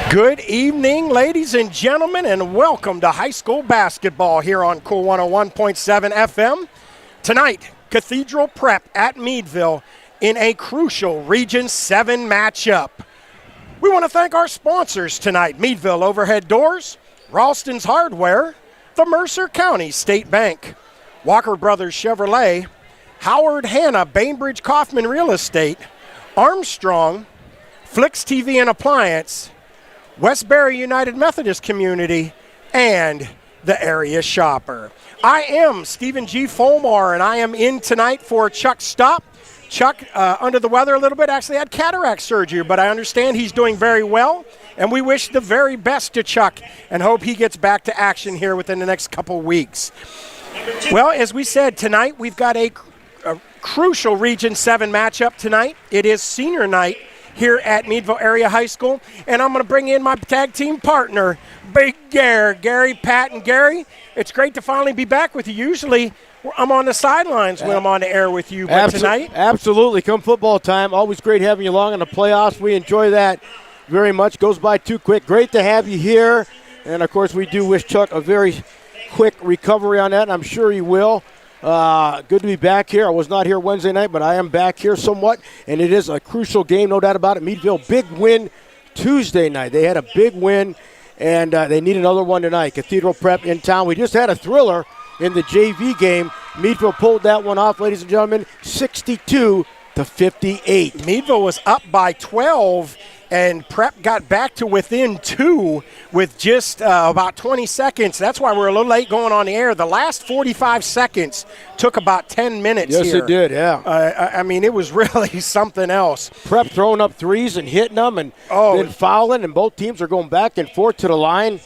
Good evening, ladies and gentlemen, and welcome to high school basketball here on Cool 101.7 FM. Tonight, Cathedral Prep at Meadville in a crucial Region 7 matchup. We want to thank our sponsors tonight: Meadville Overhead Doors, Ralston's Hardware, the Mercer County State Bank, Walker Brothers Chevrolet, Howard Hanna Bainbridge Kaufman Real Estate, Armstrong, Flicks TV and Appliance, Westbury United Methodist Community, and the Area Shopper. I am Stephen G. Folmar, and I am in tonight for Chuck Stop. Chuck, under the weather a little bit, actually had cataract surgery, but I understand he's doing very well, and we wish the very best to Chuck and hope he gets back to action here within the next couple weeks. Well, as we said, tonight we've got a crucial Region 7 matchup tonight. It is senior night here at Meadville Area High School, and I'm going to bring in my tag team partner, Big Gary, Pat, and Gary. It's great to finally be back with you. Usually I'm on the sidelines when I'm on the air with you, but tonight? Absolutely. Come football time, always great having you along in the playoffs. We enjoy that very much. Goes by too quick. Great to have you here, and, of course, we do wish Chuck a very quick recovery on that, and I'm sure he will. Good to be back here. I was not here Wednesday night, but I am back here somewhat, and it is a crucial game, no doubt about it. Meadville, big win Tuesday night. They had a big win, and they need another one tonight. Cathedral Prep in town. We just had a thriller in the JV game. Meadville pulled that one off, ladies and gentlemen, 62-58. Meadville was up by 12, and Prep got back to within 2 with just about 20 seconds. That's why we're a little late going on the air. The last 45 seconds took about 10 minutes here. Yes, it did, yeah. I mean, it was really something else. Prep throwing up threes and hitting them and then fouling, and both teams are going back and forth to the line.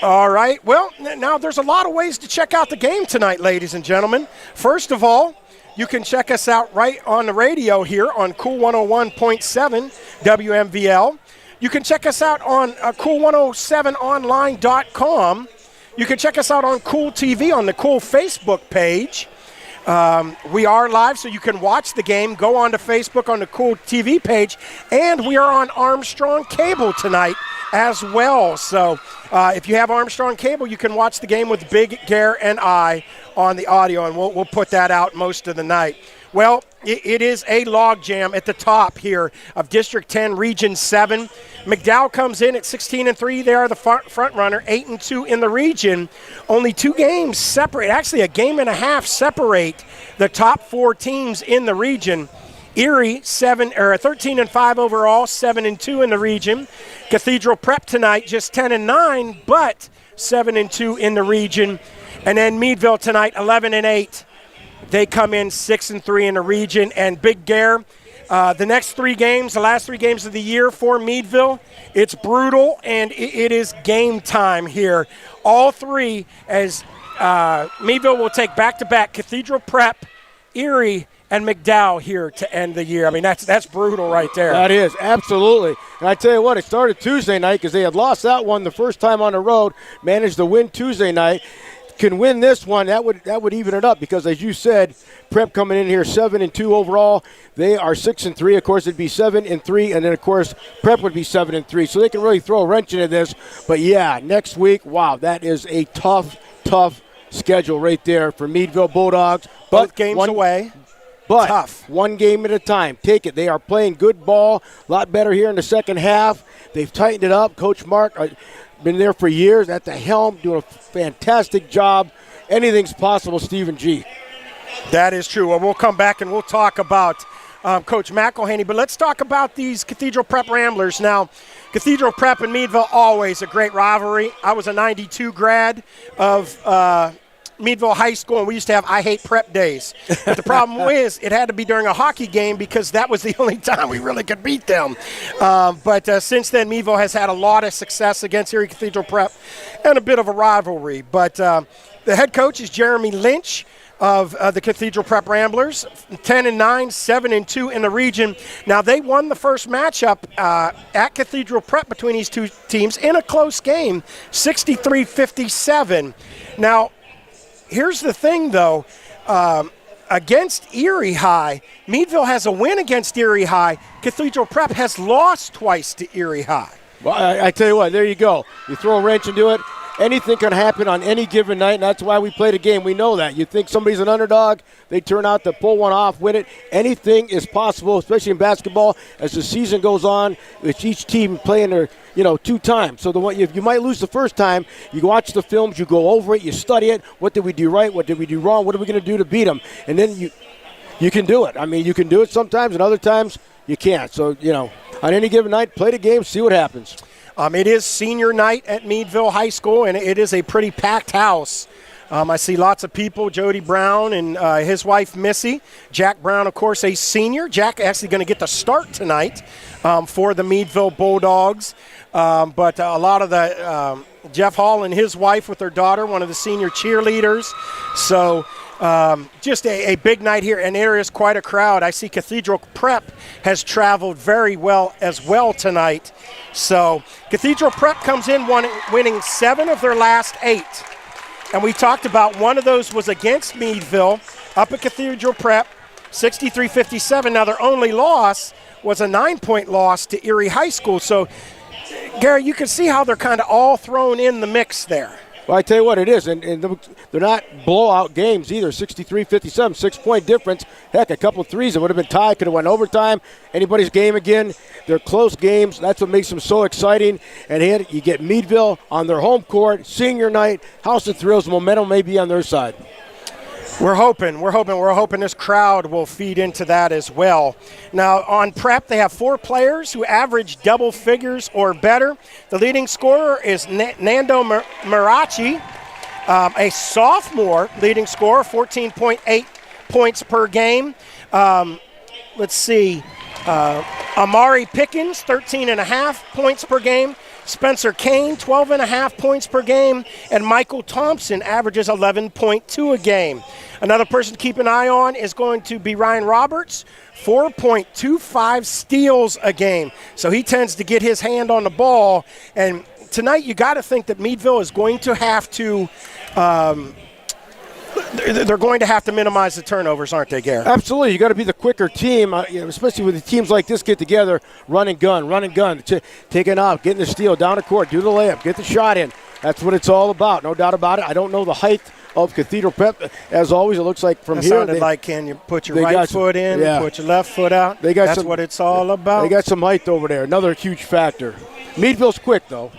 All right. Well, now there's a lot of ways to check out the game tonight, ladies and gentlemen. First of all, you can check us out right on the radio here on Cool 101.7 WMVL. You can check us out on cool107online.com. You can check us out on Cool TV on the Cool Facebook page. We are live, so you can watch the game. Go on to Facebook on the Cool TV page. And we are on Armstrong Cable tonight as well. So if you have Armstrong Cable, you can watch the game with Big Gare and I on the audio, and we'll put that out most of the night. Well, it is a logjam at the top here of District 10, Region 7. McDowell comes in at 16-3. They are the front runner, 8-2 in the region. Only 2 games separate, actually a game and a half separate the top 4 teams in the region. Erie 13-5 overall, 7-2 in the region. Cathedral Prep tonight just 10-9, but 7-2 in the region. And then Meadville tonight 11-8. They come in 6-3 in the region. And Big Gare, the next 3 games, the last 3 games of the year for Meadville, it's brutal, and it is game time here. All 3, as Meadville will take back-to-back Cathedral Prep, Erie, and McDowell here to end the year. I mean, that's brutal right there. That is, absolutely. And I tell you what, it started Tuesday night because they had lost that one the first time on the road, managed to win Tuesday night. Can win this one, that would even it up because, as you said, Prep coming in here 7-2 overall. They are 6-3. Of course, it'd be 7-3, and then, of course, Prep would be 7-3. So they can really throw a wrench into this. But, yeah, next week, wow, that is a tough schedule right there for Meadville Bulldogs. Both games away. But tough. One game at a time. Take it. They are playing good ball, a lot better here in the second half. They've tightened it up. Coach Mark been there for years at the helm, doing a fantastic job. Anything's possible, Stephen G. That is true. Well, we'll come back and we'll talk about Coach McElhaney, but let's talk about these Cathedral Prep Ramblers. Now, Cathedral Prep and Meadville, always a great rivalry. I was a 92 grad of Meadville High School, and we used to have I Hate Prep days. But the problem is it had to be during a hockey game because that was the only time we really could beat them. But since then, Meadville has had a lot of success against Erie Cathedral Prep and a bit of a rivalry. But the head coach is Jeremy Lynch of the Cathedral Prep Ramblers, 10-9, 7-2 in the region. Now, they won the first matchup at Cathedral Prep between these 2 teams in a close game, 63-57. Now, here's the thing, though. Against Erie High, Meadville has a win against Erie High. Cathedral Prep has lost twice to Erie High. Well, I tell you what, there you go. You throw a wrench into it, anything can happen on any given night, and that's why we play the game. We know that. You think somebody's an underdog, they turn out to pull one off, win it. Anything is possible, especially in basketball, as the season goes on, with each team playing their, 2 times. So if you might lose the first time, you watch the films, you go over it, you study it. What did we do right? What did we do wrong? What are we going to do to beat them? And then you can do it. I mean, you can do it sometimes, and other times you can't. So, on any given night, play the game, see what happens. It is senior night at Meadville High School, and it is a pretty packed house. I see lots of people, Jody Brown and his wife, Missy. Jack Brown, of course, a senior. Jack actually going to get the start tonight for the Meadville Bulldogs. But a lot of the Jeff Hall and his wife with their daughter, one of the senior cheerleaders. So just a big night here, and there is quite a crowd. I see Cathedral Prep has traveled very well as well tonight. So Cathedral Prep comes in winning 7 of their last 8. And we talked about one of those was against Meadville up at Cathedral Prep, 63-57. Now their only loss was a 9-point loss to Erie High School. So, Gary, you can see how they're kind of all thrown in the mix there. Well, I tell you what, it is, and they're not blowout games either. 63-57, 6-point difference. Heck, a couple of threes, it would have been tied, could have went overtime. Anybody's game again. They're close games. That's what makes them so exciting. And here you get Meadville on their home court, senior night, House of Thrills. Momentum may be on their side. We're hoping this crowd will feed into that as well. Now, on Prep, they have 4 players who average double figures or better. The leading scorer is Nando Marachi, a sophomore leading scorer, 14.8 points per game. Let's see. Amari Pickens, 13.5 points per game. Spencer Kane, 12.5 points per game. And Michael Thompson averages 11.2 a game. Another person to keep an eye on is going to be Ryan Roberts, 4.25 steals a game. So he tends to get his hand on the ball. And tonight you got to think that Meadville is going to have to they're going to have to minimize the turnovers, aren't they, Gary? Absolutely. You got to be the quicker team, especially with the teams like this get together, run and gun, taking off, getting the steal, down the court, do the layup, get the shot in. That's what it's all about, no doubt about it. I don't know the height of Cathedral Prep. As always, it looks like from that here. Sounded like, can you put your right foot in, put your left foot out? That's what it's all about. They got some height over there, another huge factor. Meadville's quick, though.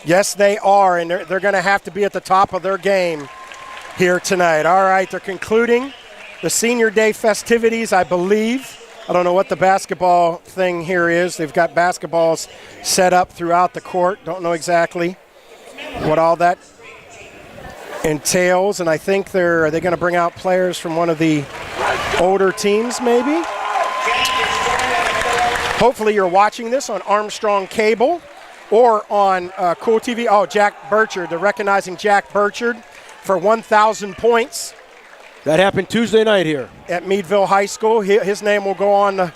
Yes, they are, and they're going to have to be at the top of their game here tonight. All right, they're concluding the senior day festivities, I believe. I don't know what the basketball thing here is. They've got basketballs set up throughout the court. Don't know exactly what all that entails, and I think are they going to bring out players from one of the older teams maybe? Hopefully you're watching this on Armstrong Cable or on Cool TV. Oh, Jack Burchard, they're recognizing Jack Burchard for 1,000 points. That happened Tuesday night here at Meadville High School. His name will go on the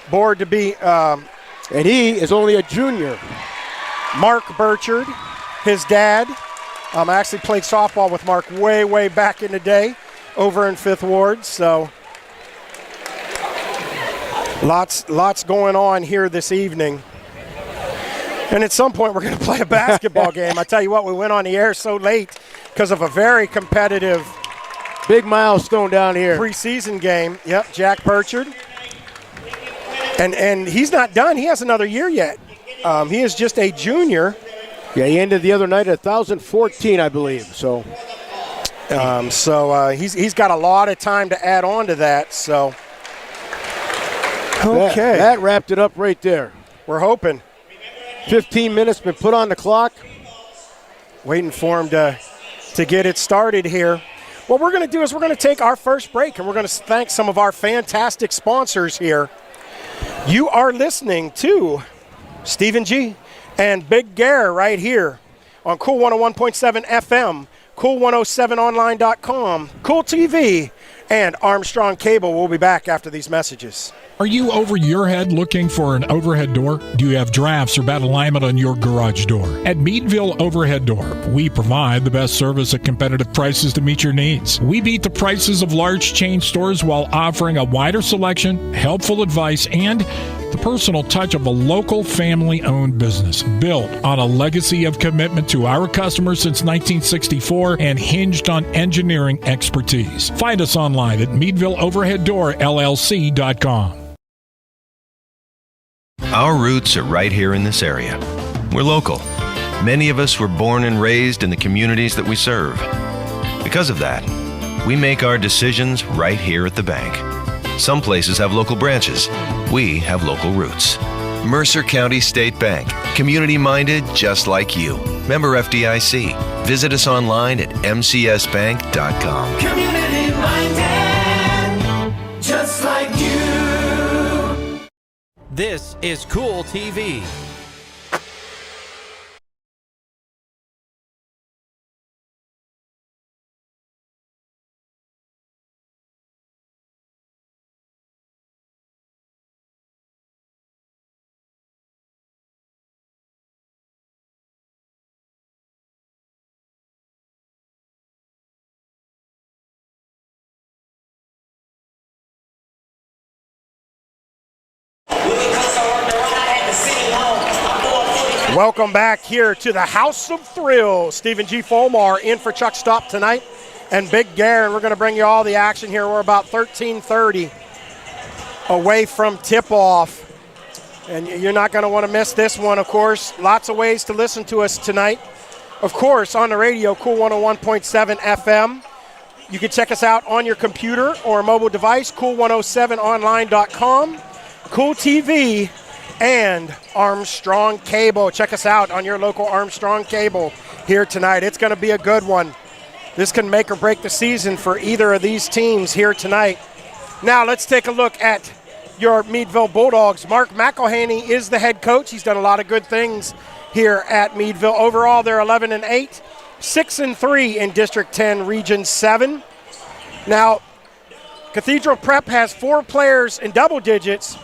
board to be and he is only a junior. Mark Burchard, his dad. I actually played softball with Mark way back in the day over in 5th Ward. So lots going on here this evening. And at some point we're going to play a basketball game. I tell you what, we went on the air so late because of a very competitive big milestone down here preseason game. Yep, Jack Burchard. And he's not done. He has another year yet. He is just a junior. Yeah, he ended the other night at 1,014, I believe. So he's got a lot of time to add on to that. So okay, that wrapped it up right there. We're hoping. 15 minutes been put on the clock. Waiting for him to get it started here. What we're going to do is we're going to take our first break, and we're going to thank some of our fantastic sponsors here. You are listening to Stephen G. and Big Gare right here on Cool 101.7 FM, Cool107online.com, Cool TV, and Armstrong Cable. We'll be back after these messages. Are you over your head looking for an overhead door? Do you have drafts or bad alignment on your garage door? At Meadville Overhead Door, we provide the best service at competitive prices to meet your needs. We beat the prices of large chain stores while offering a wider selection, helpful advice, and the personal touch of a local family-owned business built on a legacy of commitment to our customers since 1964 and hinged on engineering expertise. Find us online at MeadvilleOverheadDoorLLC.com. Our roots are right here in this area. We're local. Many of us were born and raised in the communities that we serve. Because of that, we make our decisions right here at the bank. Some places have local branches. We have local roots. Mercer County State Bank. Community-minded just like you. Member FDIC. Visit us online at mcsbank.com. Community-minded just like you. This is Cool TV. Welcome back here to the House of Thrills. Stephen G. Folmar in for Chuck Stopp tonight and Big Gare. We're going to bring you all the action here. We're about 13:30 away from tip-off. And you're not going to want to miss this one, of course. Lots of ways to listen to us tonight. Of course, on the radio, Cool 101.7 FM. You can check us out on your computer or mobile device, cool107online.com, Cool TV, and Armstrong Cable. Check us out on your local Armstrong Cable here tonight. It's going to be a good one. This can make or break the season for either of these teams here tonight. Now let's take a look at your Meadville Bulldogs. Mark McElhaney is the head coach. He's done a lot of good things here at Meadville. Overall, they're 11-8, 6-3 in District 10, Region 7. Now, Cathedral Prep has 4 players in double digits.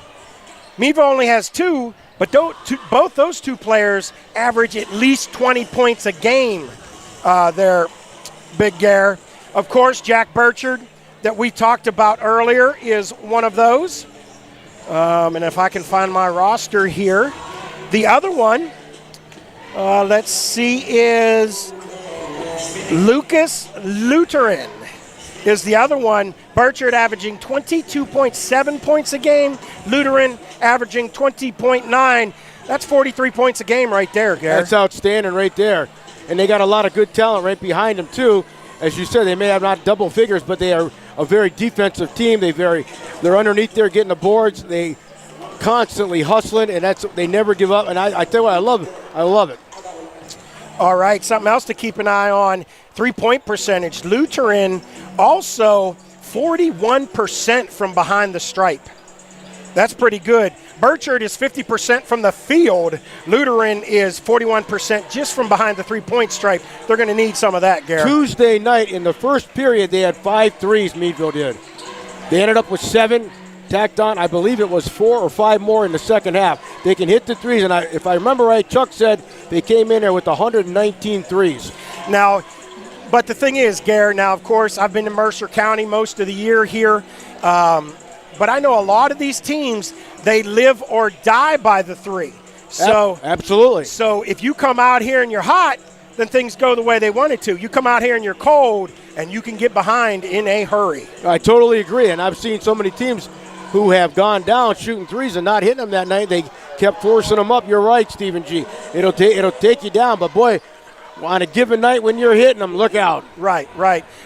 Meadville only has 2, but both those 2 players average at least 20 points a game. They're Big Gare. Of course, Jack Burchard, that we talked about earlier, is one of those. And if I can find my roster here. The other one, let's see, is Lucas Lutheran is the other one. Burchard averaging 22.7 points a game. Lutheran averaging 20.9. That's 43 points a game right there, Gary. That's outstanding right there. And they got a lot of good talent right behind them, too. As you said, they may have not double figures, but they are a very defensive team. They're underneath there getting the boards. They constantly hustling, and they never give up. And I tell you what, I love it. All right, something else to keep an eye on, 3-point percentage. Lutheran also 41% from behind the stripe. That's pretty good. Burchard is 50% from the field. Lutheran is 41% just from behind the 3-point stripe. They're going to need some of that, Gary. Tuesday night in the first period, they had 5 threes, Meadville did. They ended up with 7, tacked on, I believe it was 4 or 5 more in the second half. They can hit the threes, and if I remember right, Chuck said they came in there with 119 threes. Now, but the thing is, Gary, now, of course, I've been in Mercer County most of the year here, but I know a lot of these teams, they live or die by the 3. So absolutely. So if you come out here and you're hot, then things go the way they want it to. You come out here and you're cold, and you can get behind in a hurry. I totally agree, and I've seen so many teams who have gone down shooting threes and not hitting them that night. They kept forcing them up. You're right, Stephen G. It'll take you down, but boy, on a given night when you're hitting them, look out. Right.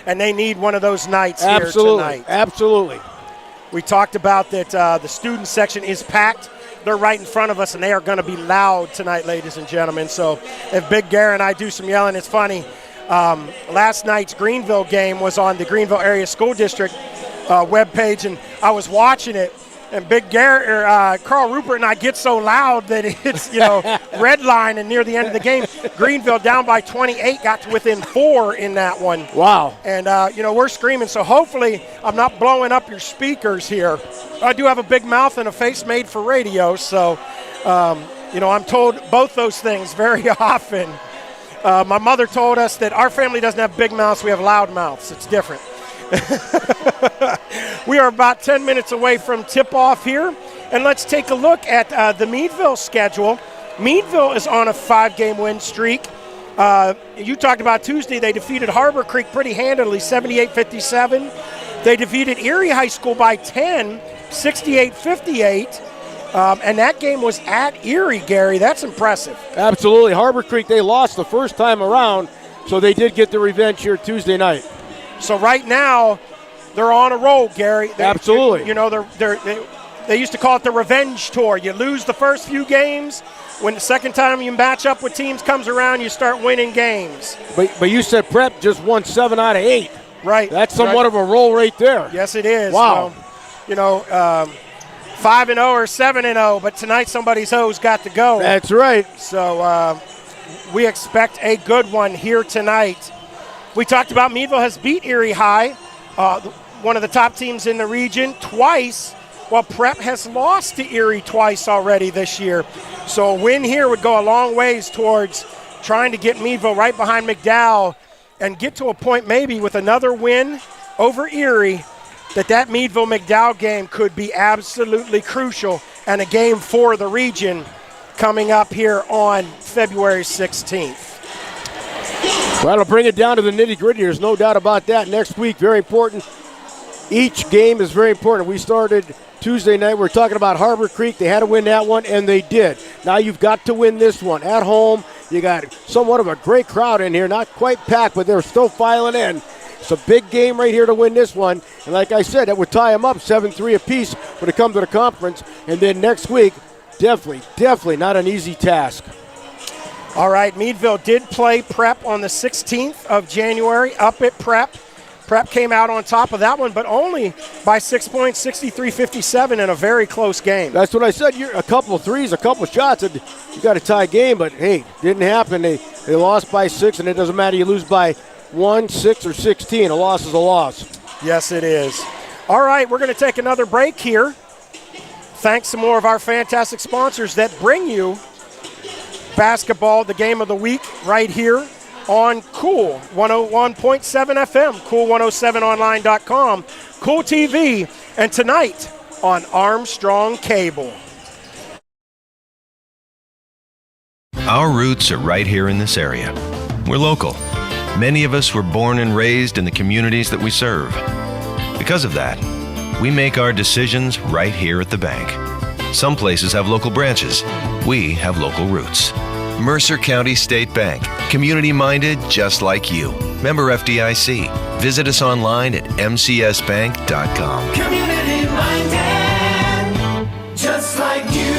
And they need one of those nights here tonight. Absolutely. We talked about that the student section is packed. They're right in front of us, and they are going to be loud tonight, ladies and gentlemen. So if Big Gare and I do some yelling, it's funny. Last night's Greenville game was on the Greenville Area School District webpage, and I was watching it. And Big Gare, Carl Rupert and I get so loud that it's, red line and near the end of the game. Greenville down by 28, got to within 4 in that one. Wow. And, we're screaming. So hopefully I'm not blowing up your speakers here. I do have a big mouth and a face made for radio. So, I'm told both those things very often. My mother told us that our family doesn't have big mouths. We have loud mouths. It's different. We are about 10 minutes away from tip-off here, And let's take a look at the Meadville schedule. Meadville is on a 5-game win streak. You talked about Tuesday. They defeated Harbor Creek pretty handily, 78-57. They defeated Erie High School by 10, 68-58. And that game was at Erie, Gary. That's impressive. Absolutely. Harbor Creek, they lost the first time around, so they did get the revenge here Tuesday night. So right now, they're on a roll, Gary. Absolutely. You know, they used to call it the revenge tour. You lose the first few games. When the second time you match up with teams comes around, you start winning games. But you said Prep just won 7 out of 8. Right. That's somewhat of a roll right there. Yes, it is. Wow. Well, you know, 5-0 or 7-0, but tonight somebody's ho's got to go. That's right. So we expect a good one here tonight. We talked about Meadville has beat Erie High, one of the top teams in the region, twice, while Prep has lost to Erie twice already this year. So a win here would go a long ways towards trying to get Meadville right behind McDowell and get to a point maybe with another win over Erie that Meadville-McDowell game could be absolutely crucial and a game for the region coming up here on February 16th. Well, it'll bring it down to the nitty-gritty. There's no doubt about that. Next week, very important. Each game is very important. We started Tuesday night. We're talking about Harbor Creek. They had to win that one, and they did. Now you've got to win this one. At home, you got somewhat of a great crowd in here. Not quite packed, but they're still filing in. It's a big game right here to win this one. And like I said, that would tie them up 7-3 apiece when it comes to the conference. And then next week, definitely not an easy task. All right, Meadville did play Prep on the 16th of January up at Prep. Prep came out on top of that one, but only by 6 points, 63-57 in a very close game. That's what I said. A couple of threes, a couple of shots, and you got a tie game, but hey, didn't happen. They lost by 6, and it doesn't matter. You lose by 1, 6, or 16. A loss is a loss. Yes, it is. All right, we're going to take another break here. Thanks to more of our fantastic sponsors that bring you basketball, the game of the week, right here on Cool 101.7 FM, cool107online.com, Cool TV, and tonight on Armstrong Cable. Our roots are right here in this area. We're local. Many of us were born and raised in the communities that we serve. Because of that, we make our decisions right here at the bank. Some places have local branches. We have local roots. Mercer County State Bank. Community-minded just like you. Member FDIC. Visit us online at mcsbank.com. Community-minded just like you.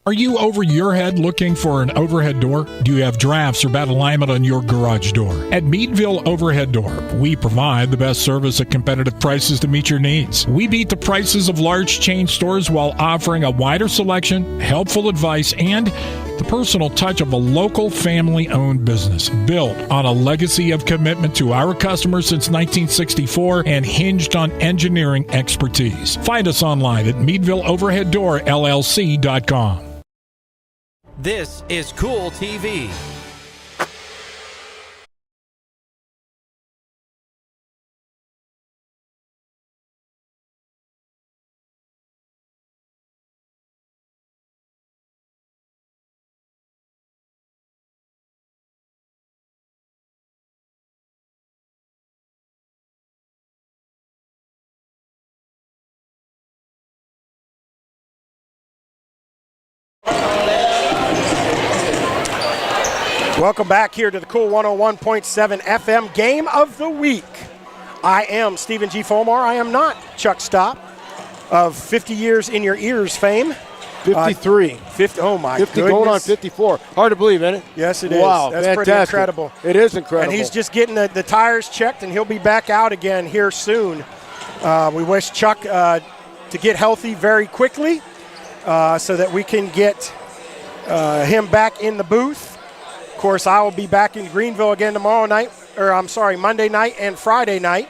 Are you over your head looking for an overhead door? Do you have drafts or bad alignment on your garage door? At Meadville Overhead Door, we provide the best service at competitive prices to meet your needs. We beat the prices of large chain stores while offering a wider selection, helpful advice, and the personal touch of a local family-owned business built on a legacy of commitment to our customers since 1964 and hinged on engineering expertise. Find us online at meadvilleoverheaddoorllc.com. This is Cool TV. Welcome back here to the Cool 101.7 FM Game of the Week. I am Stephen G. Fulmar. I am not Chuck Stopp of 50 Years in Your Ears fame. 53. 50, oh, my 50 goodness. going on 54. Hard to believe, isn't it? Yes, it is. Wow, that's fantastic. pretty incredible. It is incredible. And he's just getting the tires checked, and he'll be back out again here soon. We wish Chuck to get healthy very quickly so that we can get him back in the booth. Of course, I will be back in Greenville again Monday night and Friday night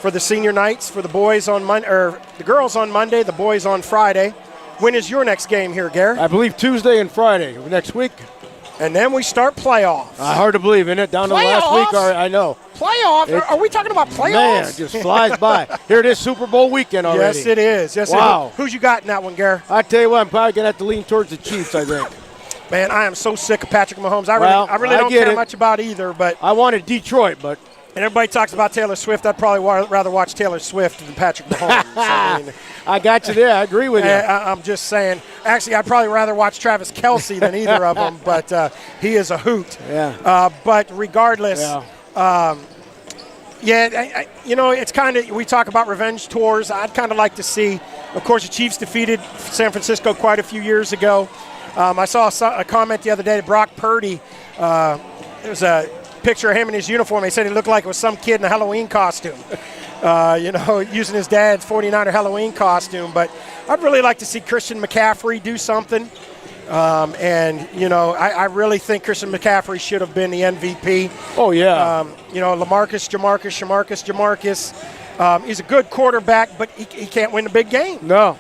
for the senior nights for the boys on Monday, or the girls on Monday, the boys on Friday. When is your next game here, Gary? I believe Tuesday and Friday of next week. And then we start playoffs. Hard to believe, isn't it? Down to the last week. All right, I know. Playoffs? Are we talking about playoffs? Man, just flies by. Here it is, Super Bowl weekend already. Yes, it is. Yes, wow. It is. Who's you got in that one, Gare? I tell you what, I'm probably going to have to lean towards the Chiefs, I think. Man, I am so sick of Patrick Mahomes. I really don't care much about either. But I wanted Detroit, but. And everybody talks about Taylor Swift. I'd probably rather watch Taylor Swift than Patrick Mahomes. I got you there. I agree with you. I'm just saying. Actually, I'd probably rather watch Travis Kelce than either of them, but he is a hoot. Yeah. But regardless, it's kind of – we talk about revenge tours. I'd kind of like to see – of course, the Chiefs defeated San Francisco quite a few years ago. I saw a comment the other day that Brock Purdy there was a picture of him in his uniform. He said he looked like it was some kid in a Halloween costume, using his dad's 49er Halloween costume. But I'd really like to see Christian McCaffrey do something. I really think Christian McCaffrey should have been the MVP. Oh, yeah. Jamarcus. He's a good quarterback, but he can't win the big game. No.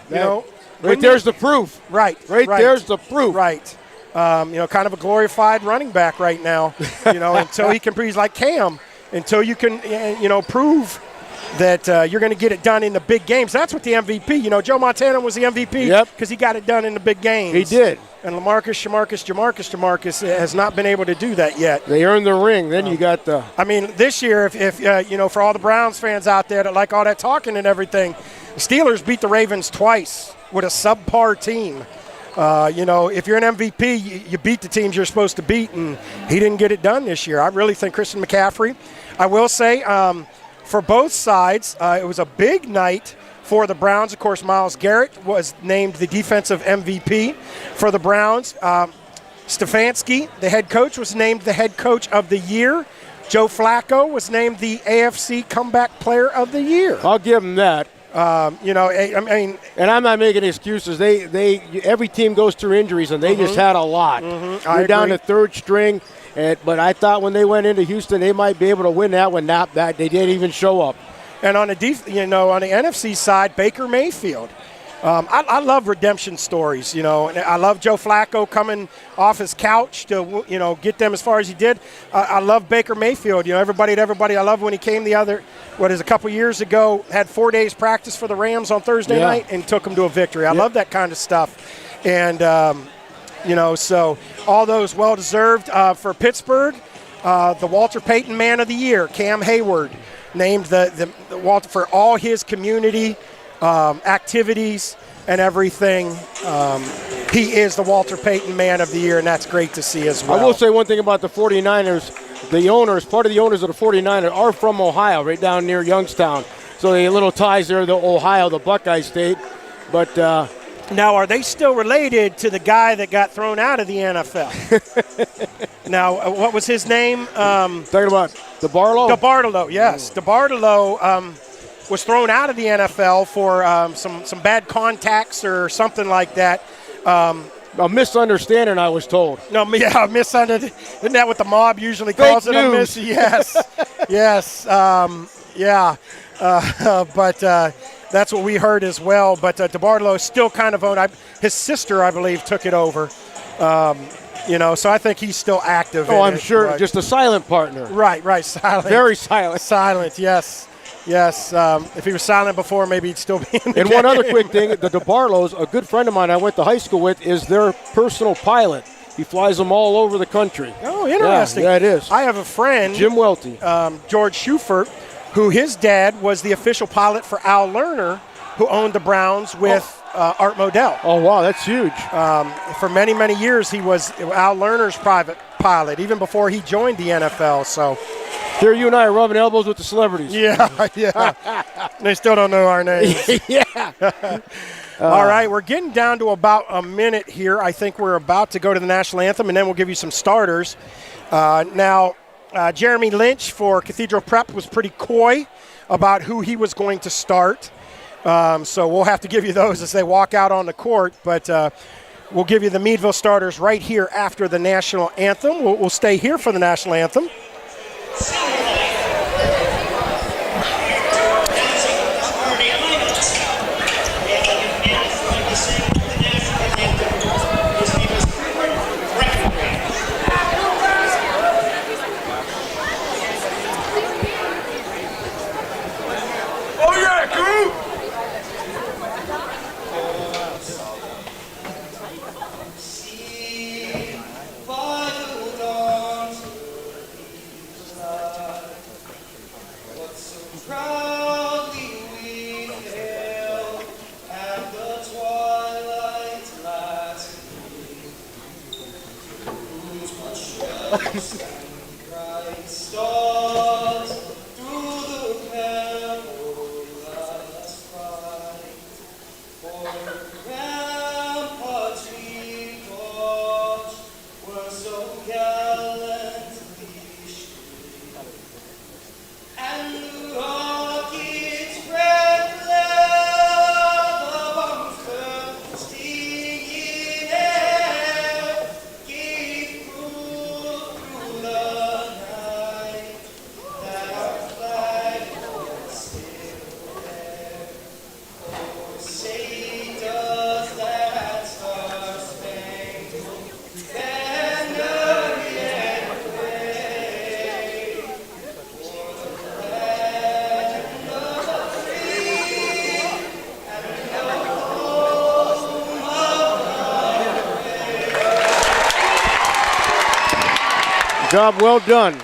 There's the proof. Right. There's the proof. Right. Kind of a glorified running back right now, until he can – he's like Cam. Until you can, prove that you're going to get it done in the big games. That's what the MVP, Joe Montana was the MVP because he got it done in the big games. He did. And Jamarcus has not been able to do that yet. They earned the ring. Then you got the – I mean, this year, if for all the Browns fans out there that like all that talking and everything, the Steelers beat the Ravens twice with a subpar team. If you're an MVP, you beat the teams you're supposed to beat, and he didn't get it done this year. I really think Christian McCaffrey. I will say, for both sides, it was a big night for the Browns. Of course, Myles Garrett was named the defensive MVP for the Browns. Stefanski, the head coach, was named the head coach of the year. Joe Flacco was named the AFC Comeback Player of the Year. I'll give him that. And I'm not making excuses. Every team goes through injuries, and they just had a lot. They're down to third string, but I thought when they went into Houston, they might be able to win that one. Not that they didn't even show up. And on the NFC side, Baker Mayfield. I love redemption stories, and I love Joe Flacco coming off his couch to, get them as far as he did. I love Baker Mayfield. Everybody. I love when he came a couple years ago, had 4 days practice for the Rams on Thursday night and took them to a victory. I love that kind of stuff. And, so all those well-deserved for Pittsburgh. The Walter Payton Man of the Year, Cam Hayward, named the Walter for all his community activities and everything. He is the Walter Payton Man of the Year, and that's great to see as well. I will say one thing about the 49ers. Part of the owners of the 49ers are from Ohio, right down near Youngstown. So they have little ties there to Ohio, the Buckeye State. But now, are they still related to the guy that got thrown out of the NFL? Now, what was his name? Talking about DeBartolo? DeBartolo, yes. DeBartolo was thrown out of the NFL for some bad contacts or something like that. A misunderstanding, I was told. No, misunderstanding. Isn't that what the mob usually calls Fake it? news. Yes. But that's what we heard as well. But DeBartolo is still kind of owned. His sister, I believe, took it over. So I think he's still active. I'm sure. Just a silent partner. Right. Silent. Very silent. Silent, yes. Yes, if he was silent before, maybe he'd still be in the And game. one other quick thing, the DeBartolos, a good friend of mine I went to high school with, is their personal pilot. He flies them all over the country. Oh, interesting. Yeah, it is. I have a friend, Jim Welty, George Schufert, who his dad was the official pilot for Al Lerner, who owned the Browns with Art Modell. Oh, wow, that's huge. For many, many years, he was Al Lerner's private pilot, even before he joined the NFL. So here you and I are rubbing elbows with the celebrities. Yeah. They still don't know our names. All right, we're getting down to about a minute here. I think we're about to go to the national anthem, and then we'll give you some starters. Now, Jeremy Lynch for Cathedral Prep was pretty coy about who he was going to start. So we'll have to give you those as they walk out on the court. But we'll give you the Meadville starters right here after the national anthem. We'll stay here for the national anthem. Job well done.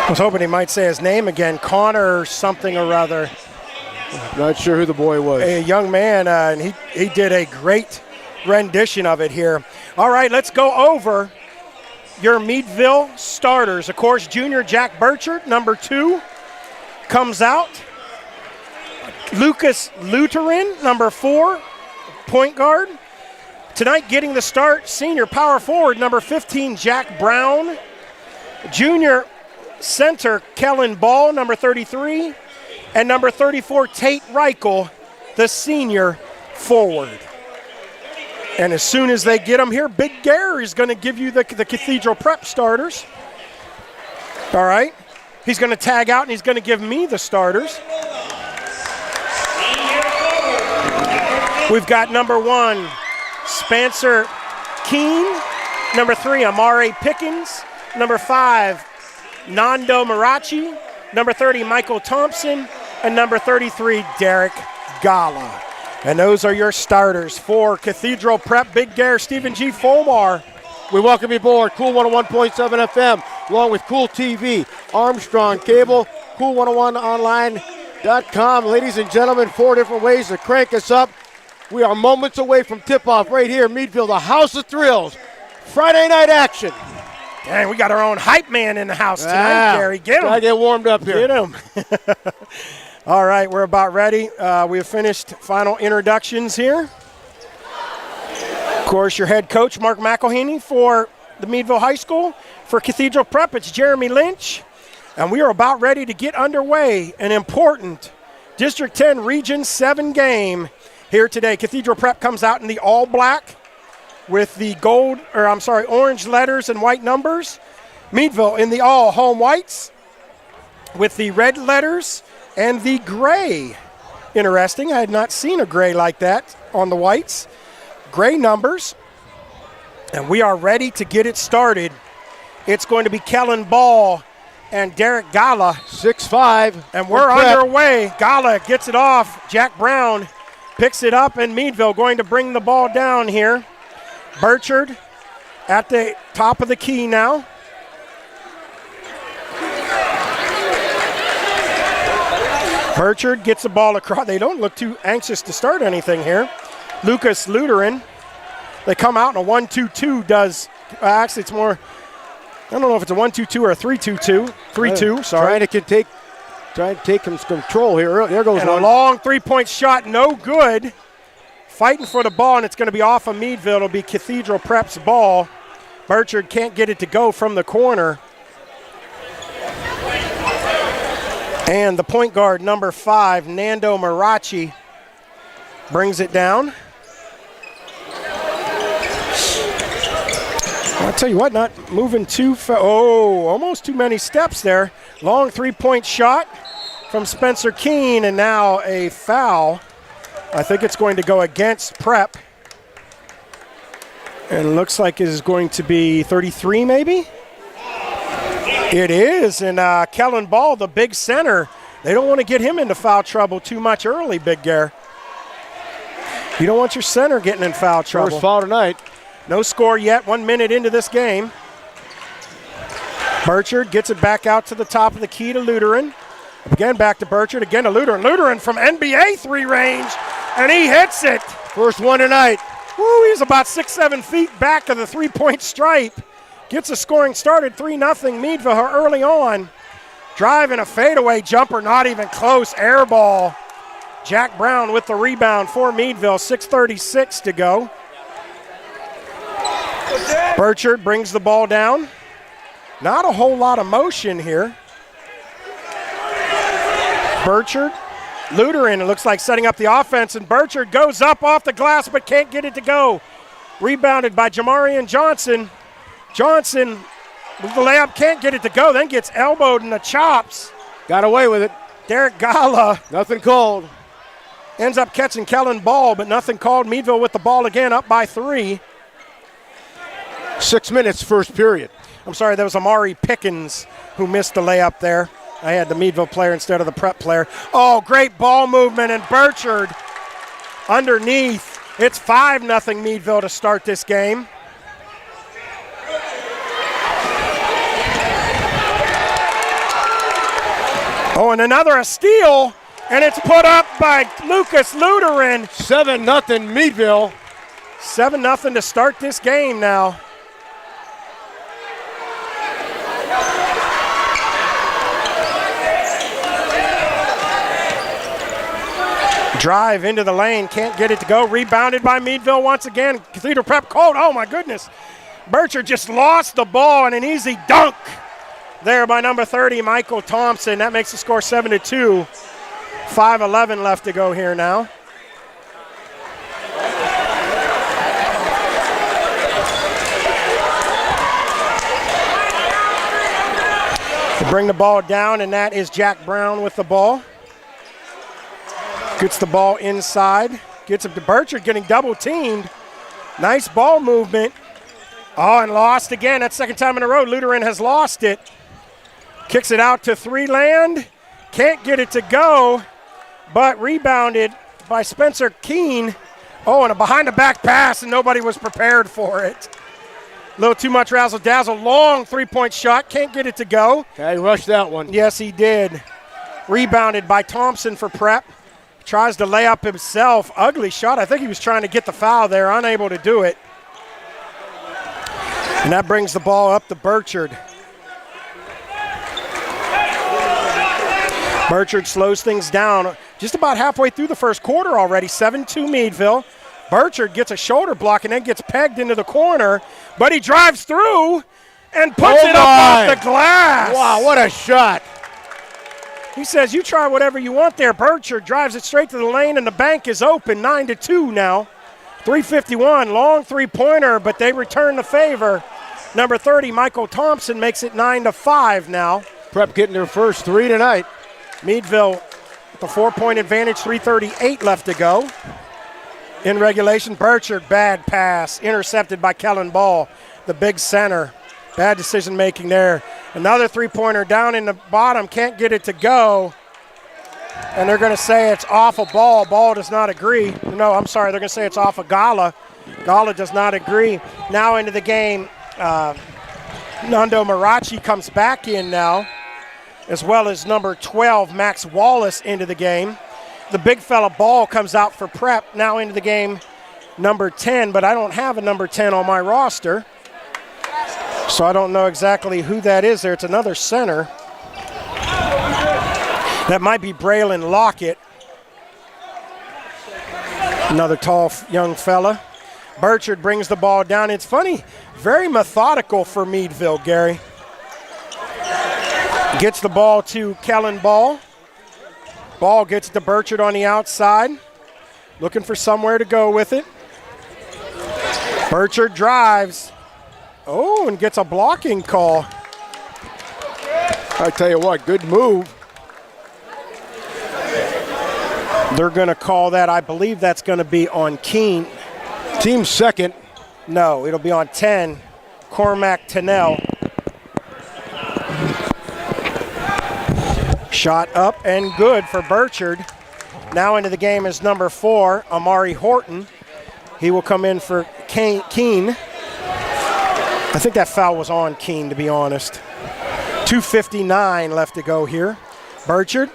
I was hoping he might say his name again, Connor something or other. Not sure who the boy was. A young man, and he did a great rendition of it here. All right, let's go over your Meadville starters. Of course, junior Jack Burchard, number 2, comes out. Lucas Lutheran, number 4, point guard. Tonight getting the start, senior power forward, number 15, Jack Brown. Junior center, Kellen Ball, number 33. And number 34, Tate Reichel, the senior forward. And as soon as they get them here, Big Gary is going to give you the Cathedral Prep starters. All right. He's going to tag out, and he's going to give me the starters. We've got number 1, Spencer Keene. Number 3, Amare Pickens. Number 5, Nando Marachi. Number 30, Michael Thompson. And number 33, Derek Gala. And those are your starters for Cathedral Prep. Big Gare, Stephen G. Fulmar. We welcome you aboard Cool 101.7 FM, along with Cool TV, Armstrong Cable, Cool101online.com. Ladies and gentlemen, 4 different ways to crank us up. We are moments away from tip-off right here in Meadville, the House of Thrills. Friday night action. Dang, we got our own hype man in the house tonight, Gary. Get him. Gotta get warmed up here. Get him. All right, we're about ready. We have finished final introductions here. Of course, your head coach, Mark McElhaney, for the Meadville High School. For Cathedral Prep, it's Jeremy Lynch. And we are about ready to get underway an important District 10 Region 7 game here today. Cathedral Prep comes out in the all black with the orange letters and white numbers. Meadville in the all home whites with the red letters and the gray. Interesting, I had not seen a gray like that on the whites. Gray numbers. And we are ready to get it started. It's going to be Kellen Ball and Derek Gala. 6'5". And we're underway. Gala gets it off. Jack Brown picks it up, and Meadville going to bring the ball down here. Burchard at the top of the key now. Burchard gets the ball across. They don't look too anxious to start anything here. Lucas Lutheran. They come out in a 1-2-2 does. Actually, it's more, I don't know if it's a 1-2-2 or a 3-2-2. 3-2, sorry. Trying to take some control here. There goes and one. A long three-point shot, no good. Fighting for the ball, and it's going to be off of Meadville. It'll be Cathedral Prep's ball. Burchard can't get it to go from the corner. And the point guard, number 5, Nando Marachi, brings it down. I'll tell you what, not moving too fast. Oh, almost too many steps there. Long three-point shot from Spencer Keene, and now a foul. I think it's going to go against Prep. And it looks like it is going to be 33 maybe? It is, and Kellen Ball, the big center, they don't want to get him into foul trouble too much early, Big Gare. You don't want your center getting in foul trouble. First foul tonight. No score yet, 1 minute into this game. Burchard gets it back out to the top of the key to Lutheran. Again, back to Burchard, again to Lutheran. Lutheran from NBA 3 range, and he hits it. First one tonight. Woo, he's about 6-7 feet back to the three-point stripe. Gets the scoring started, 3-0 Meadville early on. Driving a fadeaway jumper, not even close, air ball. Jack Brown with the rebound for Meadville, 6:36 to go. Burchard brings the ball down. Not a whole lot of motion here. Burchard, Luderin, it looks like setting up the offense, and Burchard goes up off the glass but can't get it to go. Rebounded by Jamarian Johnson. Johnson with the layup, can't get it to go, then gets elbowed in the chops. Got away with it. Derek Gala Nothing called. ends up catching Kellen Ball, but nothing called. Meadville with the ball again, up by 3. 6 minutes, first period. I'm sorry, that was Amari Pickens who missed the layup there. I had the Meadville player instead of the Prep player. Oh, great ball movement, and Burchard underneath. It's 5-0 Meadville to start this game. Oh, and a steal, and it's put up by Lucas Luderin. 7-0 Meadville. 7-0 to start this game now. Drive into the lane, can't get it to go. Rebounded by Meadville once again. Cathedral Prep called, oh my goodness. Burchard just lost the ball and an easy dunk there by number 30, Michael Thompson. That makes the score 7-2. 5:11 left to go here now. They bring the ball down, and that is Jack Brown with the ball. Gets the ball inside. Gets it to Burchard, getting double teamed. Nice ball movement. Oh, and lost again. That's second time in a row. Luderin has lost it. Kicks it out to Three-Land. Can't get it to go, but rebounded by Spencer Keene. Oh, and a behind-the-back pass, and nobody was prepared for it. A little too much razzle-dazzle. Long three-point shot. Can't get it to go. Okay, rushed that one. Yes, he did. Rebounded by Thompson for Prep. Tries to lay up himself. Ugly shot. I think he was trying to get the foul there. Unable to do it. And that brings the ball up to Burchard. Burchard slows things down just about halfway through the first quarter already. 7-2 Meadville. Burchard gets a shoulder block and then gets pegged into the corner, but he drives through and puts it up off the glass. Wow, what a shot. He says, you try whatever you want there. Burchard drives it straight to the lane, and the bank is open. 9-2 now. 3:51, long three-pointer, but they return the favor. Number 30, Michael Thompson, makes it 9-5 now. Prep getting their first 3 tonight. Meadville with a 4-point advantage, 3:38 left to go. In regulation, Burchard, bad pass, intercepted by Kellen Ball, the big center. Bad decision making there. Another three-pointer down in the bottom, can't get it to go. And they're going to say it's off a Ball. Ball does not agree. No, I'm sorry, they're going to say it's off a Gala. Gala does not agree. Now into the game, Nando Marachi comes back in now, as well as number 12, Max Wallace, into the game. The big fella Ball comes out for Prep, now into the game, number 10, but I don't have a number 10 on my roster, so I don't know exactly who that is there. It's another center. That might be Braylon Lockett. Another tall young fella. Burchard brings the ball down. It's funny, very methodical for Meadville, Gary. Gets the ball to Kellen Ball. Ball gets to Burchard on the outside. Looking for somewhere to go with it. Burchard drives. Oh, and gets a blocking call. I tell you what, good move. They're going to call that, I believe that's going to be on Keene. Team second. No, it'll be on 10, Cormac Tennell. Shot up and good for Burchard. Now into the game is number 4, Amari Horton. He will come in for Keene. I think that foul was on Keene, to be honest. 2:59 left to go here. Burchard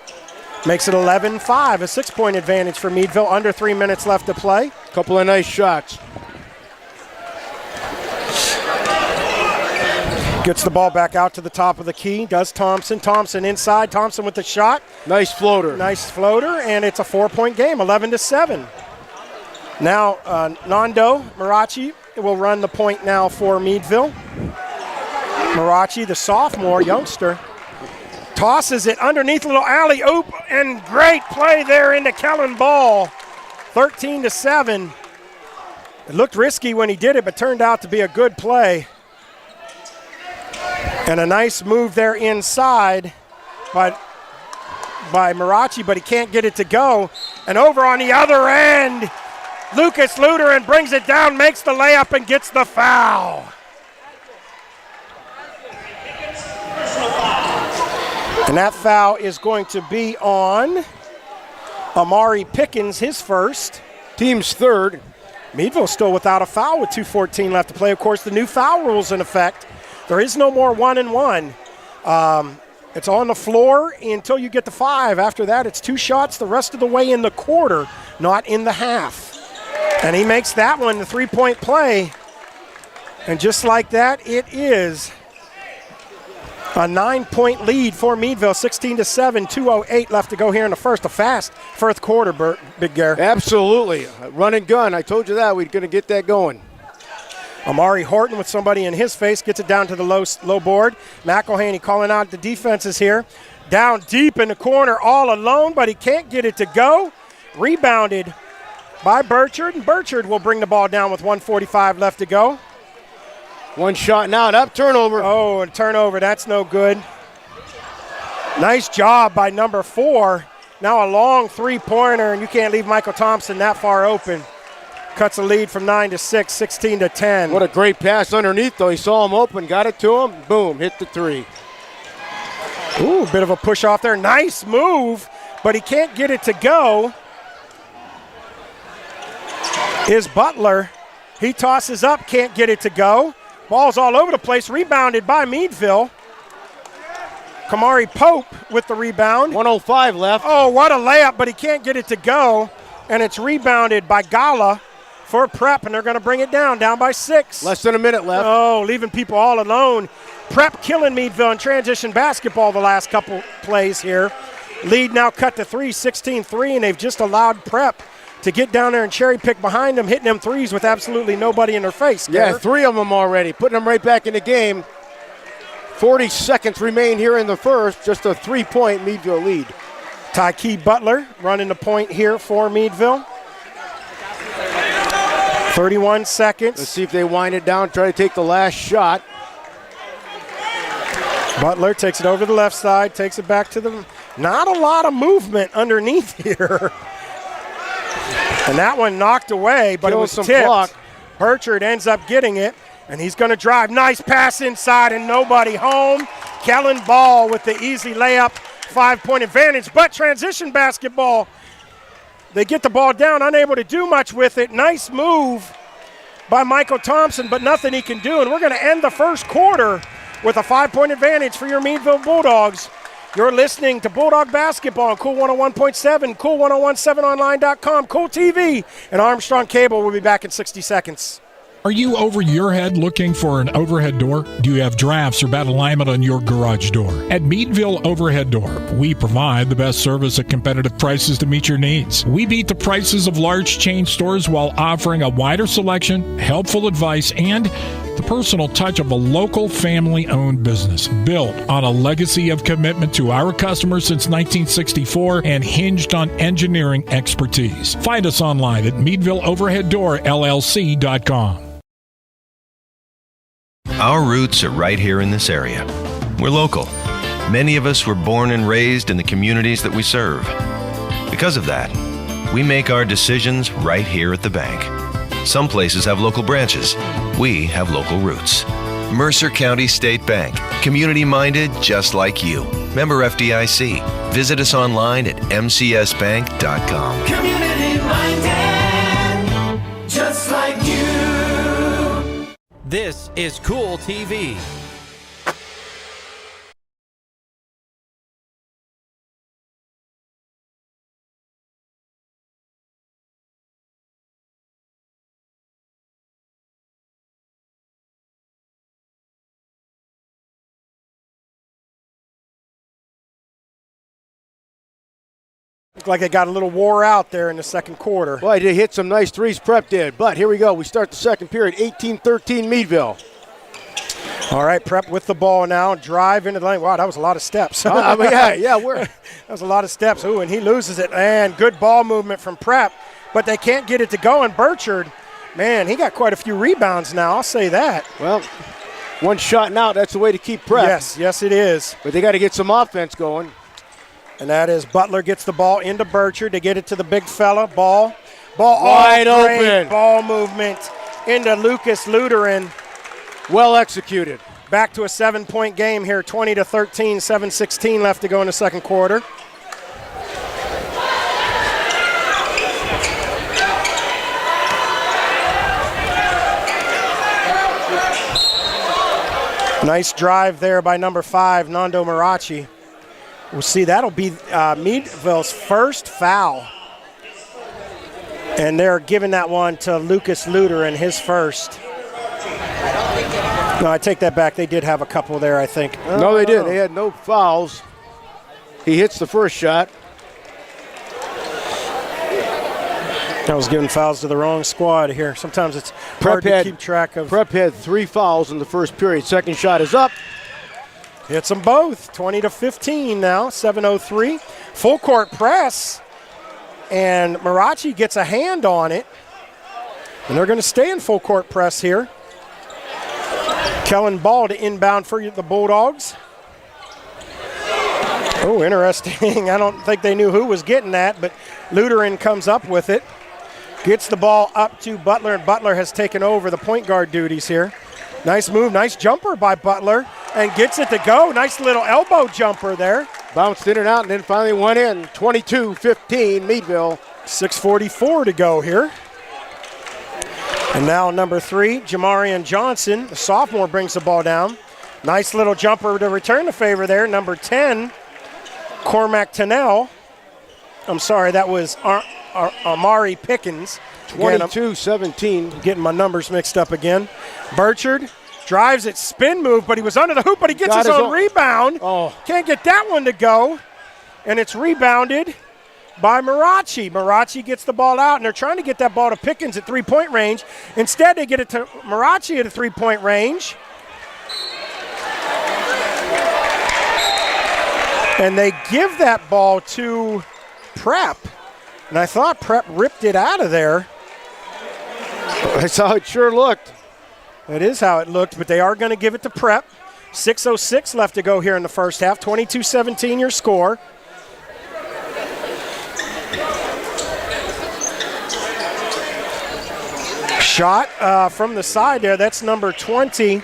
makes it 11-5, a 6-point advantage for Meadville. Under 3 minutes left to play. Couple of nice shots. Gets the ball back out to the top of the key. Does Thompson. Thompson inside. Thompson with the shot. Nice floater. Nice floater, and it's a 4-point game, 11-7. Now, Nando Marachi will run the point now for Meadville. Marachi, the sophomore youngster, tosses it underneath, little alley-oop, and great play there into Kellen Ball. 13-7. It looked risky when he did it, but turned out to be a good play. And a nice move there inside by Marachi, but he can't get it to go. And over on the other end, Lucas Luderin brings it down, makes the layup, and gets the foul. And that foul is going to be on Amari Pickens, his first. Team's third. Meadville still without a foul with 2:14 left to play. Of course, the new foul rule's in effect. There is no more 1-and-1. It's on the floor until you get to 5. After that, it's 2 shots the rest of the way in the quarter, not in the half. And he makes that one the 3-point play. And just like that, it is a 9-point lead for Meadville, 16-7, 2:08 left to go here in the first. A fast first quarter, Big Gare. Absolutely. Run and gun. I told you that. We're going to get that going. Amari Horton with somebody in his face gets it down to the low board. McElhaney calling out the defenses here. Down deep in the corner all alone, but he can't get it to go. Rebounded by Burchard, and Burchard will bring the ball down with 1:45 left to go. One shot now, and up, turnover. Oh, and turnover, that's no good. Nice job by number 4. Now a long three-pointer, and you can't leave Michael Thompson that far open. Cuts a lead from 9-6, 16-10. What a great pass underneath, though. He saw him open, got it to him, boom, hit the 3. Ooh, bit of a push off there. Nice move, but he can't get it to go. Is Butler. He tosses up, can't get it to go. Ball's all over the place, rebounded by Meadville. Kamari Pope with the rebound. 1:05 left. Oh, what a layup, but he can't get it to go. And it's rebounded by Gala for Prep, and they're going to bring it down by 6. Less than a minute left. Oh, leaving people all alone. Prep killing Meadville in transition basketball the last couple plays here. Lead now cut to 3, 16-3, and they've just allowed Prep to get down there and cherry pick behind them, hitting them threes with absolutely nobody in their face. Yeah, Garrett. 3 of them already, putting them right back in the game. 40 seconds remain here in the first, just a 3-point Meadville lead. Tyke Butler running the point here for Meadville. 31 seconds. Let's see if they wind it down, try to take the last shot. Butler takes it over the left side, takes it back to the, not a lot of movement underneath here. And that one knocked away, but it was tipped. Block. Burchard ends up getting it, and he's going to drive. Nice pass inside and nobody home. Kellen Ball with the easy layup, 5-point advantage, but transition basketball. They get the ball down, unable to do much with it. Nice move by Michael Thompson, but nothing he can do. And we're going to end the first quarter with a 5-point advantage for your Meadville Bulldogs. You're listening to Bulldog Basketball on Cool 101.7, Cool1017online.com, Cool TV, and Armstrong Cable. We'll be back in 60 seconds. Are you over your head looking for an overhead door? Do you have drafts or bad alignment on your garage door? At Meadville Overhead Door, we provide the best service at competitive prices to meet your needs. We beat the prices of large chain stores while offering a wider selection, helpful advice, and the personal touch of a local family-owned business built on a legacy of commitment to our customers since 1964 and hinged on engineering expertise. Find us online at MeadvilleOverheadDoorLLC.com. Our roots are right here in this area. We're local. Many of us were born and raised in the communities that we serve. Because of that, we make our decisions right here at the bank. Some places have local branches. We have local roots. Mercer County State Bank. Community-minded just like you. Member FDIC. Visit us online at mcsbank.com. Community-minded, just like you. This is Cool TV. Looked like they got a little wore out there in the second quarter. Boy, they hit some nice threes, Prep did. But here we go. We start the second period, 18-13 Meadville. All right, Prep with the ball now. Drive into the lane. Wow, that was a lot of steps. That was a lot of steps. Ooh, and he loses it. And good ball movement from Prep. But they can't get it to go. And Burchard, man, he got quite a few rebounds now. I'll say that. Well, one shot and out, that's the way to keep Prep. Yes, it is. But they got to get some offense going. And that is Butler gets the ball into Burchard to get it to the big fella. Ball wide open. Ball movement into Lucas Luteran. Well executed. Back to a 7-point game here, 20-13, 7:16 left to go in the second quarter. Nice drive there by number 5, Nando Marachi. We'll see, that'll be Meadville's first foul. And they're giving that one to Lucas Luteran, his first. No, I take that back. They did have a couple there, I think. No, they did. They had no fouls. He hits the first shot. I was giving fouls to the wrong squad here. Sometimes it's hard to keep track of. Prep had 3 fouls in the first period. Second shot is up. Hits them both. 20-15 now, 7:03. Full court press. And Marachi gets a hand on it. And they're going to stay in full court press here. Kellen Ball to inbound for the Bulldogs. Oh, interesting. I don't think they knew who was getting that, but Luteran comes up with it. Gets the ball up to Butler, and Butler has taken over the point guard duties here. Nice move, nice jumper by Butler, and gets it to go. Nice little elbow jumper there. Bounced in and out, and then finally went in. 22-15, Meadville. 6:44 to go here. And now number 3, Jamarian Johnson, the sophomore, brings the ball down. Nice little jumper to return the favor there. Number 10, Cormac Tennell. I'm sorry, that was Amari Pickens. 22-17. Getting my numbers mixed up again. Burchard drives it, spin move, but he was under the hoop, but he gets his own rebound. Oh. Can't get that one to go. And it's rebounded by Marachi. Marachi gets the ball out, and they're trying to get that ball to Pickens at three-point range. Instead, they get it to Marachi at a three-point range. And they give that ball to Prep. And I thought Prep ripped it out of there. That's how it sure looked. That is how it looked, but they are going to give it to Prep. 6:06 left to go here in the first half. 22-17 your score. Shot from the side there. That's number 20,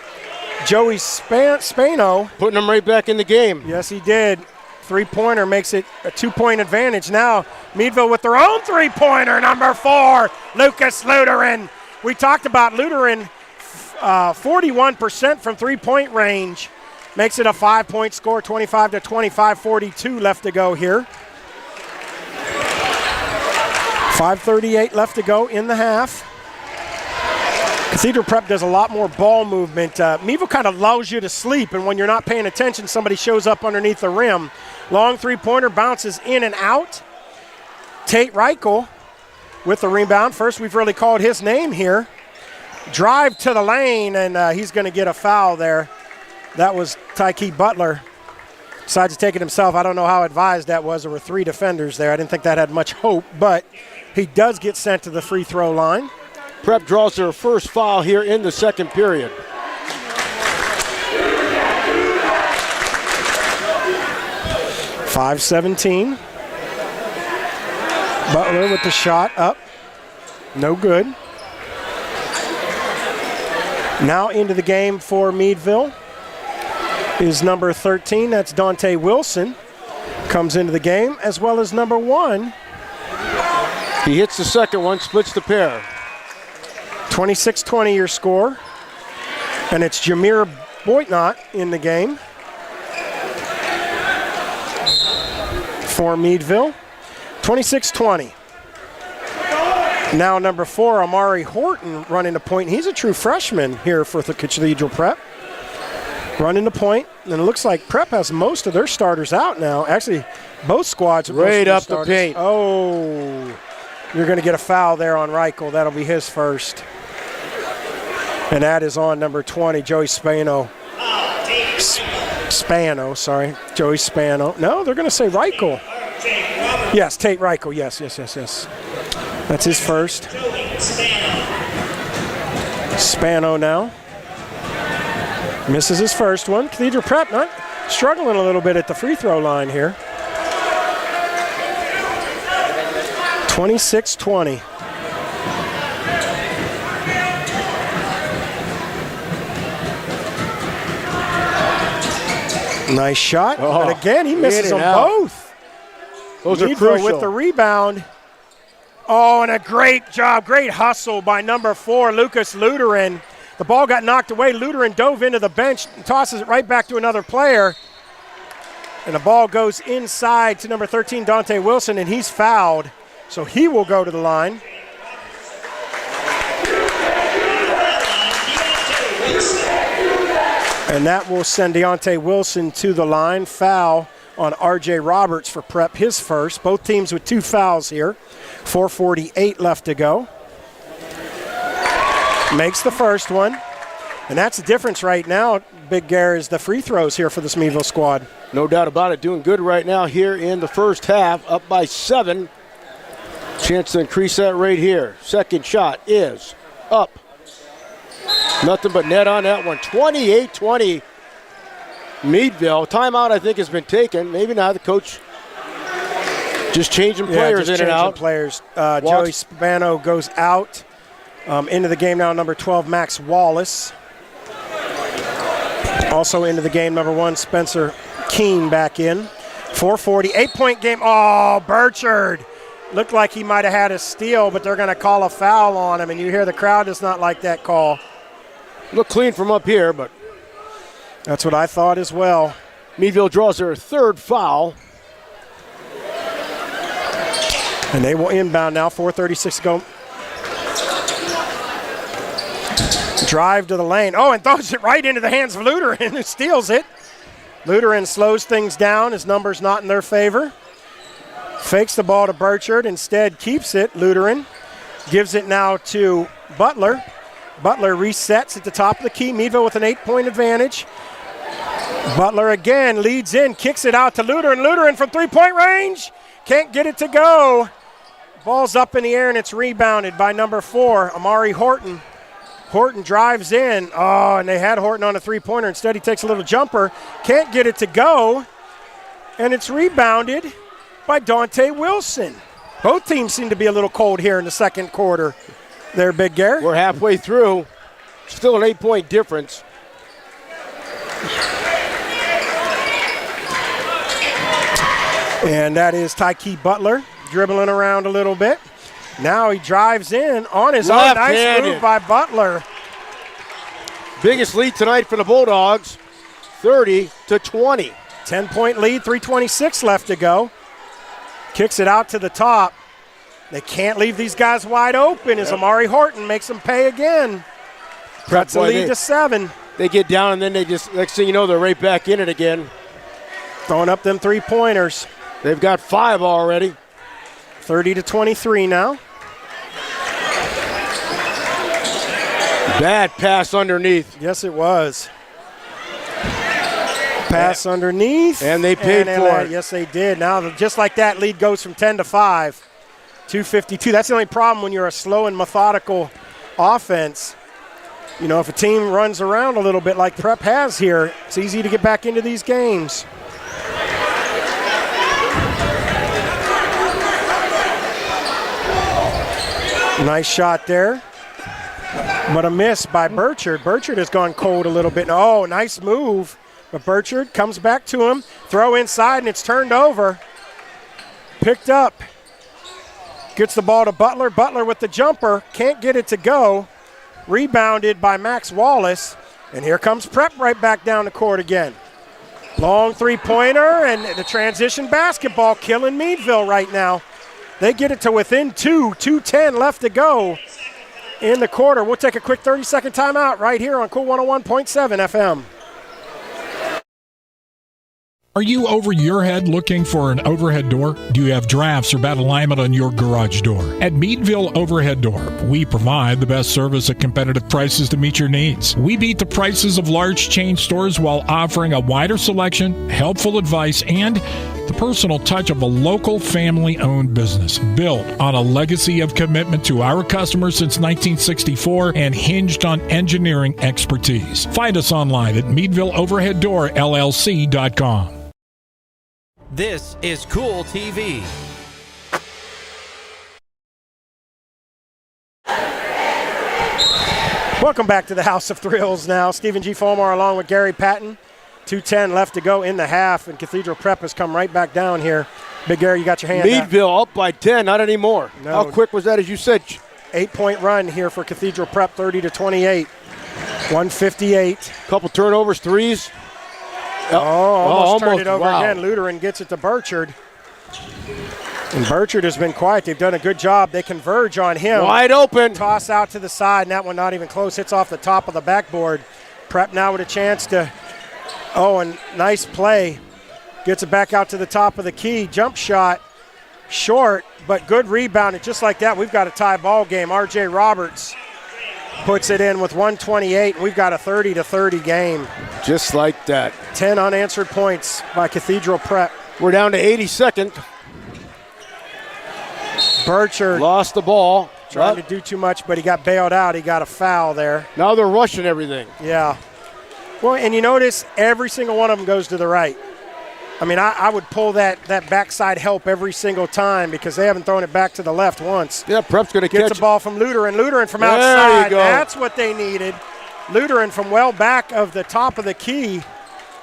Joey Spano. Putting them right back in the game. Yes, he did. Three-pointer makes it a 2-point advantage. Now Meadville with their own three-pointer, number 4, Lucas Luteran. We talked about Luteran, 41% from three-point range. Makes it a 5-point score, 25-25, 42 left to go here. 5:38 left to go in the half. Cathedral Prep does a lot more ball movement. Meadville kind of lulls you to sleep, and when you're not paying attention, somebody shows up underneath the rim. Long three-pointer bounces in and out. Tate Reichel with the rebound. First, we've really called his name here. Drive to the lane, and he's going to get a foul there. That was Tyke Butler. Decides to take it himself. I don't know how advised that was. There were 3 defenders there. I didn't think that had much hope, but he does get sent to the free throw line. Prep draws their first foul here in the second period. .517. Butler with the shot up. No good. Now into the game for Meadville is number 13. That's Dante Wilson. Comes into the game, as well as number 1. He hits the second one, splits the pair. 26-20 your score. And it's Jameer Boitnott in the game for Meadville. 26-20. Now number 4, Amari Horton running the point. He's a true freshman here for the Cathedral Prep. running the point, and it looks like Prep has most of their starters out now. Actually, both squads are Right up the starters. paint. Oh, you're going to get a foul there on Reichel. That'll be his first. And that is on number 20, Joey Spano. Joey Spano. No, they're going to say Reichel. Yes, Tate Reichel. Yes. That's his first. Spano now. Misses his first one. Cathedral Prep not struggling a little bit at the free throw line here. 26-20. Nice shot. Oh, but again, he misses them out. both. Those are Meadville crucial. with the rebound. Oh, and a great job. Great hustle by number 4, Lucas Luderin. The ball got knocked away. Luderin dove into the bench and tosses it right back to another player. And the ball goes inside to number 13, Dante Wilson, and he's fouled. So he will go to the line. And that will send Deontay Wilson to the line. Foul on R.J. Roberts for Prep, his first. Both teams with 2 fouls here. 4:48 left to go. Makes the first one. And that's the difference right now, Big Gare, is the free throws here for this Meadville squad. No doubt about it. Doing good right now here in the first half. Up by 7. Chance to increase that right here. Second shot is up. Nothing but net on that one. 28-20 Meadville. Timeout, I think, has been taken. Maybe not. The coach just changing players in and out. Players. Joey Spano goes out. Into the game now, number 12, Max Wallace. Also into the game, number 1, Spencer Keene back in. 4:40, 8-point game. Oh, Burchard. Looked like he might have had a steal, but they're going to call a foul on him, and you hear the crowd does not like that call. Look clean from up here, but that's what I thought as well. Meadville draws their third foul. And they will inbound now, 4:36 to go. Drive to the lane. Oh, and throws it right into the hands of Luderin, who steals it. Luderin slows things down. His number's not in their favor. Fakes the ball to Burchard. Instead, keeps it. Luderin gives it now to Butler. Butler resets at the top of the key. Meadville with an 8-point advantage. Butler again leads in, kicks it out to Luderin. Luderin from 3-point range. Can't get it to go. Ball's up in the air, and it's rebounded by number 4, Amari Horton. Horton drives in. Oh, and they had Horton on a 3-pointer. Instead, he takes a little jumper. Can't get it to go. And it's rebounded by Dante Wilson. Both teams seem to be a little cold here in the second quarter. There, Big Gare. We're halfway through. Still an 8-point difference. And that is Tyke Butler dribbling around a little bit. Now he drives in on his own. Nice move by Butler. Biggest lead tonight for the Bulldogs, 30-20. 10-point lead, 3:26 left to go. Kicks it out to the top. They can't leave these guys wide open as Amari Horton makes them pay again. Cuts the lead to 7. They get down, and then they just, next thing you know, they're right back in it again. Throwing up them 3-pointers. They've got 5 already. 30-23 now. Bad pass underneath. Yes, it was. Pass underneath. And they paid for it. Yes, they did. Now, just like that, lead goes from 10 to 5. 2:52. That's the only problem when you're a slow and methodical offense. You know, if a team runs around a little bit like Prep has here, it's easy to get back into these games. Nice shot there. But a miss by Burchard. Burchard has gone cold a little bit. Oh, nice move. But Burchard comes back to him. Throw inside, and it's turned over. Picked up. Gets the ball to Butler. Butler with the jumper. Can't get it to go. Rebounded by Max Wallace. And here comes Prep right back down the court again. Long 3-pointer, and the transition basketball killing Meadville right now. They get it to within 2:10 left to go in the quarter. We'll take a quick 30-second timeout right here on Cool 101.7 FM. Are you over your head looking for an overhead door? Do you have drafts or bad alignment on your garage door? At Meadville Overhead Door, we provide the best service at competitive prices to meet your needs. We beat the prices of large chain stores while offering a wider selection, helpful advice, and the personal touch of a local family-owned business built on a legacy of commitment to our customers since 1964 and hinged on engineering expertise. Find us online at MeadvilleOverheadDoorLLC.com. This is Cool TV. Welcome back to the House of Thrills now. Stephen G. Fulmar along with Gary Patton. 2:10 left to go in the half, and Cathedral Prep has come right back down here. Big Gary, you got your hand Meadville up by 10, not anymore. No. How quick was that, as you said? 8-point run here for Cathedral Prep, 30-28. 158. Couple turnovers, threes. Almost turned it over wow. again. Lutheran gets it to Burchard. And Burchard has been quiet. They've done a good job. They converge on him. Wide open. Toss out to the side, and that one not even close. Hits off the top of the backboard. Prep now with a chance to, and nice play. Gets it back out to the top of the key. Jump shot, short, but good rebound. And just like that, we've got a tie ball game. R.J. Roberts puts it in with 128. We've got a 30-30 game. Just like that. 10 unanswered points by Cathedral Prep. We're down to 82nd. Burchard Lost the ball. trying to do too much, but he got bailed out. He got a foul there. Now they're rushing everything. Yeah. Well, and you notice every single one of them goes to the right. I mean, I would pull that backside help every single time because they haven't thrown it back to the left once. Yeah, Prep's going to catch Gets the ball from Lutheran. Lutheran from There outside. you go. That's what they needed. Lutheran from well back of the top of the key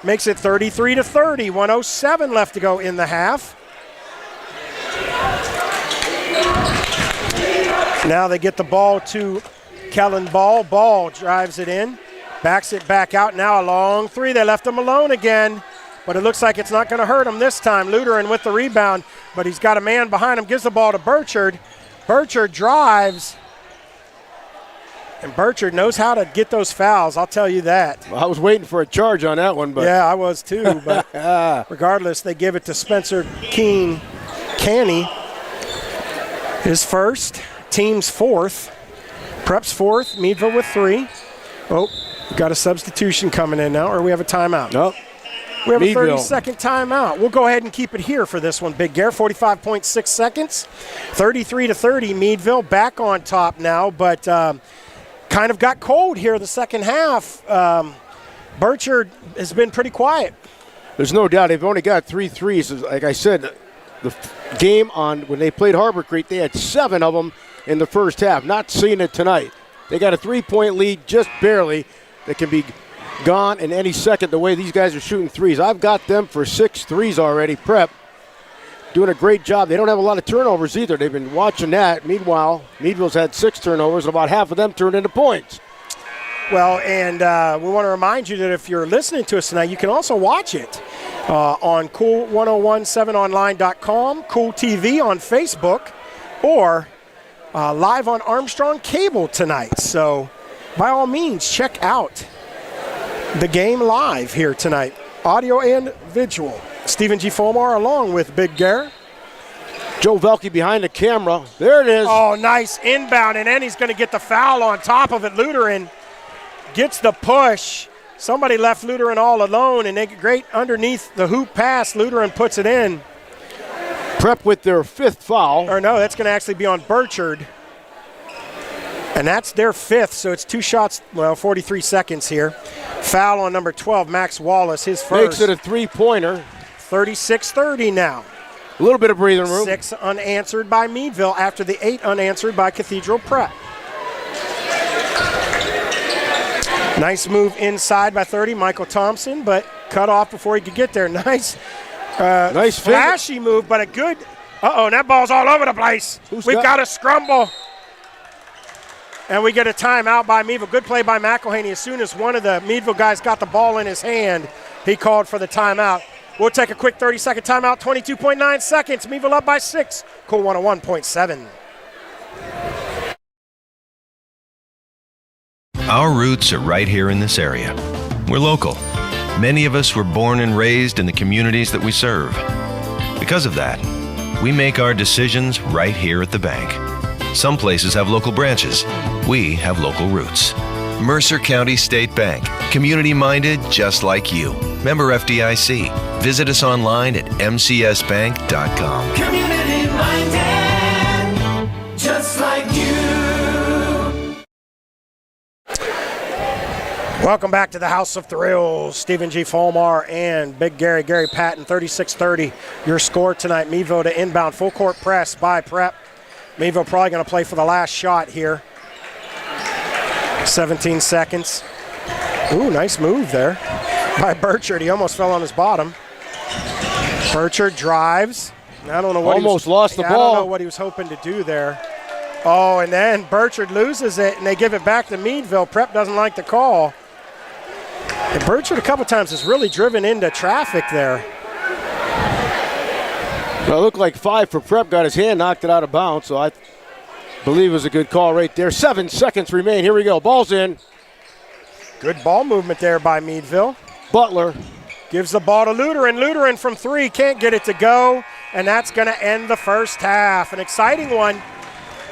makes it 33-30. 107 left to go in the half. Now they get the ball to Kellen Ball. Ball drives it in, backs it back out. Now a long three. They left him alone again, but it looks like it's not going to hurt him this time. Lutheran with the rebound, but he's got a man behind him. Gives the ball to Burchard. Burchard drives, and Burchard knows how to get those fouls. I'll tell you that. Well, I was waiting for a charge on that one, but Yeah, I was too, but regardless, they give it to Spencer Canny. His first, team's fourth. Prep's fourth, Meadville with 3. Oh, we've got a substitution coming in now, or we have a timeout. nope. We have Meadville. a 30-second timeout. We'll go ahead and keep it here for this one, Big Gare. 45.6 seconds. 33-30, Meadville back on top now, but kind of got cold here the second half. Burchard has been pretty quiet. There's no doubt they've only got 3 threes. Like I said, the game on when they played Harbor Creek, they had 7 of them in the first half. Not seeing it tonight. They got a 3-point lead just barely that can be gone in any second the way these guys are shooting threes. I've got them for 6 threes already. Prep doing a great job. They don't have a lot of turnovers either. They've been watching that. Meanwhile, Meadville's had 6 turnovers, and about half of them turned into points. Well, and we want to remind you that if you're listening to us tonight, you can also watch it on cool1017online.com, Cool TV on Facebook, or live on Armstrong Cable tonight. So by all means, check out the game live here tonight, audio and visual. Stephen G. Fulmar along with Big Gare. Joe Velke behind the camera. There it is. Oh, nice inbound, and then he's going to get the foul on top of it. Lutheran gets the push. Somebody left Lutheran all alone, and they get great underneath the hoop pass. Lutheran puts it in. Prep with their 5th foul. Or no, that's going to actually be on Burchard. And that's their 5th, so it's 2 shots, 43 seconds here. Foul on number 12, Max Wallace, his first. Makes it a 3-pointer. 36-30 now. A little bit of breathing room. 6 unanswered by Meadville after the 8 unanswered by Cathedral Prep. Nice move inside by 30, Michael Thompson, but cut off before he could get there. Nice flashy move, but a good – and that ball's all over the place. We've got a scramble. And we get a timeout by Meadville. Good play by McElhaney. As soon as one of the Meadville guys got the ball in his hand, he called for the timeout. We'll take a quick 30-second timeout, 22.9 seconds. Meadville up by 6. Cool 101.7. Our roots are right here in this area. We're local. Many of us were born and raised in the communities that we serve. Because of that, we make our decisions right here at the bank. Some places have local branches. We have local roots. Mercer County State Bank. Community-minded just like you. Member FDIC. Visit us online at mcsbank.com. Community-minded, just like you. Welcome back to the House of Thrills. Stephen G. Fulmar and Big Gary Patton, 36-30. Your score tonight, Meadville to inbound. Full court press by Prep. Meadville probably going to play for the last shot here. 17 seconds. Ooh, nice move there by Burchard. He almost fell on his bottom. Burchard drives. I don't know what almost lost the ball. I don't know what he was hoping to do there. Oh, and then Burchard loses it, and they give it back to Meadville. Prep doesn't like the call. And Burchard a couple times has really driven into traffic there. Well, it looked like 5 for Prep. Got his hand, knocked it out of bounds, so I believe it was a good call right there. 7 seconds remain. Here we go. Ball's in. Good ball movement there by Meadville. Butler gives the ball to Luderin. Luderin from 3 can't get it to go, and that's going to end the first half. An exciting one.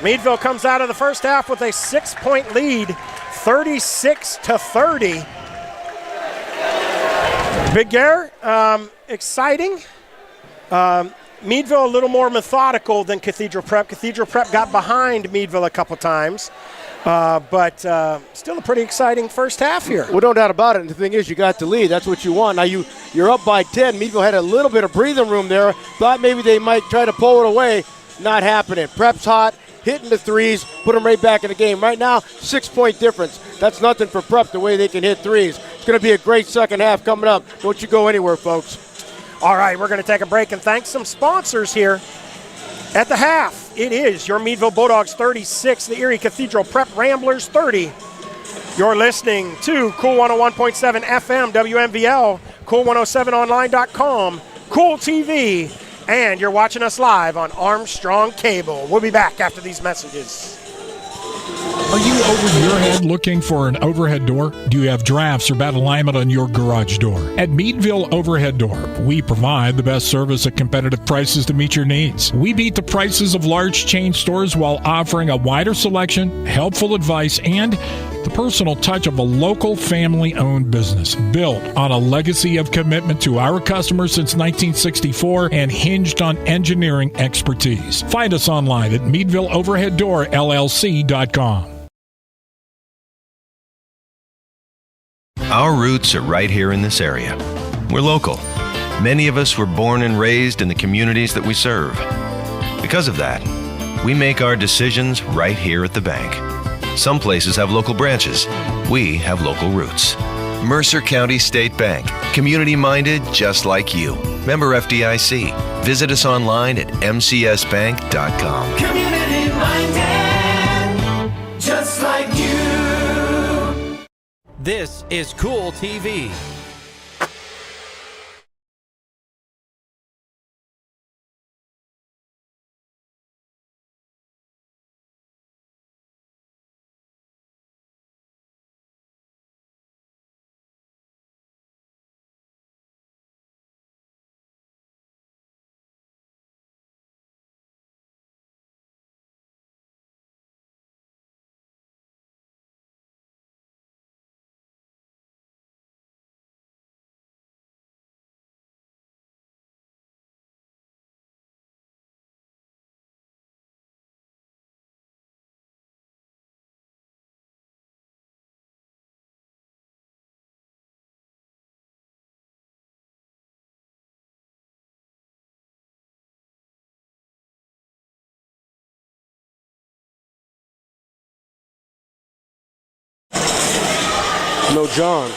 Meadville comes out of the first half with a 6-point lead, 36-30. Big Gare, exciting. Meadville a little more methodical than Cathedral Prep. Cathedral Prep got behind Meadville a couple times, but still a pretty exciting first half here. Well, no doubt about it. And the thing is, you got the lead. That's what you want. Now you're up by 10. Meadville had a little bit of breathing room there. Thought maybe they might try to pull it away. Not happening. Prep's hot, hitting the threes, put them right back in the game. Right now, 6-point difference. That's nothing for Prep the way they can hit threes. It's going to be a great second half coming up. Don't you go anywhere, folks. All right, we're going to take a break and thank some sponsors here. At the half, it is your Meadville Bulldogs 36, the Erie Cathedral Prep Ramblers 30. You're listening to Cool 101.7 FM WMVL, cool107online.com, Cool TV, and you're watching us live on Armstrong Cable. We'll be back after these messages. Are you over your head looking for an overhead door? Do you have drafts or bad alignment on your garage door? At Meadville Overhead Door, we provide the best service at competitive prices to meet your needs. We beat the prices of large chain stores while offering a wider selection, helpful advice, and the personal touch of a local family-owned business built on a legacy of commitment to our customers since 1964 and hinged on engineering expertise. Find us online at meadvilleoverheaddoorllc.com. Our roots are right here in this area. We're local. Many of us were born and raised in the communities that we serve. Because of that, we make our decisions right here at the bank. Some places have local branches. We have local roots. Mercer County State Bank. Community-minded just like you. Member FDIC. Visit us online at mcsbank.com. Community-minded, just like you. This is Cool TV. No John.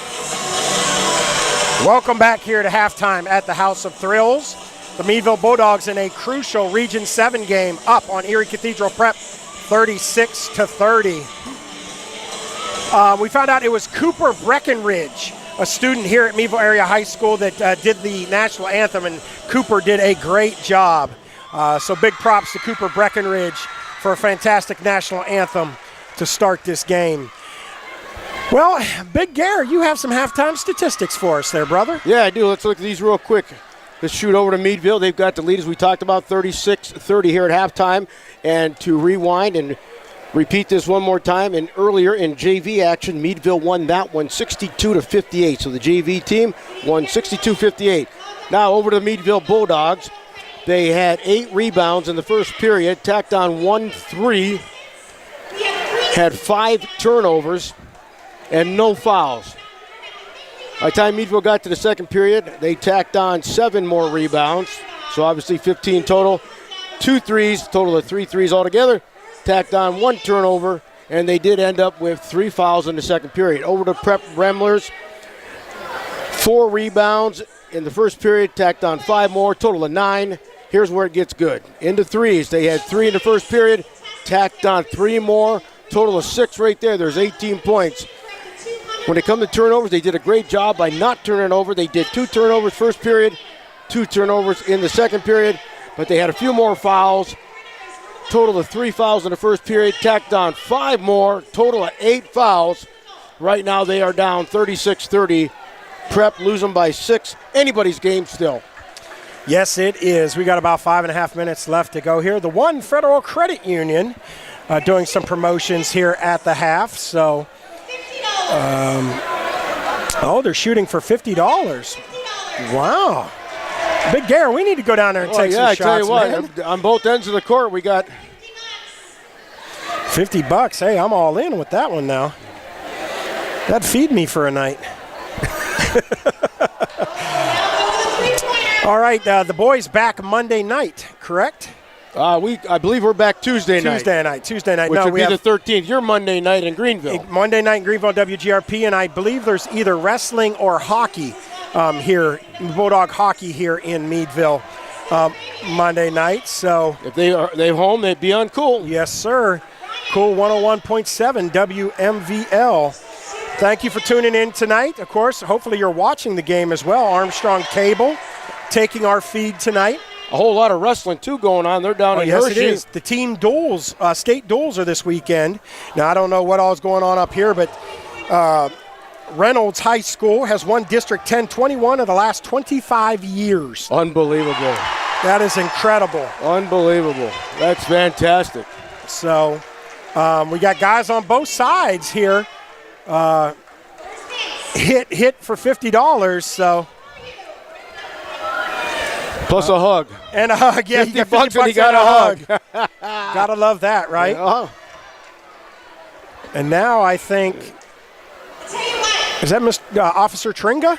Welcome back here to halftime at the House of Thrills. The Meadville Bulldogs in a crucial Region 7 game up on Erie Cathedral Prep 36-30. We found out it was Cooper Breckenridge, a student here at Meadville Area High School that did the national anthem, and Cooper did a great job. So big props to Cooper Breckenridge for a fantastic national anthem to start this game. Well, Big Gare, you have some halftime statistics for us there, brother. Yeah, I do. Let's look at these real quick. Let's shoot over to Meadville. They've got the lead, as we talked about, 36-30 here at halftime. And to rewind and repeat this one more time, and earlier in JV action, Meadville won that one 62-58. So the JV team won 62-58. Now over to the Meadville Bulldogs. They had 8 rebounds in the first period, tacked on 1-3, had 5 turnovers, and no fouls. By the time Meadville got to the second period, they tacked on 7 more rebounds, so obviously 15 total. 2 threes, total of 3 threes altogether, tacked on 1 turnover, and they did end up with 3 fouls in the second period. Over to Prep Ramblers, 4 rebounds in the first period, tacked on 5 more, total of 9. Here's where it gets good. Into threes, they had 3 in the first period, tacked on 3 more, total of 6 right there. There's 18 points. When it comes to turnovers, they did a great job by not turning over. They did 2 turnovers first period, 2 turnovers in the second period, but they had a few more fouls. Total of 3 fouls in the first period, tacked on 5 more, total of 8 fouls. Right now they are down 36-30. Prep losing by 6. Anybody's game still. Yes, it is. We got about 5.5 minutes left to go here. The One Federal Credit Union doing some promotions here at the half, so... they're shooting for $50. Wow. Big Gare, we need to go down there and take some shots, I tell you what, man. on both ends of the court, we got $50. Hey, I'm all in with that one now. That'd feed me for a night. All right, the boys back Monday night, correct? I believe we're back Tuesday night. Tuesday night. Which no, would we be have the 13th. You're Monday night in Greenville. Monday night in Greenville, WGRP, and I believe there's either wrestling or hockey here, Bulldog hockey here in Meadville Monday night. So if they're home, they'd be on Cool. Yes, sir. Cool 101.7 WMVL. Thank you for tuning in tonight. Of course, hopefully you're watching the game as well. Armstrong Cable taking our feed tonight. A whole lot of wrestling, too, going on. They're down in Hershey. Yes, it is. The team duels, state duels are this weekend. Now, I don't know what all is going on up here, but Reynolds High School has won District 10 21 of the last 25 years. Unbelievable. That is incredible. Unbelievable. That's fantastic. So we got guys on both sides here. Hit for $50, so... Plus a hug. And a hug, yeah. You got $50 and you got a hug. Gotta love that, right? Yeah. And now I think, is that Officer Tringa?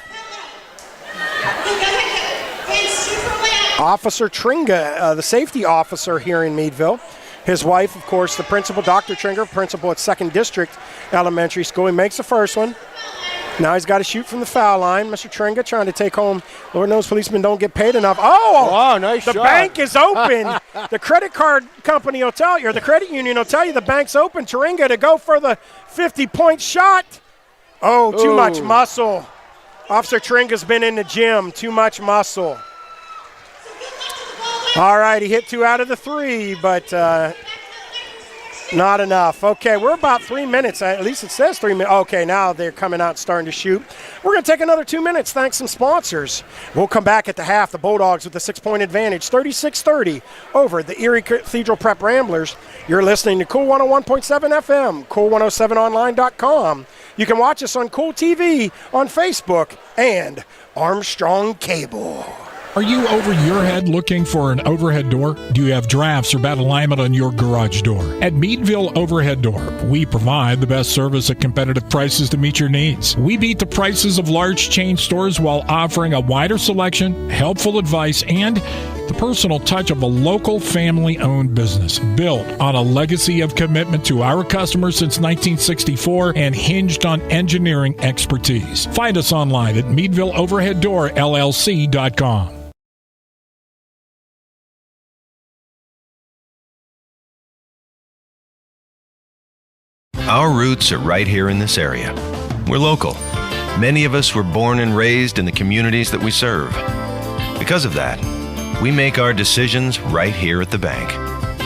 Officer Tringa, the safety officer here in Meadville. His wife, of course, the principal, Dr. Tringa, principal at 2nd District Elementary School. He makes the first one. Now he's got to shoot from the foul line. Mr. Tringa trying to take home. Lord knows policemen don't get paid enough. Oh, wow, nice the shot. Bank is open. The credit card company will tell you, or the credit union will tell you the bank's open. Tringa to go for the 50-point shot. Oh, too much muscle. Officer Tringa's been in the gym. Too much muscle. All right, he hit 2 out of the 3, but not enough. Okay, we're about 3 minutes. At least it says 3 minutes. Okay, now they're coming out starting to shoot. We're going to take another 2 minutes, thanks some sponsors. We'll come back at the half. The Bulldogs with the 6-point advantage, 36-30 over the Erie Cathedral Prep Ramblers. You're listening to Cool 101.7 FM, cool107online.com. You can watch us on Cool TV, on Facebook, and Armstrong Cable. Are you over your head looking for an overhead door? Do you have drafts or bad alignment on your garage door? At Meadville Overhead Door, we provide the best service at competitive prices to meet your needs. We beat the prices of large chain stores while offering a wider selection, helpful advice, and the personal touch of a local family-owned business built on a legacy of commitment to our customers since 1964 and hinged on engineering expertise. Find us online at meadvilleoverheaddoorllc.com. Our roots are right here in this area. We're local. Many of us were born and raised in the communities that we serve. Because of that, we make our decisions right here at the bank.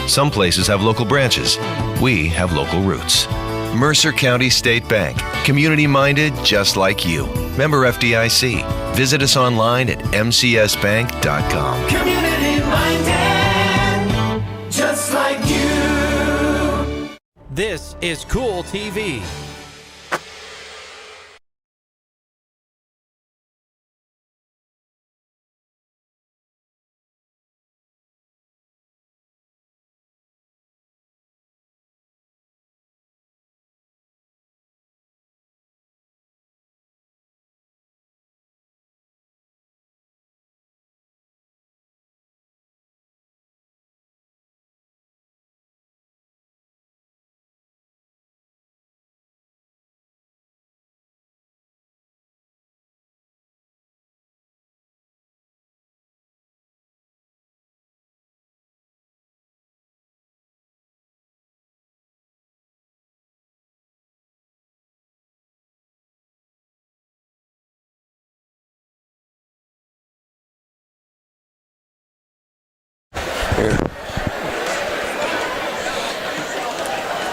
Some places have local branches. We have local roots. Mercer County State Bank. Community-minded just like you. Member FDIC. Visit us online at mcsbank.com. Community minded, just like you. This is Cool TV.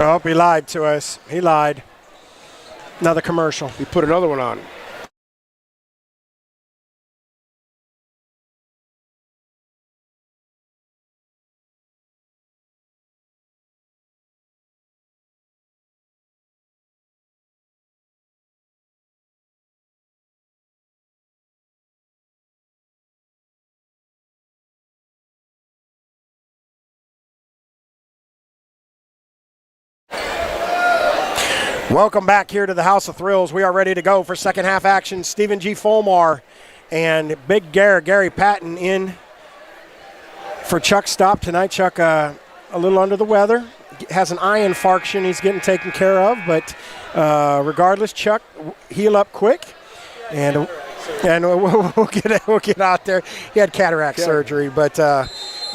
Oh, he lied to us. He lied. Another commercial. He put another one on. Welcome back here to the House of Thrills. We are ready to go for second half action. Stephen G. Fulmar and Big Gary Patton in for Chuck's stop tonight. Chuck a little under the weather. Has an eye infarction he's getting taken care of, but regardless, Chuck, heal up quick. And we'll get out there. He had cataract surgery, but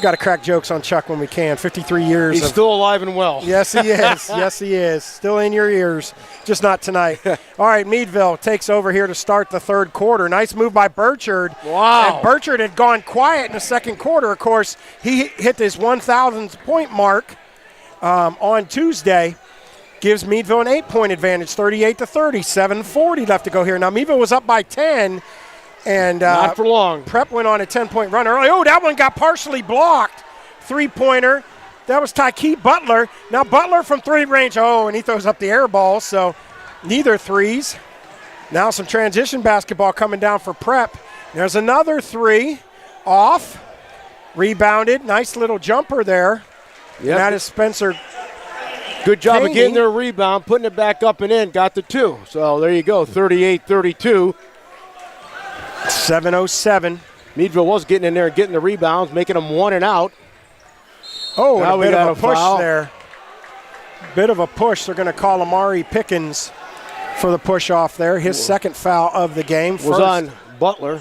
got to crack jokes on Chuck when we can. 53 years. He's still alive and well. Yes, he is. Yes, he is. Still in your ears, just not tonight. All right, Meadville takes over here to start the third quarter. Nice move by Burchard. Wow. And Burchard had gone quiet in the second quarter. Of course, he hit his 1,000th point mark on Tuesday. Gives Meadville an 8-point advantage, 38-30, 7:40 left to go here. Now, Meadville was up by 10. And not for long. Prep went on a 10-point run early. Oh, that one got partially blocked. Three-pointer. That was Tyke Butler. Now Butler from three range. Oh, and he throws up the air ball, so neither threes. Now some transition basketball coming down for Prep. There's another three. Off. Rebounded. Nice little jumper there. Yep. That is Spencer. Good job Caney. of getting their rebound, putting it back up and in. Got the two. So there you go, 38-32. 7:07. Meadville was getting in there and getting the rebounds, making them one and out. Oh, now and a bit of a push there. Bit of a push. They're going to call Amari Pickens for the push off there. His second foul of the game. Was on Butler.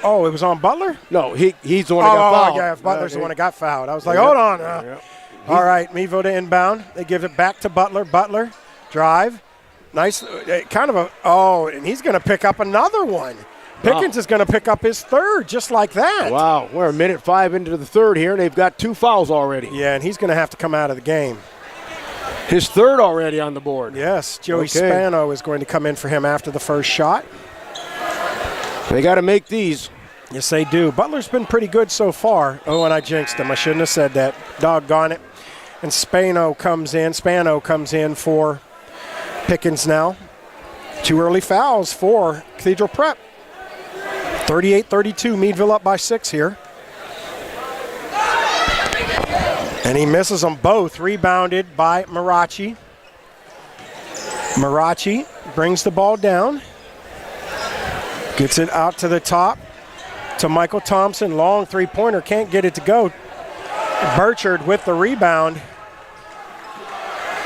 Oh, it was on Butler? No, he's the one that got fouled. Yeah, Butler's the one that got fouled. I was like, hold on. All right, Meadville to inbound. They give it back to Butler. Butler, drive. Nice, kind of a, and he's going to pick up another one. Pickens is going to pick up his third just like that. Wow, we're a minute 5 into the third here, and they've got 2 fouls already. Yeah, and he's going to have to come out of the game. His third already on the board. Yes, Joey Spano is going to come in for him after the first shot. They got to make these. Yes, they do. Butler's been pretty good so far. Oh, and I jinxed him. I shouldn't have said that. Doggone it. And Spano comes in for Pickens now. 2 early fouls for Cathedral Prep. 38-32, Meadville up by 6 here. And he misses them both. Rebounded by Marachi. Marachi brings the ball down. Gets it out to the top to Michael Thompson. Long three-pointer, can't get it to go. Burchard with the rebound.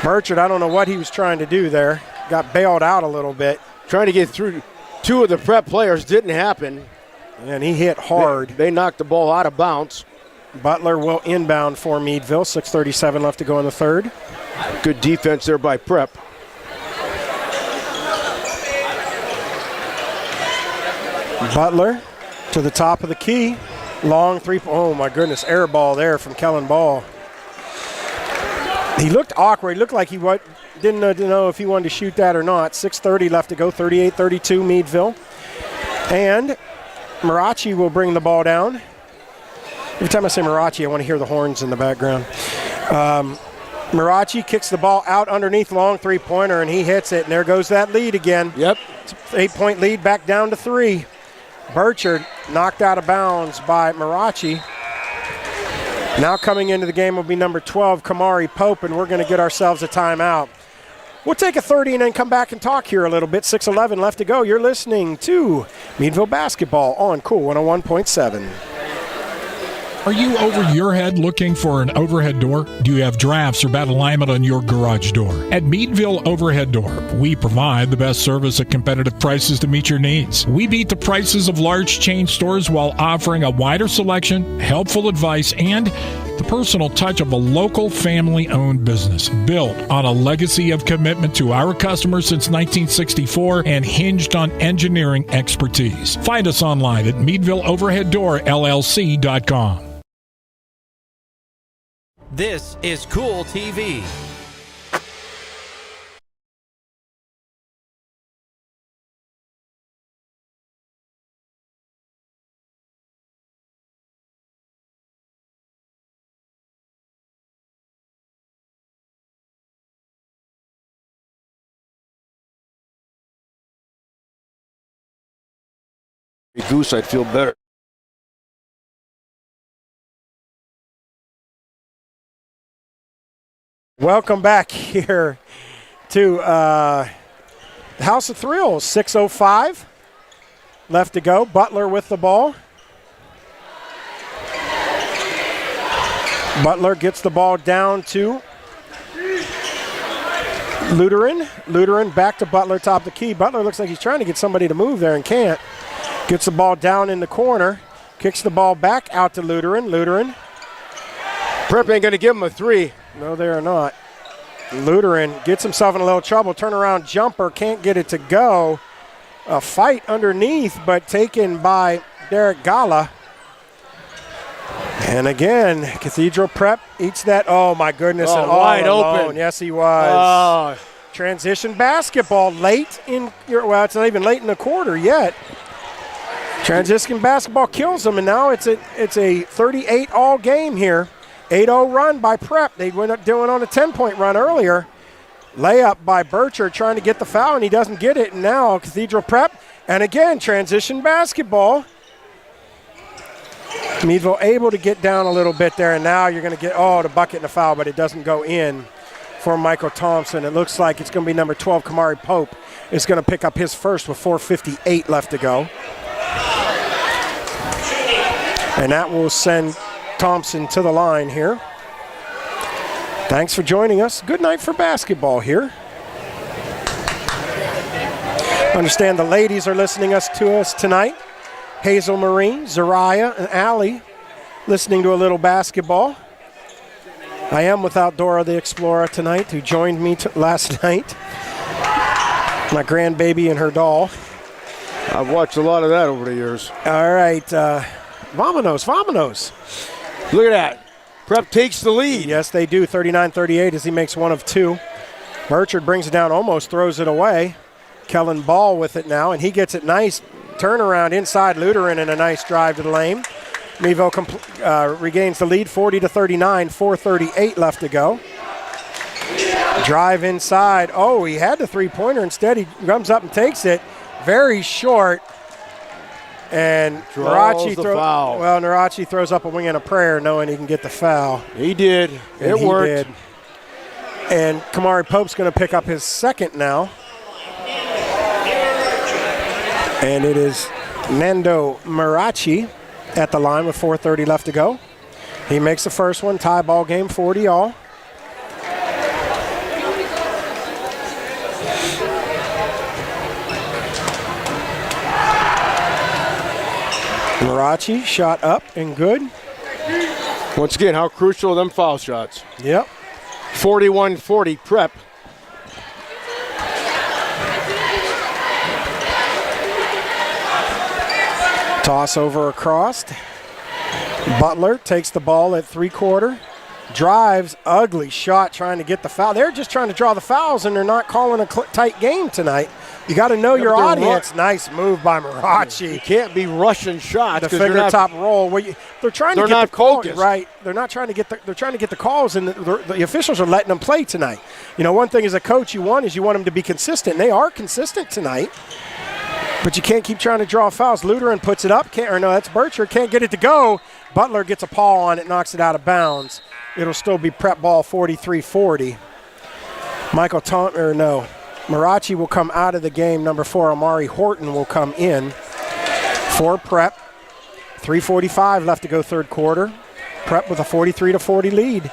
Burchard, I don't know what he was trying to do there. Got bailed out a little bit. Trying to get through 2 of the Prep players, didn't happen. And he hit hard. They knocked the ball out of bounds. Butler will inbound for Meadville. 6:37 left to go in the third. Good defense there by Prep. Butler to the top of the key. Long three. Oh, my goodness. Air ball there from Kellen Ball. He looked awkward. He looked like he didn't know if he wanted to shoot that or not. 6:30 left to go, 38-32 Meadville. And Marachi will bring the ball down. Every time I say Marachi, I want to hear the horns in the background. Marachi kicks the ball out underneath, long three-pointer, and he hits it. And there goes that lead again. Yep. 8-point lead back down to 3. Burchard knocked out of bounds by Marachi. Now coming into the game will be number 12, Kamari Pope, and we're going to get ourselves a timeout. We'll take a 30 and then come back and talk here a little bit. 6:11 left to go. You're listening to Meadville Basketball on Cool 101.7. Are you over your head looking for an overhead door? Do you have drafts or bad alignment on your garage door? At Meadville Overhead Door, we provide the best service at competitive prices to meet your needs. We beat the prices of large chain stores while offering a wider selection, helpful advice, and the personal touch of a local family-owned business built on a legacy of commitment to our customers since 1964 and hinged on engineering expertise. Find us online at MeadvilleOverheadDoorLLC.com. This is Cool TV. Goose, I'd feel better. Welcome back here to the House of Thrills. 6:05 left to go. Butler with the ball. Butler gets the ball down to Lutheran. Lutheran back to Butler, top of the key. Butler looks like he's trying to get somebody to move there and can't. Gets the ball down in the corner. Kicks the ball back out to Lutheran. Lutheran. Prep ain't going to give him a 3. No, they are not. Lutheran gets himself in a little trouble. Turnaround jumper, can't get it to go. A fight underneath, but taken by Derek Gala. And again, Cathedral Prep eats that. Oh, my goodness. Oh, and all wide alone. open. Yes, he was. Oh. Transition basketball late in, well, it's not even late in the quarter yet. Transition basketball kills them, and now it's a 38-all game here. 8-0 run by Prep. They went up doing on a 10-point run earlier. Layup by Burchard trying to get the foul, and he doesn't get it. And now Cathedral Prep, and again, transition basketball. Meadville able to get down a little bit there, and now you're going to get, the bucket and the foul, but it doesn't go in for Michael Thompson. It looks like it's going to be number 12, Kamari Pope, is going to pick up his first with 4:58 left to go. And that will send Thompson to the line here. Thanks for joining us. Good night for basketball here. Understand the ladies are listening to us tonight. Hazel Marine, Zariah, and Allie listening to a little basketball. I am without Dora the Explorer tonight, who joined me last night. My grandbaby and her doll. I've watched a lot of that over the years. All right. Vamonos. Look at that. Prep takes the lead. Yes, they do. 39-38 as he makes one of 2. Burchard brings it down, almost throws it away. Kellen Ball with it now, and he gets it nice. Turnaround inside Lutheran and a nice drive to the lane. Meadville regains the lead, 40-39, 4:38 left to go. Drive inside. Oh, he had the three-pointer. Instead, he comes up and takes it. Very short. And Narachi throws up a wing and a prayer knowing he can get the foul. He did. It worked. And Kamari Pope's going to pick up his second now. And it is Nando Marachi at the line with 4:30 left to go. He makes the first one, tie ball game, 40-all. Marachi shot up and good. Once again, how crucial are them foul shots. Yep. 41-40 Prep. Toss over across. Butler takes the ball at three-quarter. drives, ugly shot trying to get the foul. They're just trying to draw the fouls, and they're not calling a tight game tonight. You got to know your audience. Nice move by Marachi. You can't be rushing shots. The finger top roll. They're trying to get not the call, focused. right. They're not trying to get they're trying to get the calls, and the officials are letting them play tonight. You know, one thing as a coach you want them to be consistent. And they are consistent tonight. But you can't keep trying to draw fouls. Lutheran puts it up. That's Burchard. Can't get it to go. Butler gets a paw on it, knocks it out of bounds. It'll still be Prep ball 43-40. Marachi will come out of the game. Number 4, Amari Horton will come in for Prep. 3:45 left to go third quarter. Prep with a 43-40 lead.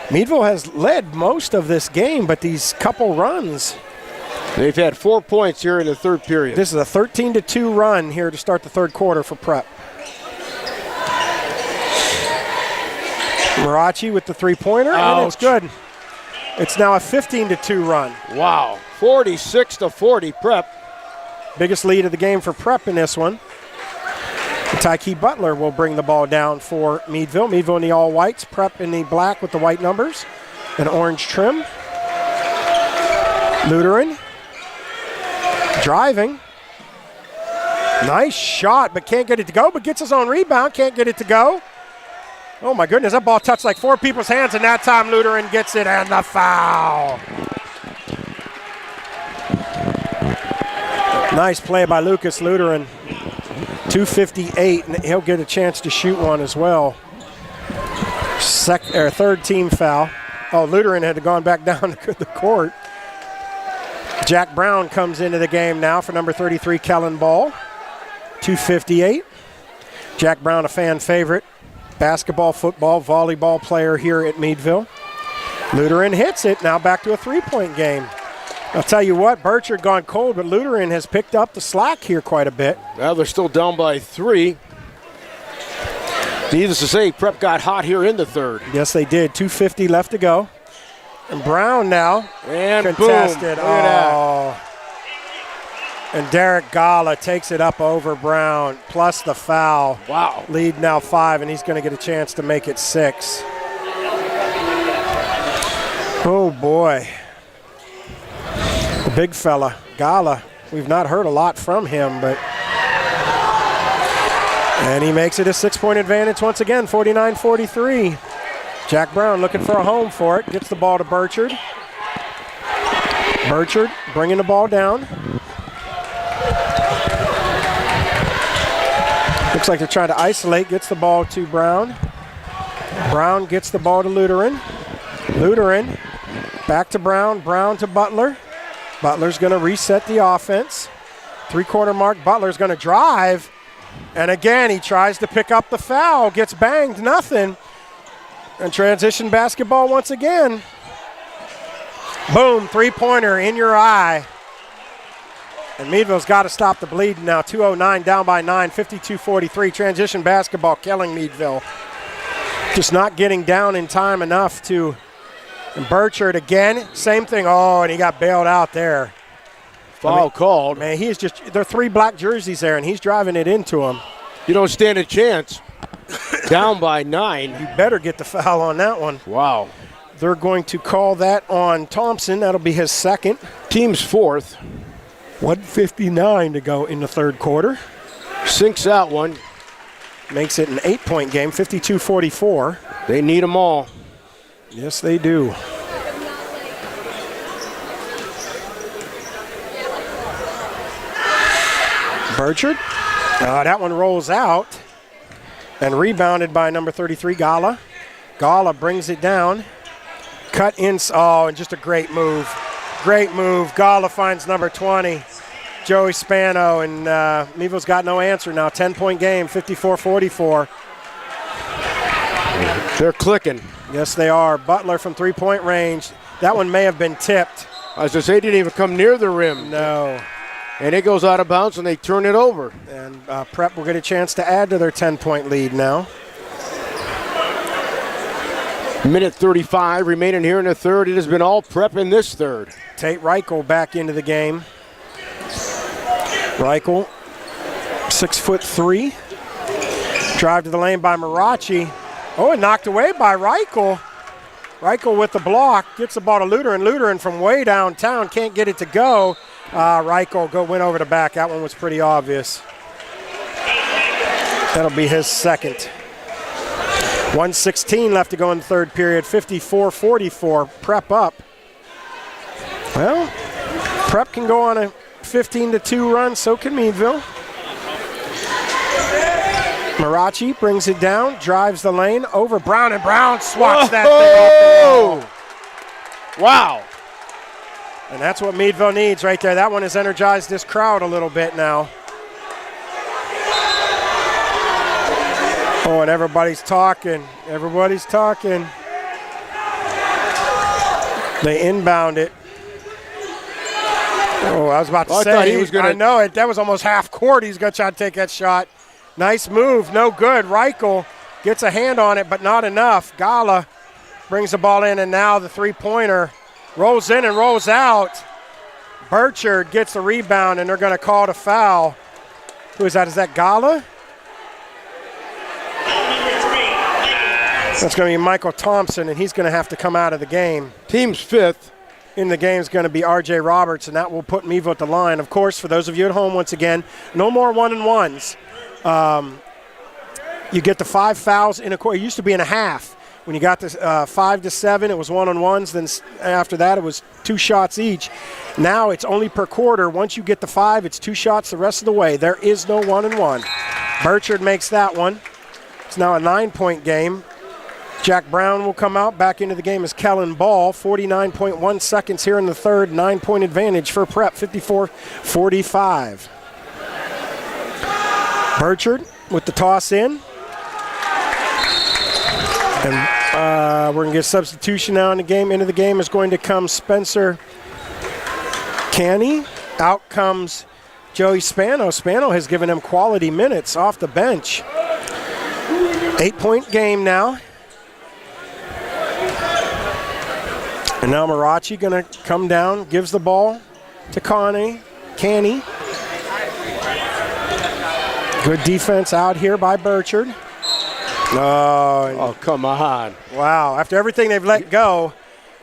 Meadville has led most of this game, but these couple runs. They've had 4 points here in the third period. This is a 13-2 run here to start the third quarter for Prep. Marachi with the three-pointer, and it's good. It's now a 15-2 run. Wow, 46-40 Prep. Biggest lead of the game for Prep in this one. Tyke Butler will bring the ball down for Meadville. Meadville in the all-whites, Prep in the black with the white numbers and orange trim. Lutheran driving. Nice shot, but can't get it to go, but gets his own rebound, can't get it to go. Oh my goodness, that ball touched like 4 people's hands, and that time Lutheran gets it and the foul. Nice play by Lucas Lutheran. 2:58, and he'll get a chance to shoot one as well. Third team foul. Oh, Lutheran had gone back down to the court. Jack Brown comes into the game now for number 33, Kellen Ball. 2:58. Jack Brown, a fan favorite. Basketball, football, volleyball player here at Meadville. Lutheran hits it. Now back to a three-point game. I'll tell you what, Burchard gone cold, but Lutheran has picked up the slack here quite a bit. Well, they're still down by 3. Needless to say, Prep got hot here in the third. Yes, they did. 2:50 left to go. And Brown now and contested. Boom. Look at that. And Derek Gala takes it up over Brown, plus the foul. Wow. Lead now 5, and he's going to get a chance to make it 6. Oh, boy. The big fella, Gala. We've not heard a lot from him, but... And he makes it a 6-point advantage once again, 49-43. Jack Brown looking for a home for it. Gets the ball to Burchard. Burchard bringing the ball down. Looks like they're trying to isolate. Gets the ball to Brown. Brown gets the ball to Lutheran. Lutheran back to Brown. Brown to Butler. Butler's going to reset the offense. Three-quarter mark. Butler's going to drive. And again, he tries to pick up the foul. Gets banged. Nothing. And transition basketball once again. Boom. Three-pointer in your eye. And Meadville's got to stop the bleeding now. 2:09 down by 9, 52-43. Transition basketball killing Meadville. Just not getting down in time enough to. And Burchard again, same thing. Oh, and he got bailed out there. Foul called. Man, he is just, there are 3 black jerseys there, and he's driving it into him. You don't stand a chance. Down by 9. You better get the foul on that one. Wow. They're going to call that on Thompson. That'll be his second. Team's 4th. 1:59 to go in the third quarter. Sinks that one. Makes it an 8-point game, 52-44. They need them all. Yes, they do. Burchard. That one rolls out. And rebounded by number 33, Gala. Gala brings it down. Cut in. Oh, and just a great move. Great move. Gala finds number 20, Joey Spano, and Meadville's got no answer now. 10-point game, 54-44. They're clicking. Yes, they are. Butler from three-point range. That one may have been tipped. I was going to say, didn't even come near the rim. No. And it goes out of bounds, and they turn it over. And Prep will get a chance to add to their 10-point lead now. Minute 35 remaining here in the third. It has been all Prep in this third. Tate Reichel back into the game. Reichel, 6'3". Drive to the lane by Marachi. Oh, and knocked away by Reichel. Reichel with the block, gets the ball to Lutheran. Lutheran from way downtown can't get it to go. Reichel went over the back. That one was pretty obvious. That'll be his second. 1:16 left to go in the third period. 54-44. Prep up. Well, Prep can go on a 15-2 run. So can Meadville. Marachi brings it down, drives the lane over Brown, and Brown swats that thing off the wall. Wow. And that's what Meadville needs right there. That one has energized this crowd a little bit now. Oh, and everybody's talking. Everybody's talking. They inbound it. Oh, I was about to say. I thought he was gonna. I know it. That was almost half court. He's going to try to take that shot. Nice move. No good. Reichel gets a hand on it, but not enough. Gala brings the ball in, and now the three-pointer rolls in and rolls out. Burchard gets the rebound, and they're going to call it a foul. Who is that? Is that Gala? That's going to be Michael Thompson, and he's going to have to come out of the game. Team's fifth. In the game is going to be R.J. Roberts, and that will put Meadville at the line. Of course, for those of you at home, once again, no more 1-and-1s. You get the 5 fouls in a quarter. It used to be in a half. When you got to 5 to 7, it was 1-on-1s. Then after that, it was 2 shots each. Now it's only per quarter. Once you get the 5, it's 2 shots the rest of the way. There is no 1-and-1. Burchard makes that one. It's now a 9-point game. Jack Brown will come out. Back into the game is Kellen Ball. 49.1 seconds here in the third. 9-point advantage for Prep, 54-45. Burchard with the toss in. And we're going to get substitution now in the game. Into the game is going to come Spencer Canny. Out comes Joey Spano. Spano has given him quality minutes off the bench. 8-point game now. And now Marachi going to come down, gives the ball to Canny. Good defense out here by Burchard. Oh, come on. Wow. After everything they've let go,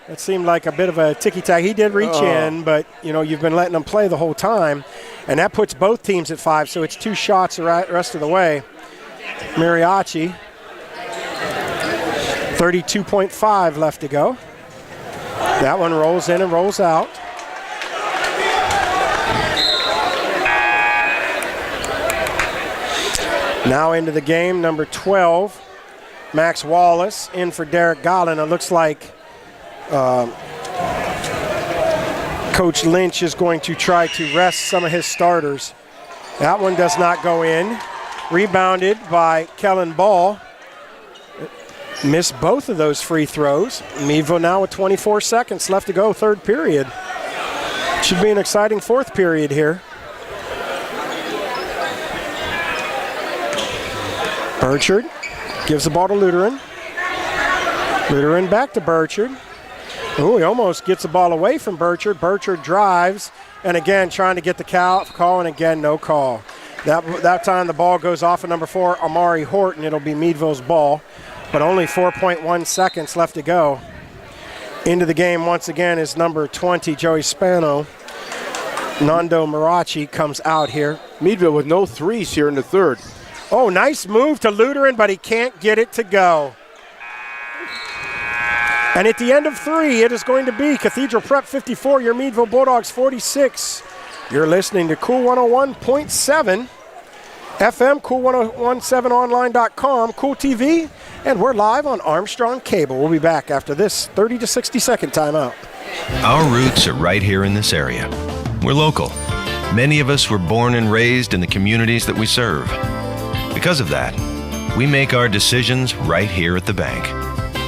it seemed like a bit of a ticky-tack. He did reach in, but, you've been letting them play the whole time. And that puts both teams at 5, so it's 2 shots the rest of the way. Mariachi, 32.5 left to go. That one rolls in and rolls out. Now into the game, number 12, Max Wallace, in for Derek Gollin. It looks like Coach Lynch is going to try to rest some of his starters. That one does not go in. Rebounded by Kellen Ball. Missed both of those free throws. Meadville now with 24 seconds left to go, third period. Should be an exciting fourth period here. Burchard gives the ball to Lutheran. Lutheran back to Burchard. Oh, he almost gets the ball away from Burchard. Burchard drives, and again trying to get the call, and again no call. That time the ball goes off of number 4, Amari Horton. It'll be Meadville's ball. But only 4.1 seconds left to go. Into the game once again is number 20, Joey Spano. Nando Marachi comes out here. Meadville with no threes here in the third. Oh, nice move to Lutheran, but he can't get it to go. And at the end of 3, it is going to be Cathedral Prep 54, your Meadville Bulldogs 46. You're listening to Cool 101.7 FM, cool1017online.com, Cool TV, and we're live on Armstrong Cable. We'll be back after this 30 to 60 second timeout. Our roots are right here in this area. We're local. Many of us were born and raised in the communities that we serve. Because of that, we make our decisions right here at the bank.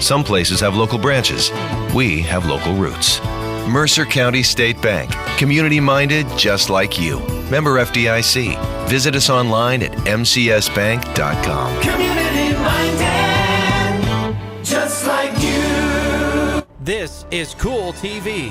Some places have local branches. We have local roots. Mercer County State Bank. Community-minded just like you. Member FDIC. Visit us online at mcsbank.com. Community-minded, just like you. This is Cool TV.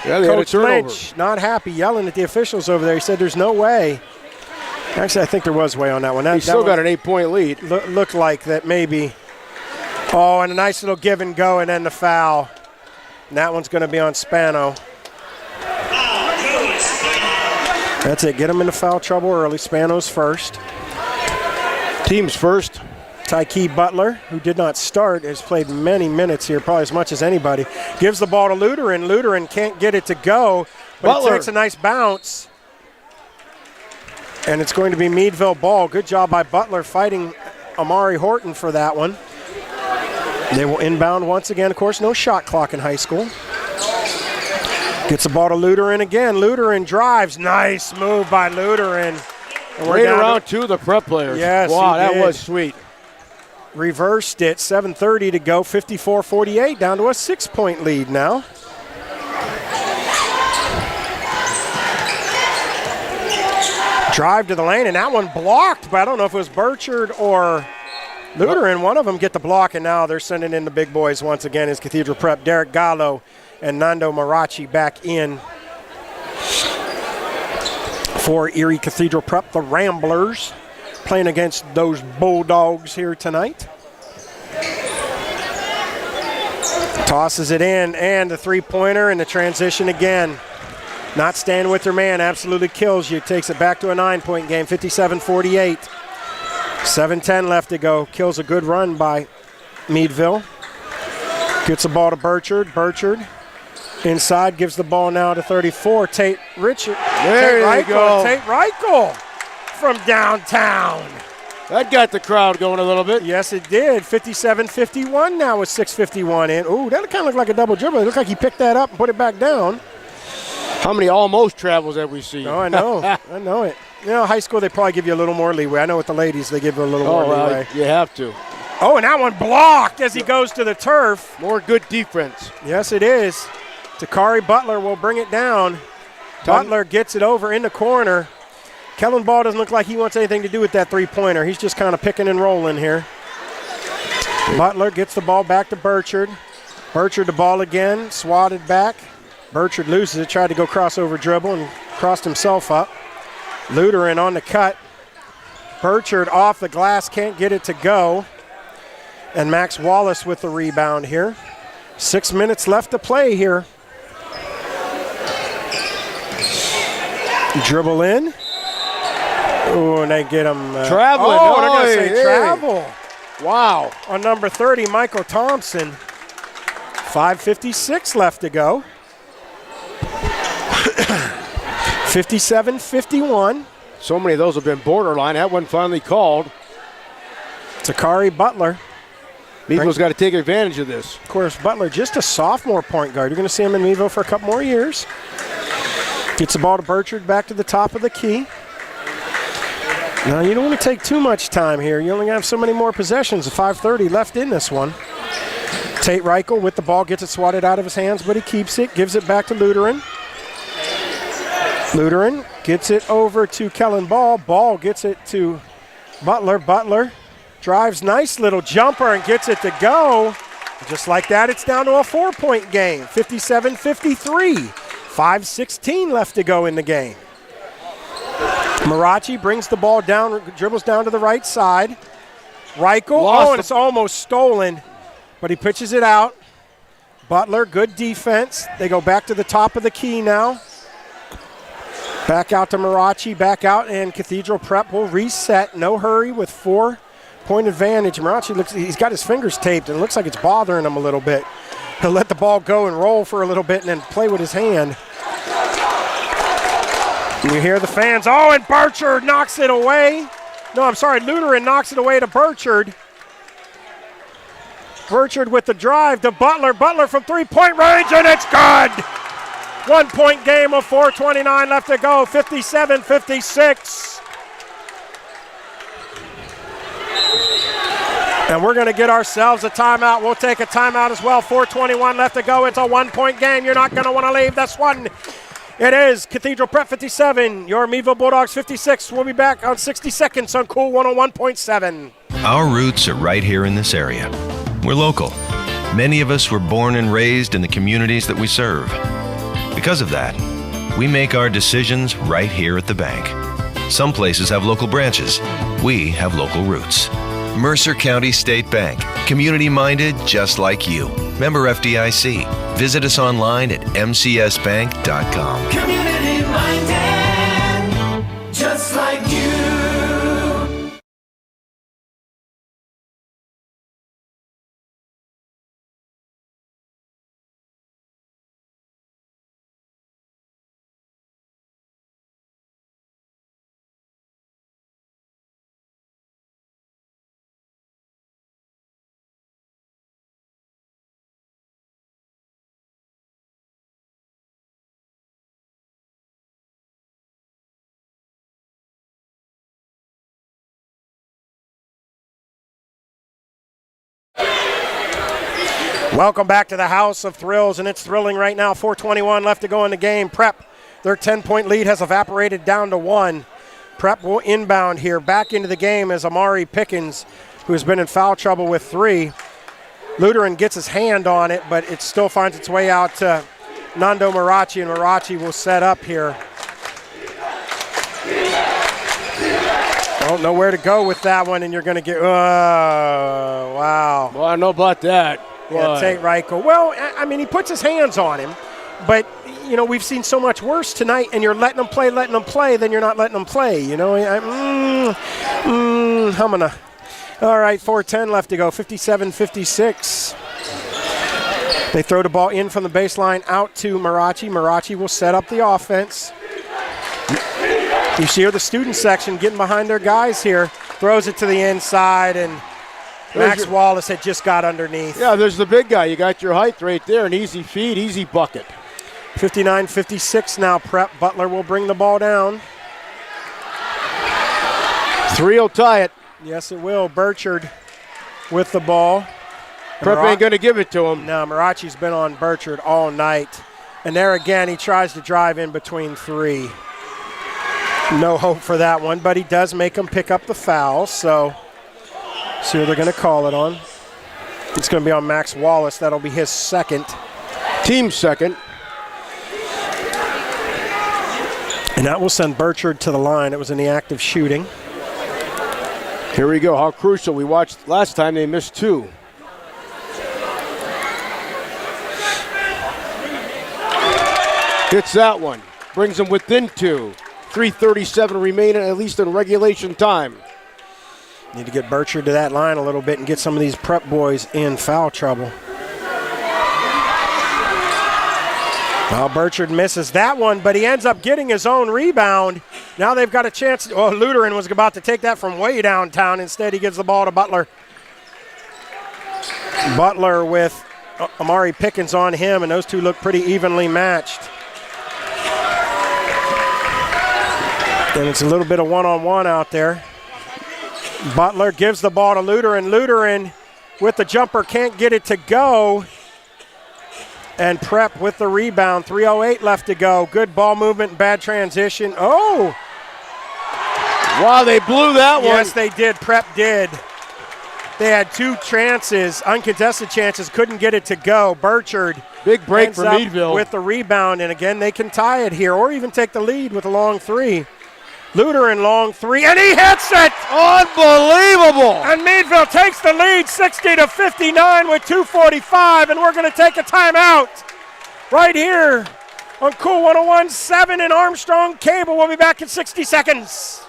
Yeah, they had a Coach turnover. Lynch not happy, yelling at the officials over there. He said there's no way. Actually, I think there was way on that one. He still got an 8-point lead. Looked like that maybe. Oh, and a nice little give and go, and then the foul. And that one's going to be on Spano. That's it. Get him into foul trouble early. Spano's first. Team's first. Tyke Butler, who did not start, has played many minutes here, probably as much as anybody. Gives the ball to Luderin. Luderin can't get it to go, but it takes a nice bounce. And it's going to be Meadville ball. Good job by Butler fighting Amari Horton for that one. They will inbound once again. Of course, no shot clock in high school. Gets the ball to Luderin again. Luderin drives. Nice move by Luderin. And Right around to the prep players. Yes, wow, that did. was sweet. Reversed it, 7:30 to go, 54-48, down to a 6-point lead now. Drive to the lane, and that one blocked, but I don't know if it was Burchard or Luderin. One of them get the block, and now they're sending in the big boys once again as Cathedral Prep. Derek Gallo and Nando Marachi back in for Erie Cathedral Prep, the Ramblers, playing against those Bulldogs here tonight. Tosses it in, and the three-pointer, and the transition again. Not staying with their man, absolutely kills you. Takes it back to a 9-point game, 57-48. 7:10 left to go. Kills a good run by Meadville. Gets the ball to Burchard. Burchard inside, gives the ball now to 34. Tate Richard. There you go. Tate Reichel from downtown. That got the crowd going a little bit. Yes, it did. 57-51 now with 6:51 in. Ooh, that kind of looked like a double dribble. It looked like he picked that up and put it back down. How many almost travels have we seen? Oh, I know. I know it. You know, high school, they probably give you a little more leeway. I know with the ladies, they give you a little more leeway. You have to. Oh, and that one blocked as he goes to the turf. More good defense. Yes, it is. Takari Butler will bring it down. Butler gets it over in the corner. Kellen Ball doesn't look like he wants anything to do with that three-pointer. He's just kind of picking and rolling here. Butler gets the ball back to Burchard. Burchard the ball again, swatted back. Burchard loses it, tried to go crossover dribble and crossed himself up. Luderin on the cut. Burchard off the glass, can't get it to go. And Max Wallace with the rebound here. 6 minutes left to play here. Dribble in. Oh, and they get him. Traveling. Oh, they're going to say travel. Wow. On number 30, Michael Thompson. 5:56 left to go. 57-51. So many of those have been borderline. That one finally called. Takari Butler. Meadville's got to take advantage of this. Of course, Butler, just a sophomore point guard. You're going to see him in Meadville for a couple more years. Gets the ball to Burchard back to the top of the key. Now, you don't want to take too much time here. You only have so many more possessions. 5:30 left in this one. Tate Reichel with the ball, gets it swatted out of his hands, but he keeps it, gives it back to Luderin. Luderin gets it over to Kellen Ball. Ball gets it to Butler. Butler drives, nice little jumper and gets it to go. Just like that, it's down to a 4-point game, 57-53. 5:16 left to go in the game. Marachi brings the ball down, dribbles down to the right side. Reichel, and it's almost stolen, but he pitches it out. Butler, good defense. They go back to the top of the key now. Back out to Marachi, back out, and Cathedral Prep will reset. No hurry with 4-point advantage. Marachi he's got his fingers taped, and it looks like it's bothering him a little bit. He'll let the ball go and roll for a little bit and then play with his hand. And you hear the fans, oh, and Burchard knocks it away. No, I'm sorry, Luderin knocks it away to Burchard. Burchard with the drive to Butler. Butler from three-point range, and it's good. 1-point game of 4:29 left to go, 57-56. And we're going to get ourselves a timeout. We'll take a timeout as well. 4:21 left to go. It's a 1-point game. You're not going to want to leave this one. It is Cathedral Prep 57, your Meadville Bulldogs 56. We'll be back on 60 seconds on Cool 101.7. Our roots are right here in this area. We're local. Many of us were born and raised in the communities that we serve. Because of that, we make our decisions right here at the bank. Some places have local branches. We have local roots. Mercer County State Bank. Community-minded just like you. Member FDIC. Visit us online at mcsbank.com. Community-minded, just like you. Welcome back to the House of Thrills, and it's thrilling right now. 4:21 left to go in the game. Prep, their 10-point lead has evaporated down to 1. Prep will inbound here. Back into the game is Amari Pickens, who has been in foul trouble with 3. Luderin gets his hand on it, but it still finds its way out to Nando Marachi, and Marachi will set up here. Don't know where to go with that one, and you're going to get, wow. Well, I know about that. Yeah, Tate Reichel. Well, I mean, he puts his hands on him, but, you know, we've seen so much worse tonight, and you're letting them play, then you're not letting them play, you know. All right, 4:10 left to go, 57-56. They throw the ball in from the baseline out to Marachi. Marachi will set up the offense. You see the student section getting behind their guys here. Throws it to the inside, and Max Wallace had just got underneath. Yeah, there's the big guy. You got your height right there. An easy feed, easy bucket. 59-56 now, Prep. Butler will bring the ball down. 3 will tie it. Yes, it will. Burchard with the ball. Prep ain't going to give it to him. No, Marachi's been on Burchard all night. And there again, he tries to drive in between 3. No hope for that one, but he does make him pick up the foul, so see what they're going to call it on. It's going to be on Max Wallace. That'll be his second. Team second. And that will send Burchard to the line. It was in the act of shooting. Here we go. How crucial. We watched last time they missed 2. Hits that one. Brings them within 2. 3:37 remaining, at least in regulation time. Need to get Burchard to that line a little bit and get some of these Prep boys in foul trouble. Well, Burchard misses that one, but he ends up getting his own rebound. Now they've got a chance. Oh, Luderin was about to take that from way downtown. Instead, he gives the ball to Butler. Butler with Amari Pickens on him, and those two look pretty evenly matched. And it's a little bit of one-on-one out there. Butler gives the ball to Luderin. Luderin with the jumper can't get it to go. And Prep with the rebound. 3:08 left to go. Good ball movement, bad transition. Oh! Wow, they blew that one. Yes, they did. Prep did. They had 2 chances, uncontested chances, couldn't get it to go. Burchard. Big break for Meadville. With the rebound, and again, they can tie it here or even take the lead with a long 3. Luderin long 3, and he hits it! Unbelievable! And Meadville takes the lead 60-59 with 2:45, and we're going to take a timeout right here on Cool 101.7 and Armstrong Cable. We'll be back in 60 seconds.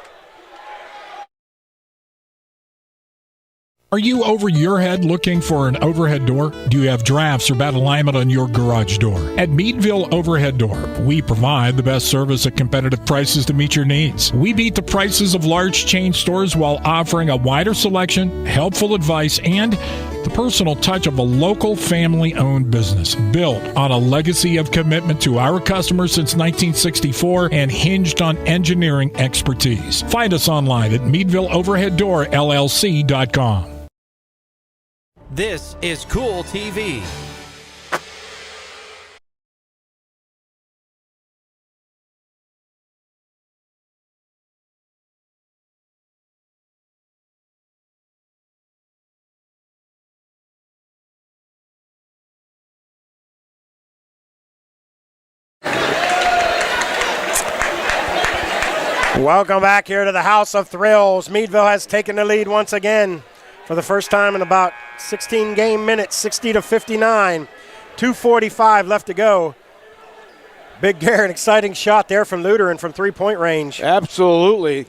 Are you over your head looking for an overhead door? Do you have drafts or bad alignment on your garage door? At Meadville Overhead Door, we provide the best service at competitive prices to meet your needs. We beat the prices of large chain stores while offering a wider selection, helpful advice, and the personal touch of a local family-owned business built on a legacy of commitment to our customers since 1964 and hinged on engineering expertise. Find us online at meadvilleoverheaddoorllc.com. This is Cool TV. Welcome back here to the House of Thrills. Meadville has taken the lead once again for the first time in about 16 game minutes, 60-59. 2:45 left to go. Big Garrett, exciting shot there from Lutheran from three-point range. Absolutely.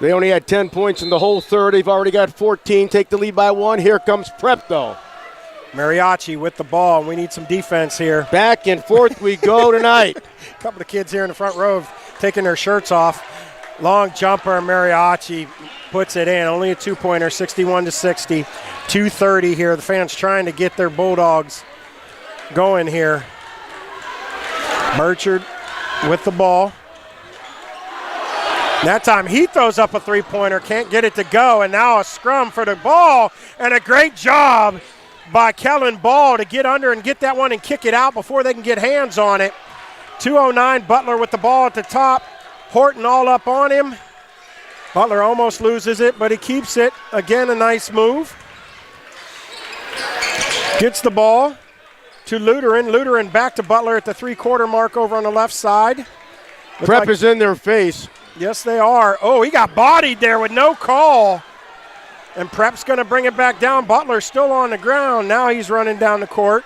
They only had 10 points in the whole third. They've already got 14. Take the lead by 1. Here comes Prep, though. Mariachi with the ball. We need some defense here. Back and forth we go tonight. A couple of kids here in the front row taking their shirts off. Long jumper, Mariachi puts it in. Only a two-pointer, 61-60. 2:30 here. The fans trying to get their Bulldogs going here. Burchard with the ball. That time he throws up a three-pointer, can't get it to go, and now a scrum for the ball, and a great job by Kellen Ball to get under and get that one and kick it out before they can get hands on it. 2:09, Butler with the ball at the top. Horton all up on him. Butler almost loses it, but he keeps it. Again, a nice move. Gets the ball to Lutheran. Lutheran back to Butler at the three-quarter mark over on the left side. Prep is in their face. Yes, they are. Oh, he got bodied there with no call. And Prep's going to bring it back down. Butler's still on the ground. Now he's running down the court.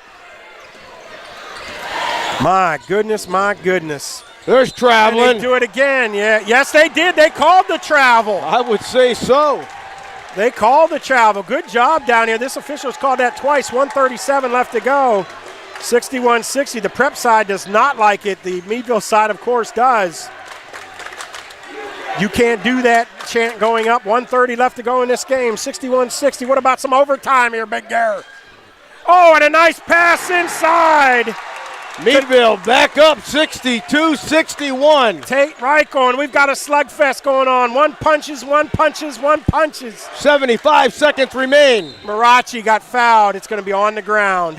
My goodness, my goodness. There's traveling. And they do it again. Yeah. Yes, they did. They called the travel. I would say so. They called the travel. Good job down here. This official's called that twice. 1:37 left to go. 61-60. The Prep side does not like it. The Meadville side, of course, does. You can't do that chant going up. 1:30 left to go in this game. 61-60. What about some overtime here, Big Gare? Oh, and a nice pass inside. Meadville back up 62-61. Tate Reichel, and we've got a slugfest going on. One punches, one punches, one punches. 75 seconds remain. Marachi got fouled. It's going to be on the ground.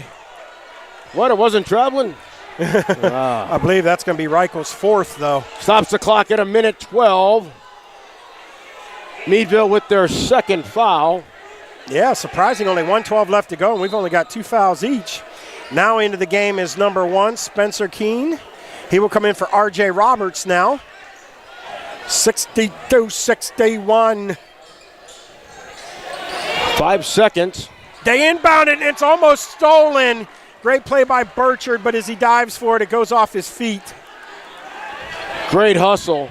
What, it wasn't traveling? I believe that's going to be Reichel's fourth, though. Stops the clock at 1:12. Meadville with their second foul. Yeah, surprising, only 1:12 left to go, and we've only got 2 fouls each. Now into the game is number 1, Spencer Keene. He will come in for R.J. Roberts now. 62-61. 5 seconds. They inbound it, and it's almost stolen. Great play by Burchard, but as he dives for it, it goes off his feet. Great hustle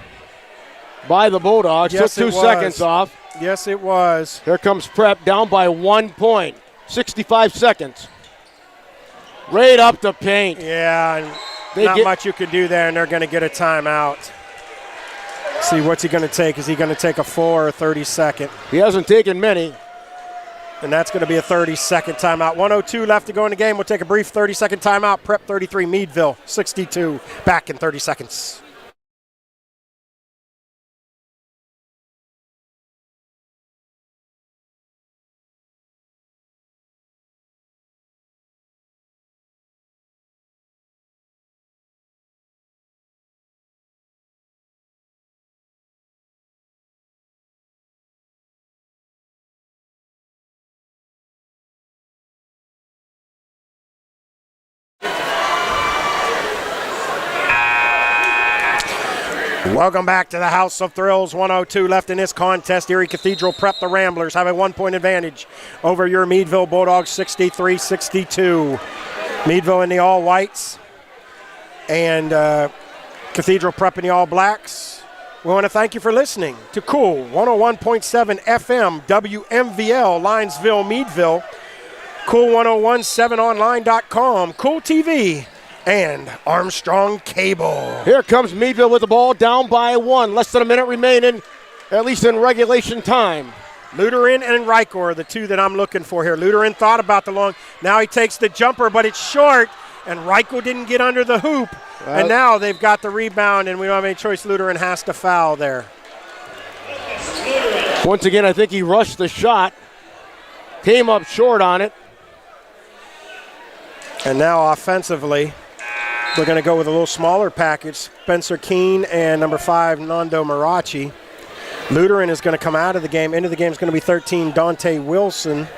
by the Bulldogs. Yes, Took 2 seconds off. Yes, it was. Here comes Prep down by 1 point. 65 seconds. Right up the paint. Yeah, and not much you can do there, and they're going to get a timeout. See, what's he going to take? Is he going to take a 4 or a 30-second? He hasn't taken many. And that's going to be a 30-second timeout. 1:02 left to go in the game. We'll take a brief 30-second timeout. Prep 33, Meadville 62. Back in 30 seconds. Welcome back to the House of Thrills. 1:02 left in this contest. Erie Cathedral Prep, the Ramblers, have a 1-point advantage over your Meadville Bulldogs, 63-62. Meadville in the all-whites and Cathedral Prep in the all-blacks. We want to thank you for listening to Cool 101.7 FM WMVL, Linesville, Meadville, Cool1017online.com, Cool TV, and Armstrong Cable. Here comes Meadville with the ball, down by 1. Less than a minute remaining, at least in regulation time. Lutheran and Reichel are the two that I'm looking for here. Lutheran thought about the long. Now he takes the jumper, but it's short, and Reichel didn't get under the hoop. And now they've got the rebound, and we don't have any choice. Lutheran has to foul there. Once again, I think he rushed the shot. Came up short on it. And now offensively, we're going to go with a little smaller package. Spencer Keene and number 5, Nando Marachi. Lutheran is going to come out of the game. Into the game is going to be 13, Dante Wilson.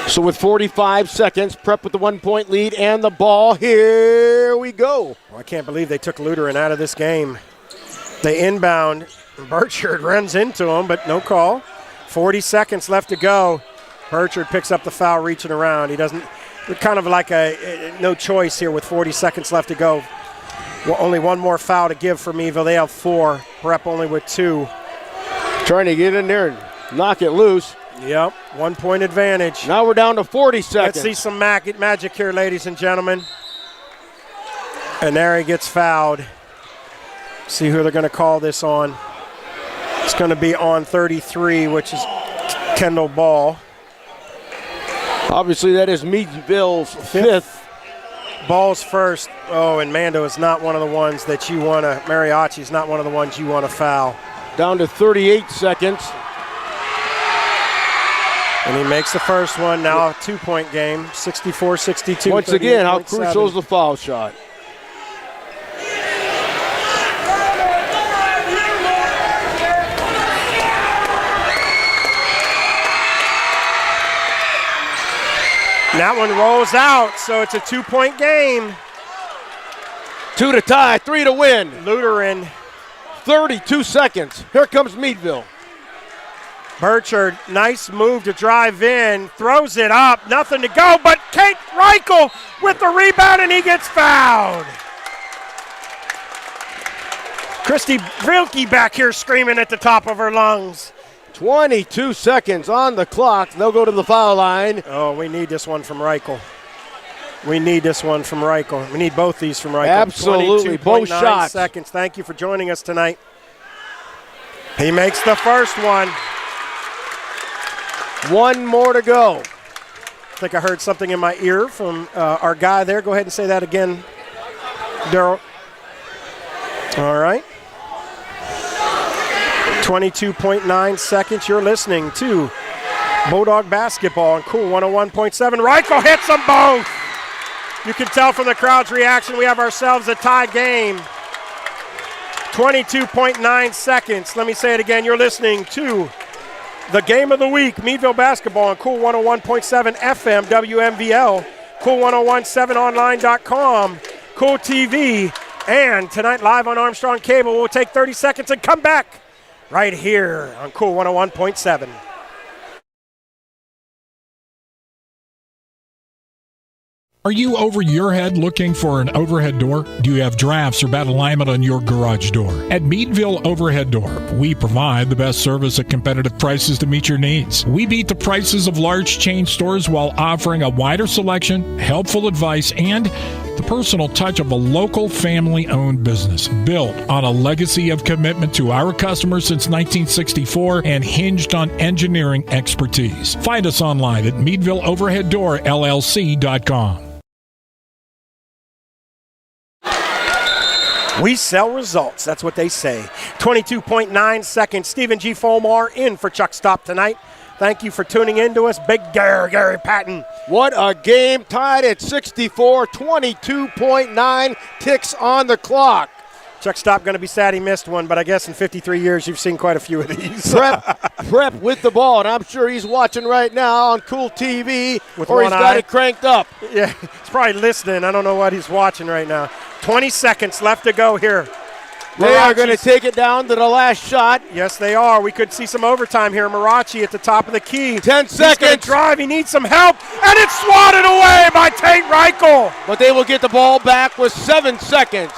So with 45 seconds, Prep with the 1-point lead and the ball. Here we go. Well, I can't believe they took Lutheran out of this game. They inbound. Burchard runs into him, but no call. 40 seconds left to go. Burchard picks up the foul, reaching around. He doesn't, kind of like no choice here with 40 seconds left to go. Well, only one more foul to give for Meadville. They have 4. Prep only with 2. Trying to get in there and knock it loose. Yep, 1 point advantage. Now we're down to 40 seconds. Let's see some magic here, ladies and gentlemen. And there he gets fouled. See who they're going to call this on. It's going to be on 33, which is Kendall Ball. Obviously, that is Meadville's 5th. Ball's first. Oh, and Mando is not one of the ones that you want to, Mariachi's not one of the ones you want to foul. Down to 38 seconds. And he makes the first one. Now a 2-point game, 64-62. Once again, how crucial is the foul shot? And that one rolls out, so it's a 2-point game. 2 to tie, 3 to win. Lutheran. 32 seconds. Here comes Meadville. Burchard, nice move to drive in, throws it up, nothing to go, but Kate Reichel with the rebound, and he gets fouled. Christy Vilke back here screaming at the top of her lungs. 22 seconds on the clock. They'll go to the foul line. Oh, we need this one from Reichel. We need this one from Reichel. We need both these from Reichel. Absolutely, both shots. Seconds. Thank you for joining us tonight. He makes the first one. 1 more to go. I think I heard something in my ear from our guy there. Go ahead and say that again, Daryl. All right. 22.9 seconds. You're listening to Bulldog Basketball on Cool 101.7. Reichel hits them both. You can tell from the crowd's reaction we have ourselves a tie game. 22.9 seconds. Let me say it again. You're listening to the game of the week, Meadville Basketball on Cool 101.7 FM, WMVL, Cool1017online.com, Cool TV, and tonight live on Armstrong Cable. We'll take 30 seconds and come back right here on Cool 101.7. Are you over your head looking for an overhead door? Do you have drafts or bad alignment on your garage door? At Meadville Overhead Door, we provide the best service at competitive prices to meet your needs. We beat the prices of large chain stores while offering a wider selection, helpful advice, and the personal touch of a local family-owned business built on a legacy of commitment to our customers since 1964 and hinged on engineering expertise. Find us online at MeadvilleOverheadDoorLLC.com. We sell results. That's what they say. 22.9 seconds. Stephen G. Folmar in for Chuck Stop tonight. Thank you for tuning in to us. Big Gary Patton. What a game. Tied at 64. 22.9 ticks on the clock. Chuck Stop going to be sad he missed one, but I guess in 53 years you've seen quite a few of these. Prep with the ball, and I'm sure he's watching right now on Cool TV, or he's got it cranked up. Yeah, he's probably listening. I don't know what he's watching right now. 20 seconds left to go here. They are going to take it down to the last shot. Yes, they are. We could see some overtime here. Marachi at the top of the key. 10 seconds. He's going to drive. He needs some help, and it's swatted away by Tate Reichel. But they will get the ball back with 7 seconds.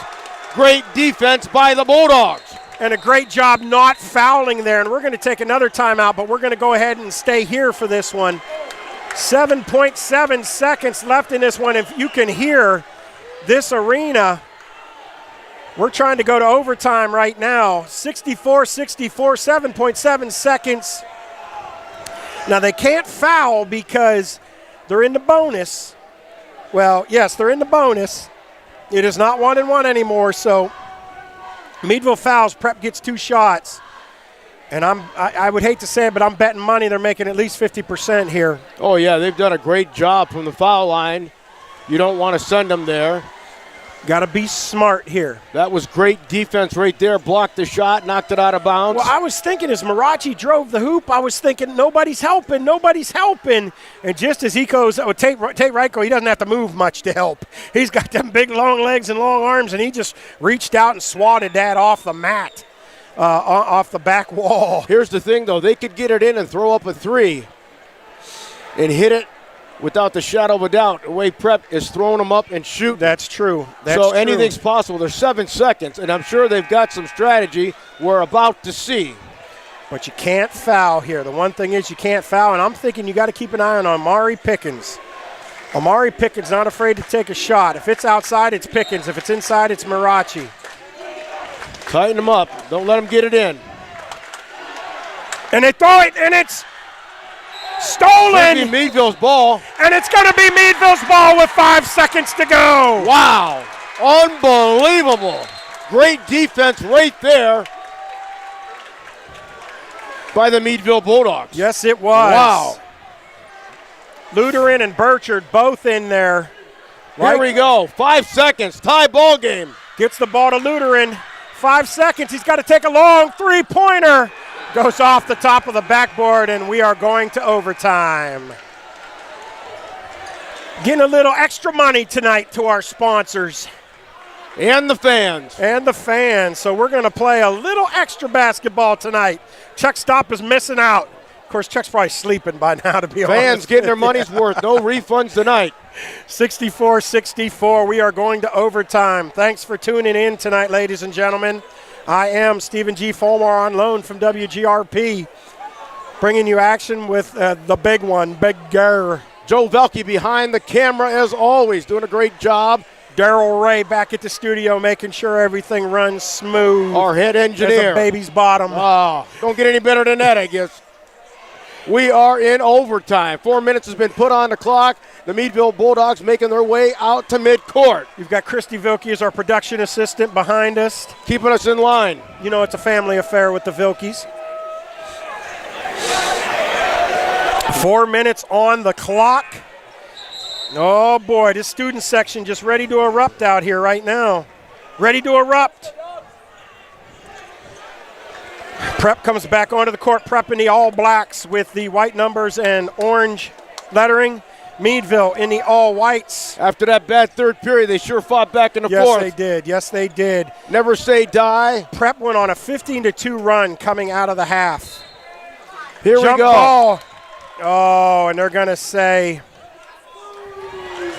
Great defense by the Bulldogs. And a great job not fouling there. And we're going to take another timeout, but we're going to go ahead and stay here for this one. 7.7 seconds left in this one. If you can hear this arena, we're trying to go to overtime right now. 64-64, 7.7 seconds. Now, they can't foul because they're in the bonus. Well, yes, they're in the bonus. It is not 1-1 anymore, so Meadville fouls. Prep gets 2 shots. And I would hate to say it, but I'm betting money they're making at least 50% here. Oh, yeah, they've done a great job from the foul line. You don't want to send them there. Got to be smart here. That was great defense right there. Blocked the shot, knocked it out of bounds. Well, I was thinking as Marachi drove the hoop, I was thinking nobody's helping. And just as he goes, Tate Reichel, he doesn't have to move much to help. He's got them big long legs and long arms, and he just reached out and swatted that off the mat. off the back wall. Here's the thing, though. They could get it in and throw up a 3 and hit it without the shadow of a doubt. The way Prep is throwing them up and shooting. That's true. That's so true. anything's possible. There's 7 seconds, and I'm sure they've got some strategy we're about to see. But you can't foul here. The one thing is you can't foul, and I'm thinking you got to keep an eye on Amari Pickens. Amari Pickens not afraid to take a shot. If it's outside, it's Pickens. If it's inside, it's Mirachi. Tighten them up. Don't let them get it in. And they throw it, and it's stolen. Meadville's ball. And it's going to be Meadville's ball with 5 seconds to go. Wow. Unbelievable. Great defense right there by the Meadville Bulldogs. Yes, it was. Wow. Luderin and Burchard both in there. Here we go. 5 seconds. Tie ball game. Gets the ball to Luderin. 5 seconds. He's got to take a long three-pointer. Goes off the top of the backboard, and we are going to overtime. Getting a little extra money tonight to our sponsors. And the fans. And the fans. So we're going to play a little extra basketball tonight. Chuck Stopp is missing out. Of course, Chuck's probably sleeping by now, to be honest. Fans getting their money's worth. No refunds tonight. 64-64. We are going to overtime. Thanks for tuning in tonight, ladies and gentlemen. I am Stephen G. Fulmar on loan from WGRP, bringing you action with the big one, Big Ger. Joe Velke behind the camera as always, doing a great job. Daryl Ray back at the studio, making sure everything runs smooth. Our head engineer. As a baby's bottom. Don't get any better than that, I guess. We are in overtime. 4 minutes has been put on the clock. The Meadville Bulldogs making their way out to midcourt. You've got Christy Vilke as our production assistant behind us. Keeping us in line. You know it's a family affair with the Vilkes. 4 minutes on the clock. Oh boy, this student section just ready to erupt out here right now. Ready to erupt. Prep comes back onto the court, Prep in the all blacks with the white numbers and orange lettering. Meadville in the all whites. After that bad third period, they sure fought back in the fourth. Yes, they did. Yes, they did. Never say die. Prep went on a 15-2 run coming out of the half. Here we go. Ball. Oh, and they're going to say,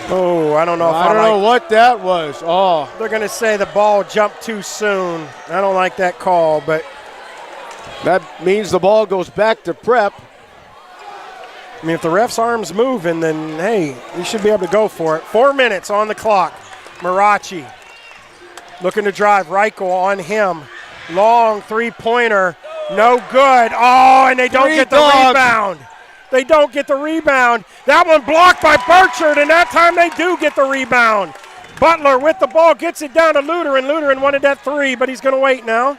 oh, I don't know if I don't know what that was. Oh. They're going to say the ball jumped too soon. I don't like that call, but that means the ball goes back to Prep. I mean, if the ref's arm's moving, then, hey, you should be able to go for it. 4 minutes on the clock. Mirachi looking to drive. Reichel on him. Long three-pointer. No good. Oh, and they don't get the rebound. They don't get the rebound. That one blocked by Burchard, and that time they do get the rebound. Butler with the ball gets it down to Luderin. Luderin wanted that three, but he's going to wait now.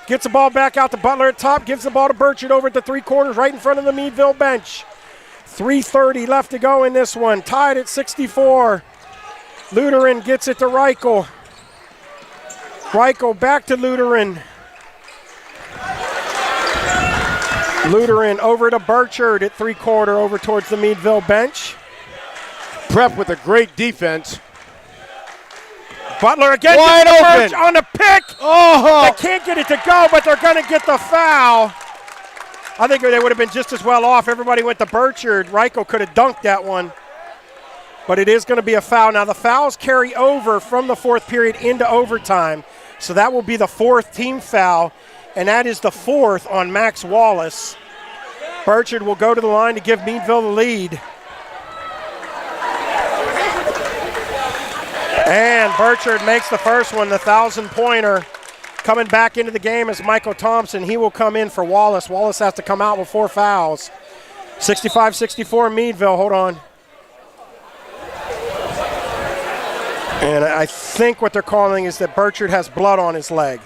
Gets the ball back out to Butler at top. Gives the ball to Burchard over at the three-quarters right in front of the Meadville bench. 3:30 left to go in this one. Tied at 64. Luderin gets it to Reichel. Reichel back to Luderin. Luderin over to Burchard at three-quarter over towards the Meadville bench. Prep with a great defense. Butler again wide open on the pick. Oh! They can't get it to go, but they're going to get the foul. I think they would have been just as well off. Everybody went to Burchard. Reichel could have dunked that one. But it is going to be a foul. Now, the fouls carry over from the fourth period into overtime. So that will be the fourth team foul, and that is the fourth on Max Wallace. Burchard will go to the line to give Meadville the lead. And Burchard makes the first one, the 1,000-pointer. Coming back into the game is Michael Thompson. He will come in for Wallace. Wallace has to come out with 4 fouls. 65-64 Meadville. Hold on. And I think what they're calling is that Burchard has blood on his leg.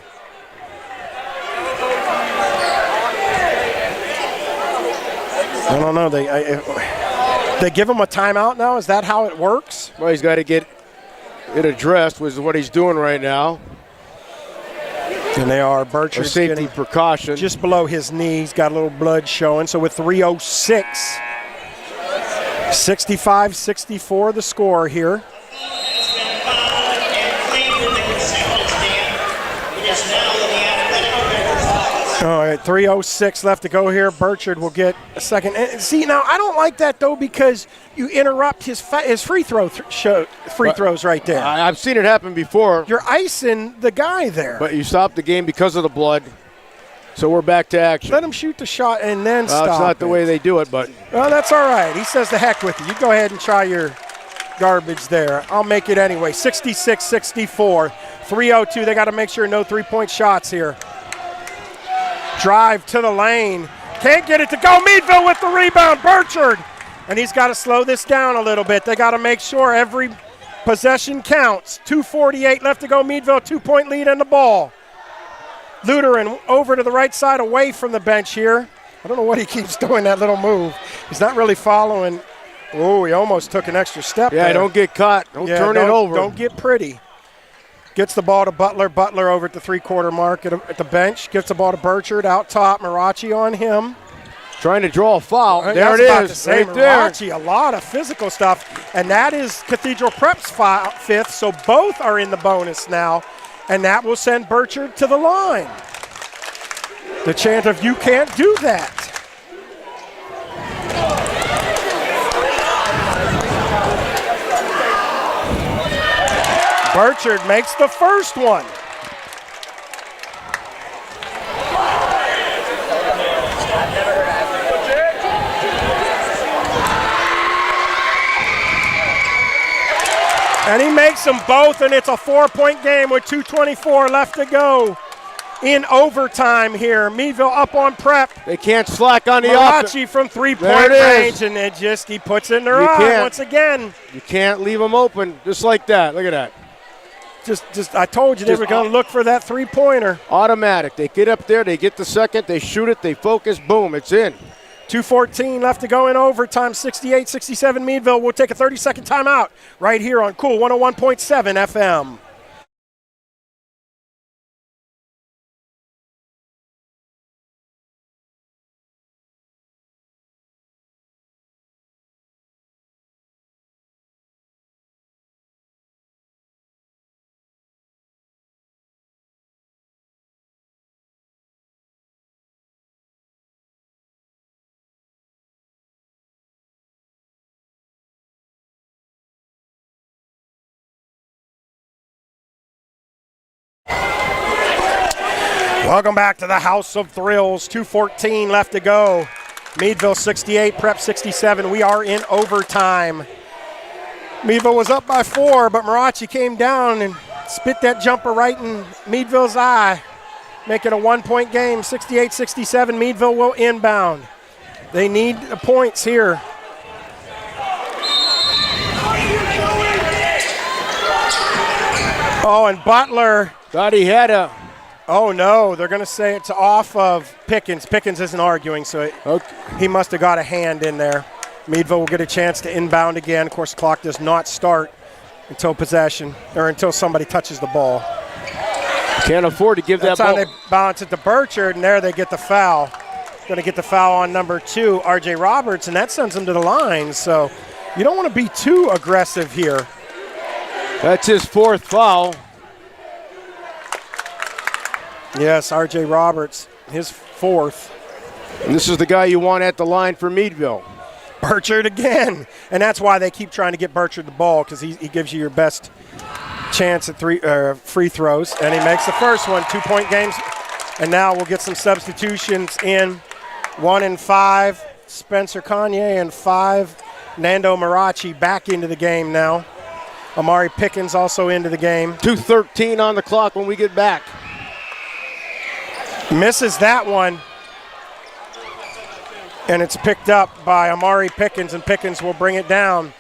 I don't know. They give him a timeout now? Is that how it works? Well, he's got to get it addressed, which is what he's doing right now. And they are. Burchard's safety precaution. Just below his knee. He's got a little blood showing. So with 3:06, 65-64 the score here. All right, 3:06 left to go here. Burchard will get a second. And see, now I don't like that though because you interrupt his free throws right there. I've seen it happen before. You're icing the guy there. But you stopped the game because of the blood. So we're back to action. Let him shoot the shot and then stop. It's not the way they do it, but. Well, that's all right. He says the heck with it. You go ahead and try your garbage there. I'll make it anyway. 66-64. 3:02. They got to make sure no three-point shots here. Drive to the lane. Can't get it to go. Meadville with the rebound. Burchard. And he's got to slow this down a little bit. They got to make sure every possession counts. 2:48 left to go. Meadville, 2-point lead in the ball. Lutheran over to the right side away from the bench here. I don't know what he keeps doing, that little move. He's not really following. Oh, he almost took an extra step there. Don't get caught. Don't turn it over. Don't get pretty. Gets the ball to Butler. Butler over at the three-quarter mark at the bench. Gets the ball to Burchard out top. Marachi on him. Trying to draw a foul. There it is. Right there. Marachi, a lot of physical stuff. And that is Cathedral Prep's fifth, so both are in the bonus now. And that will send Burchard to the line. The chant of "you can't do that." Burchard makes the first one. And he makes them both, and it's a 4-point game with 2:24 left to go in overtime here. Meadville up on Prep. They can't slack on the Marachi from three-point range, and he puts it in their eye once again. You can't leave them open just like that. Look at that. I told you they were going to look for that three-pointer. Automatic. They get up there, they get the second, they shoot it, they focus, boom, it's in. 2:14 left to go in overtime. 68-67 Meadville. We'll take a 30-second timeout right here on Cool 101.7 FM. Welcome back to the House of Thrills. 2:14 left to go. Meadville 68, Prep 67. We are in overtime. Meadville was up by 4, but Marachi came down and spit that jumper right in Meadville's eye. Make it a 1-point game. 68-67. Meadville will inbound. They need the points here. Oh, and Butler. Thought he had a. Oh, no, they're going to say it's off of Pickens. Pickens isn't arguing, so he must have got a hand in there. Meadville will get a chance to inbound again. Of course, the clock does not start until possession or until somebody touches the ball. Can't afford to give that ball. That's how they bounce it to Burchard, and there they get the foul. Going to get the foul on number 2, R.J. Roberts, and that sends him to the line. So you don't want to be too aggressive here. That's his 4th foul. Yes, R.J. Roberts, his 4th. And this is the guy you want at the line for Meadville. Burchard again. And that's why they keep trying to get Burchard the ball, because he gives you your best chance at free throws. And he makes the first one, 2-point games. And now we'll get some substitutions in. 1 and 5, Spencer Kanye, and 5, Nando Marachi back into the game now. Amari Pickens also into the game. 2:13 on the clock when we get back. Misses that one. And it's picked up by Amari Pickens, and Pickens will bring it down.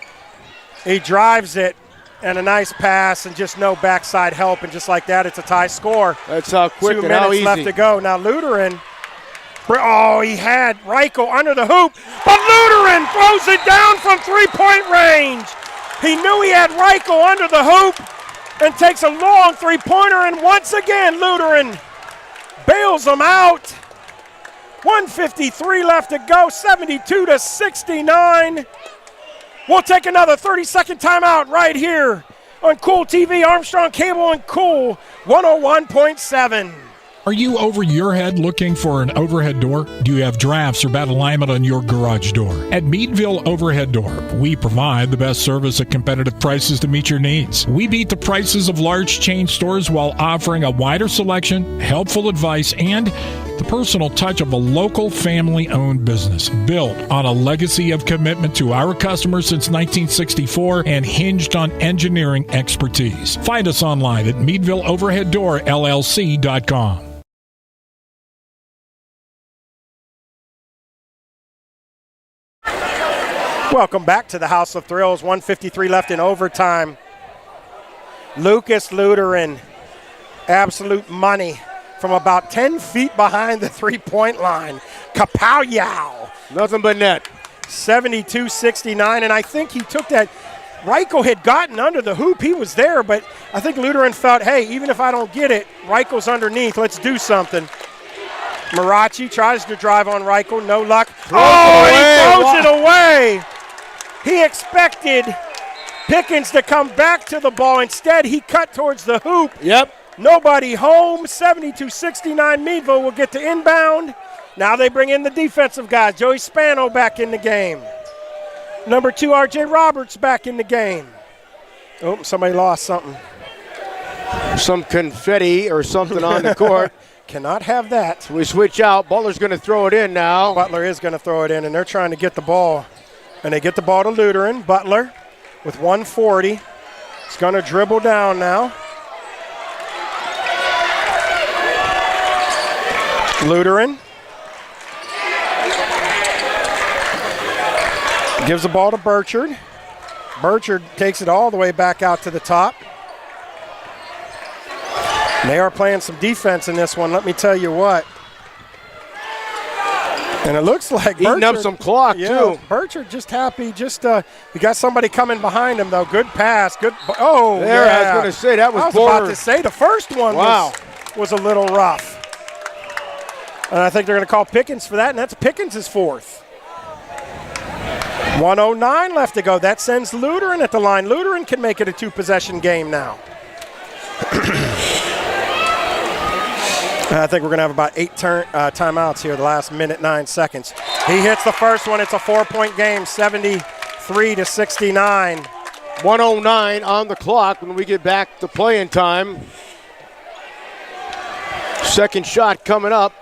He drives it, and a nice pass, and just no backside help, and just like that, it's a tie score. That's how quick and how easy. 2 minutes left to go. Now Lutheran, he had Reichel under the hoop, but Lutheran throws it down from three-point range. He knew he had Reichel under the hoop and takes a long three-pointer, and once again, Lutheran bails them out. 1:53 left to go, 72-69. We'll take another 30-second timeout right here on Cool TV, Armstrong Cable, and Cool 101.7. Are you over your head looking for an overhead door? Do you have drafts or bad alignment on your garage door? At Meadville Overhead Door, we provide the best service at competitive prices to meet your needs. We beat the prices of large chain stores while offering a wider selection, helpful advice, and the personal touch of a local family-owned business built on a legacy of commitment to our customers since 1964 and hinged on engineering expertise. Find us online at meadvilleoverheaddoorllc.com. Welcome back to the House of Thrills. 1:53 left in overtime. Lucas Luteran, absolute money from about 10 feet behind the three-point line. Kapow-yow. Nothing but net. 72-69, and I think he took that. Reichel had gotten under the hoop. He was there, but I think Luteran felt, hey, even if I don't get it, Reichel's underneath. Let's do something. Marachi tries to drive on Reichel. No luck. He throws it away. He expected Pickens to come back to the ball. Instead, he cut towards the hoop. Yep. Nobody home. 72-69. Meadville will get to inbound. Now they bring in the defensive guys. Joey Spano back in the game. Number 2, R.J. Roberts back in the game. Oh, somebody lost something. Some confetti or something on the court. Cannot have that. So we switch out. Butler's going to throw it in now. Butler is going to throw it in, and they're trying to get the ball. And they get the ball to Luteran. Butler with 140. He's going to dribble down now. Luteran gives the ball to Burchard. Burchard takes it all the way back out to the top. They are playing some defense in this one, let me tell you what. And it looks like eating up some clock, too. Burchard just happy. He got somebody coming behind him, though. Good pass. Good. Oh, there, yeah. I was going to say, that was I was about to say, the first one was a little rough. And I think they're going to call Pickens for that, and that's Pickens' fourth. 1:09 left to go. That sends Luteran at the line. Luteran can make it a two-possession game now. I think we're going to have about 8 timeouts here, the last minute, 9 seconds. He hits the first one. It's a 4-point game, 73-69. 1:09 on the clock when we get back to playing time. Second shot coming up.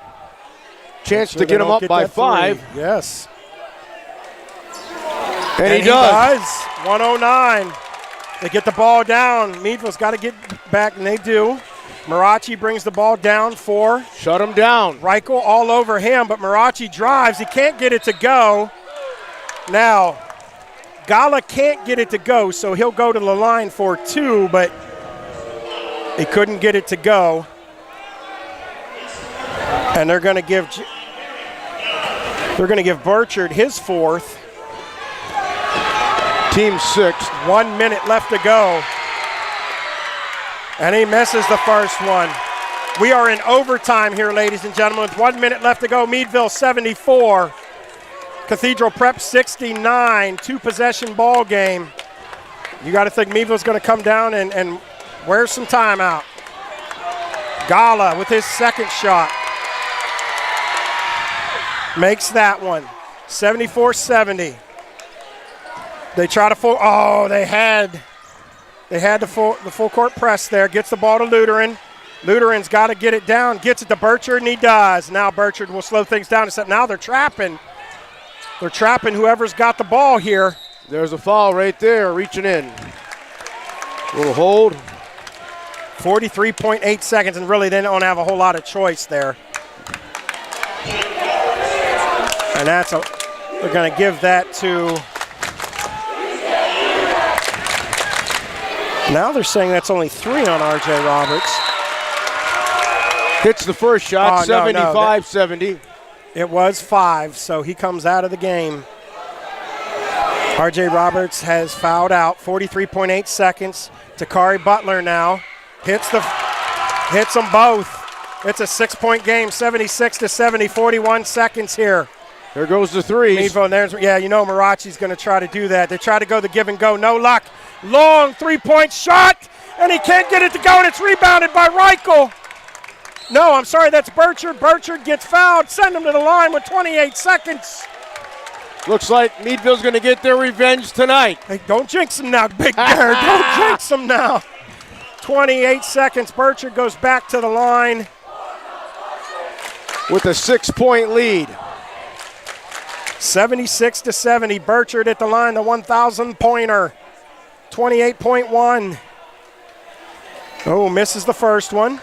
Chance to get him up by 5. Yes. And he does. 1:09. They get the ball down. Meadville's got to get back, and they do. Marachi brings the ball down for. Shut him down. Reichel all over him, but Marachi drives. He can't get it to go. Now, Gala can't get it to go, so he'll go to the line for 2, but he couldn't get it to go. And they're going to give Burchard his fourth. Team 6th. 1 minute left to go. And he misses the first one. We are in overtime here, ladies and gentlemen, with 1 minute left to go. Meadville 74. Cathedral Prep 69. Two-possession ball game. You got to think Meadville's going to come down and wear some time out. Gala with his second shot. Makes that one. 74-70. They try to they had the full court press there. Gets the ball to Luteran. Luteran's got to get it down. Gets it to Burchard, and he does. Now Burchard will slow things down. Except now they're trapping. They're trapping whoever's got the ball here. There's a foul right there, reaching in. Little hold. 43.8 seconds, and really they don't have a whole lot of choice there. And they're going to give that to. Now they're saying that's only 3 on R.J. Roberts. Hits the first shot, 75-70. It was 5, so he comes out of the game. R.J. Roberts has fouled out. 43.8 seconds. Takari Butler now hits them both. It's a 6-point game, 76-70, 41 seconds here. There goes the threes. Meadville, and there's, Marachi's going to try to do that. They try to go the give and go, no luck. Long 3-point shot, and he can't get it to go, and it's rebounded by Reichel. No, I'm sorry, that's Burchard. Burchard gets fouled. Send him to the line with 28 seconds. Looks like Meadville's going to get their revenge tonight. Hey, don't jinx him now, Big Bear. Don't jinx him now. 28 seconds. Burchard goes back to the line with a 6-point lead. 76-70. Burchard at the line, the 1,000-pointer. 28.1. Oh, misses the first one.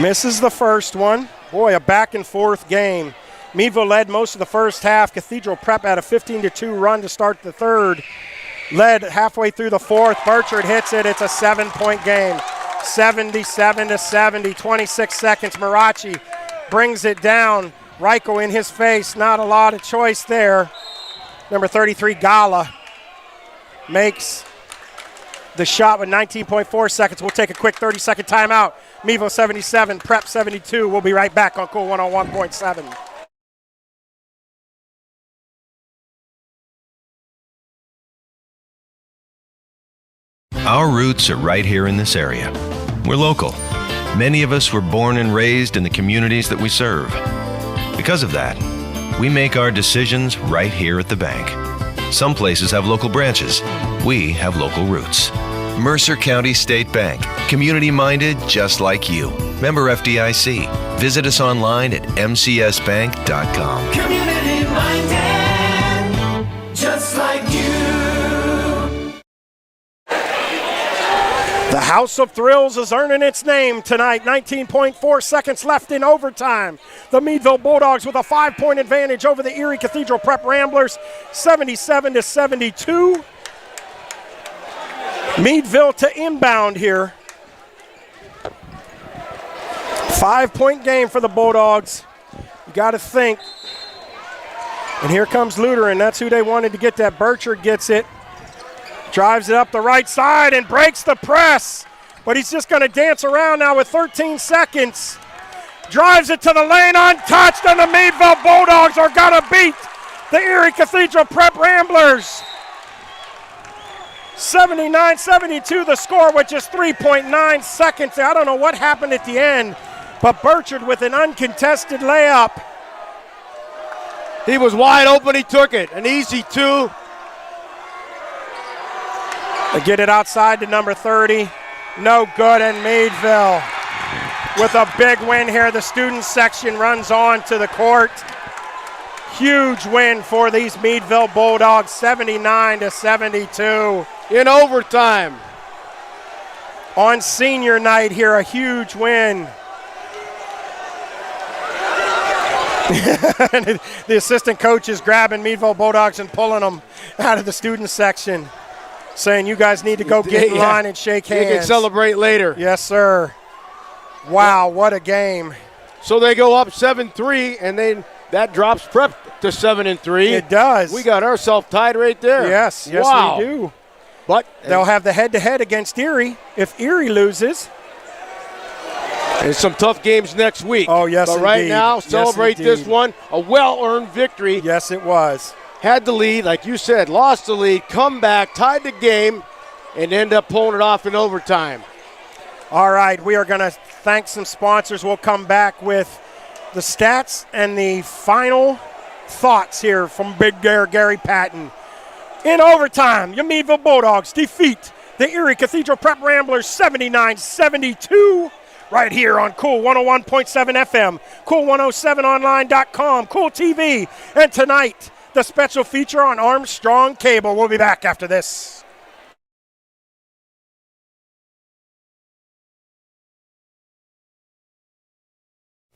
Misses the first one. Boy, a back-and-forth game. Meadville led most of the first half. Cathedral Prep had a 15-2 run to start the third. Led halfway through the fourth. Burchard hits it. It's a 7-point game. 77-70. 26 seconds. Marachi brings it down. Reiko in his face. Not a lot of choice there. Number 33, Gala, makes the shot with 19.4 seconds. We'll take a quick 30-second timeout. Meadville 77, Prep 72. We'll be right back on Cool 101.7. Our roots are right here in this area. We're local. Many of us were born and raised in the communities that we serve. Because of that, we make our decisions right here at the bank. Some places have local branches. We have local roots. Mercer County State Bank. Community-minded just like you. Member FDIC. Visit us online at mcsbank.com. Community-minded, just like you. The House of Thrills is earning its name tonight. 19.4 seconds left in overtime. The Meadville Bulldogs with a 5-point advantage over the Erie Cathedral Prep Ramblers, 77-72. Meadville to inbound here. 5-point game for the Bulldogs. You got to think. And here comes Lutheran. That's who they wanted to get that. Burchard gets it. Drives it up the right side and breaks the press. But he's just going to dance around now with 13 seconds. Drives it to the lane untouched, and the Meadville Bulldogs are going to beat the Erie Cathedral Prep Ramblers. 79-72 the score with just 3.9 seconds. I don't know what happened at the end, but Burchard with an uncontested layup. He was wide open, he took it. An easy two. They get it outside to number 30. No good, and Meadville with a big win here. The student section runs on to the court. Huge win for these Meadville Bulldogs, 79-72. In overtime. On senior night here, a huge win. The assistant coach is grabbing Meadville Bulldogs and pulling them out of the student section, saying you guys need to go get in line and shake hands. You can celebrate later. Yes, sir. Wow, what a game. So they go up 7-3, and then that drops Prep to 7-3. It does. We got ourselves tied right there. Yes, wow. We do. But they'll have the head-to-head against Erie if Erie loses. There's some tough games next week. Oh, yes, but indeed. right now, celebrate this one. A well-earned victory. Yes, it was. Had the lead, like you said, lost the lead, come back, tied the game, and end up pulling it off in overtime. All right, we are going to thank some sponsors. We'll come back with the stats and the final thoughts here from Big Gary Patton. In overtime, your Meadville Bulldogs defeat the Erie Cathedral Prep Ramblers 79-72 right here on Cool 101.7 FM, Cool107online.com, Cool TV, and tonight, the special feature on Armstrong Cable. We'll be back after this.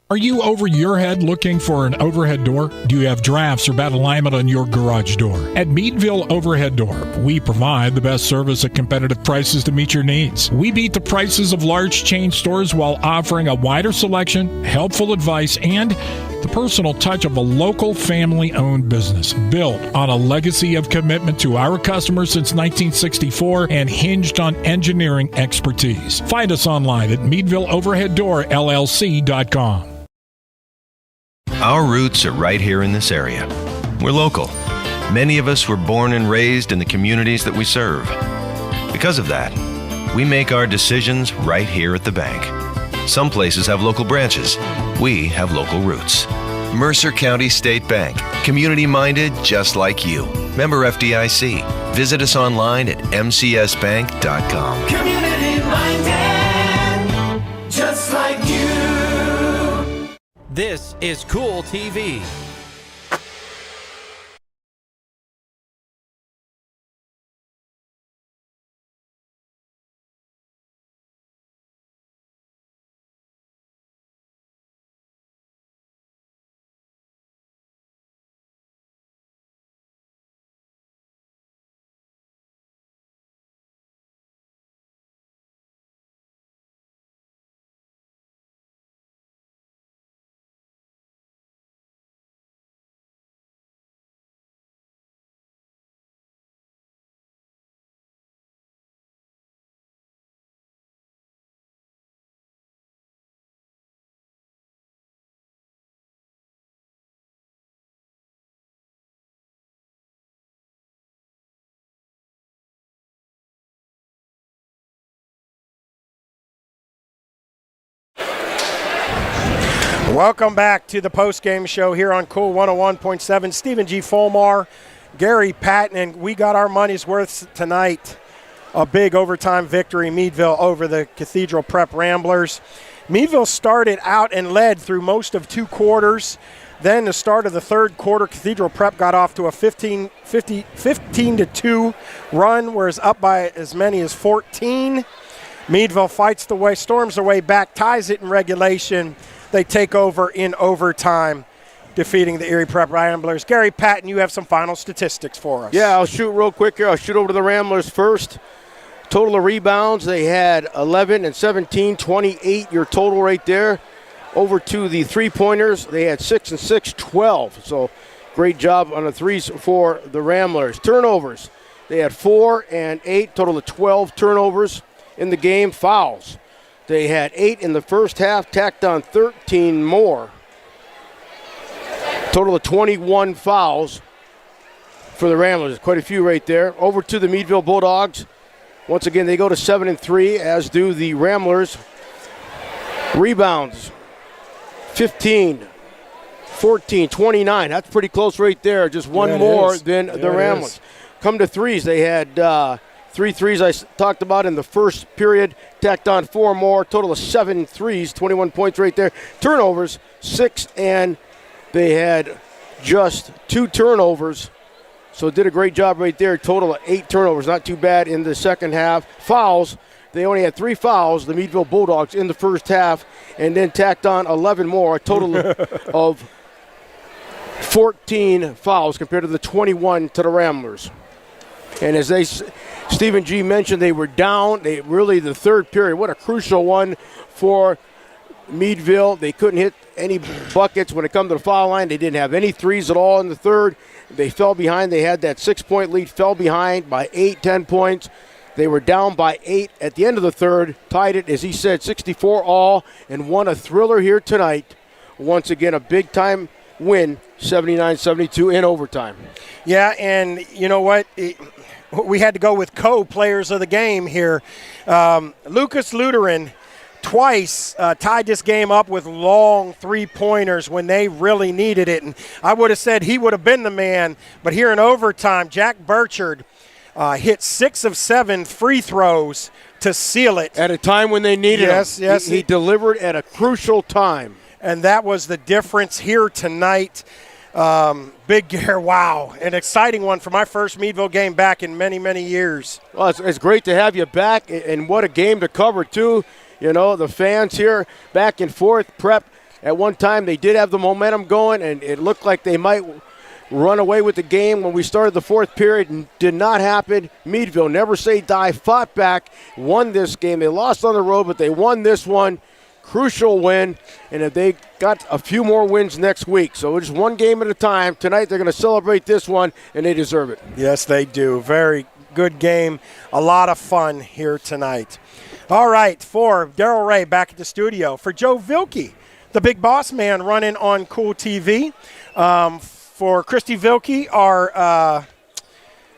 Are you over your head looking for an overhead door? Do you have drafts or bad alignment on your garage door? At Meadville Overhead Door, we provide the best service at competitive prices to meet your needs. We beat the prices of large chain stores while offering a wider selection, helpful advice, and the personal touch of a local family-owned business built on a legacy of commitment to our customers since 1964 and hinged on engineering expertise. Find us online at MeadvilleOverheadDoorLLC.com. Our roots are right here in this area. We're local. Many of us were born and raised in the communities that we serve. Because of that, We make our decisions right here at the bank. Some places have local branches. We have local roots. Mercer County State Bank. Community-minded just like you. Member FDIC. Visit us online at mcsbank.com. Community minded, just like you. This is Cool TV. Welcome back to the postgame show here on Cool 101.7. Stephen G. Fulmar, Gary Patton, and we got our money's worth tonight. A big overtime victory, Meadville over the Cathedral Prep Ramblers. Meadville started out and led through most of 2 quarters. Then the start of the 3rd quarter, Cathedral Prep got off to a 15-2 run, whereas up by as many as 14. Meadville fights the way, storms their way back, ties it in regulation. They take over in overtime, defeating the Erie Prep Ramblers. Gary Patton, you have some final statistics for us. Yeah, I'll shoot real quick here. I'll shoot over to the Ramblers first. Total of rebounds, they had 11 and 17, 28, your total right there. Over to the three-pointers, they had 6 and 6, 12. So great job on the threes for the Ramblers. Turnovers, they had 4 and 8, total of 12 turnovers in the game. Fouls, they had 8 in the first half, tacked on 13 more. Total of 21 fouls for the Ramblers. Quite a few right there. Over to the Meadville Bulldogs. Once again, they go to 7 and 3, as do the Ramblers. Rebounds, 15, 14, 29. That's pretty close right there. Just one more than the Ramblers. Come to threes. They had 3 threes I talked about in the first period. Tacked on 4 more. Total of 7 threes, 21 points right there. Turnovers, 6, and they had just 2 turnovers. So did a great job right there. Total of 8 turnovers. Not too bad in the second half. Fouls, they only had 3 fouls, the Meadville Bulldogs, in the first half, and then tacked on 11 more. A total of 14 fouls compared to the 21 to the Ramblers. And as Stephen G. mentioned, they were down. Really, the third period, what a crucial one for Meadville. They couldn't hit any buckets when it comes to the foul line. They didn't have any threes at all in the third. They fell behind. They had that 6-point lead, fell behind by 8, 10 points. They were down by 8 at the end of the third, tied it, as he said, 64 all, and won a thriller here tonight. Once again, a big-time win, 79-72 in overtime. Yeah, and you know what? We had to go with co-players of the game here. Lucas Luteran twice tied this game up with long three-pointers when they really needed it. And I would have said he would have been the man, but here in overtime, Jack Burchard hit 6 of 7 free throws to seal it. At a time when they needed him. Yes. He delivered at a crucial time. And that was the difference here tonight. Big Gare, wow, an exciting one for my first Meadville game back in many, many years. Well, it's great to have you back, and what a game to cover, too. You know, the fans here back and forth. Prep, at one time, they did have the momentum going, and it looked like they might run away with the game when we started the fourth period, and did not happen. Meadville, never say die, fought back, won this game. They lost on the road, but they won this one. Crucial win, and if they got a few more wins next week. So just one game at a time. Tonight they're going to celebrate this one, and they deserve it. Yes, they do. Very good game. A lot of fun here tonight. All right, for Darryl Ray back at the studio. For Joe Vilke, the big boss man running on Cool TV. For Christy Vilke, our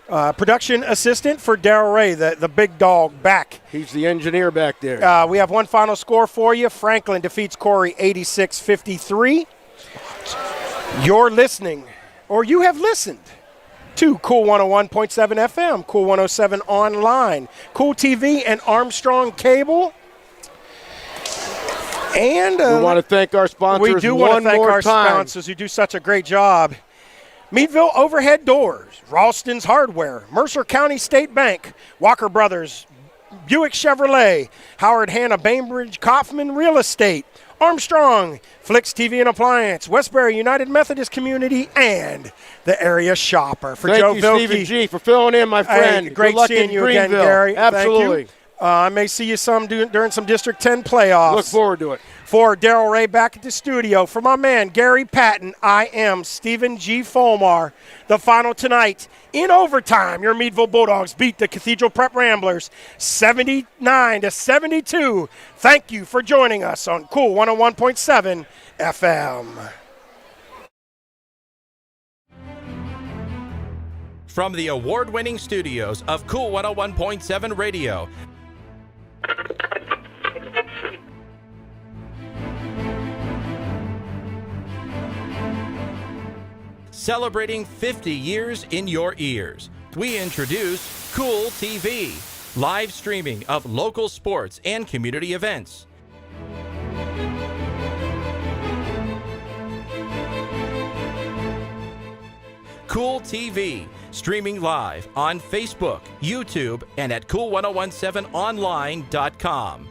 Production assistant for Darryl Ray, the big dog back. He's the engineer back there. We have one final score for you. Franklin defeats Corey 86-53. You're listening, or you have listened, to Cool 101.7 FM, Cool 107 online, Cool TV, and Armstrong Cable. And we want to thank our sponsors. We do want to thank our sponsors who do such a great job. Meadville Overhead Doors, Ralston's Hardware, Mercer County State Bank, Walker Brothers, Buick Chevrolet, Howard Hanna Bainbridge Kaufman Real Estate, Armstrong, Flicks TV and Appliance, Westbury United Methodist Community, and the Area Shopper. For Joe Thank you, Vilke, Stephen G., for filling in, my friend. Hey, great Good luck seeing in you again, Greenville. Gary. Absolutely. Thank you. I may see you during some District 10 playoffs. Look forward to it. For Darryl Ray back at the studio, for my man Gary Patton, I am Stephen G. Fulmar. The final tonight, in overtime, your Meadville Bulldogs beat the Cathedral Prep Ramblers 79-72. Thank you for joining us on Cool 101.7 FM. From the award-winning studios of Cool 101.7 Radio. Celebrating 50 years in your ears, we introduce Cool TV, live streaming of local sports and community events. Cool TV, streaming live on Facebook, YouTube, and at cool1017online.com.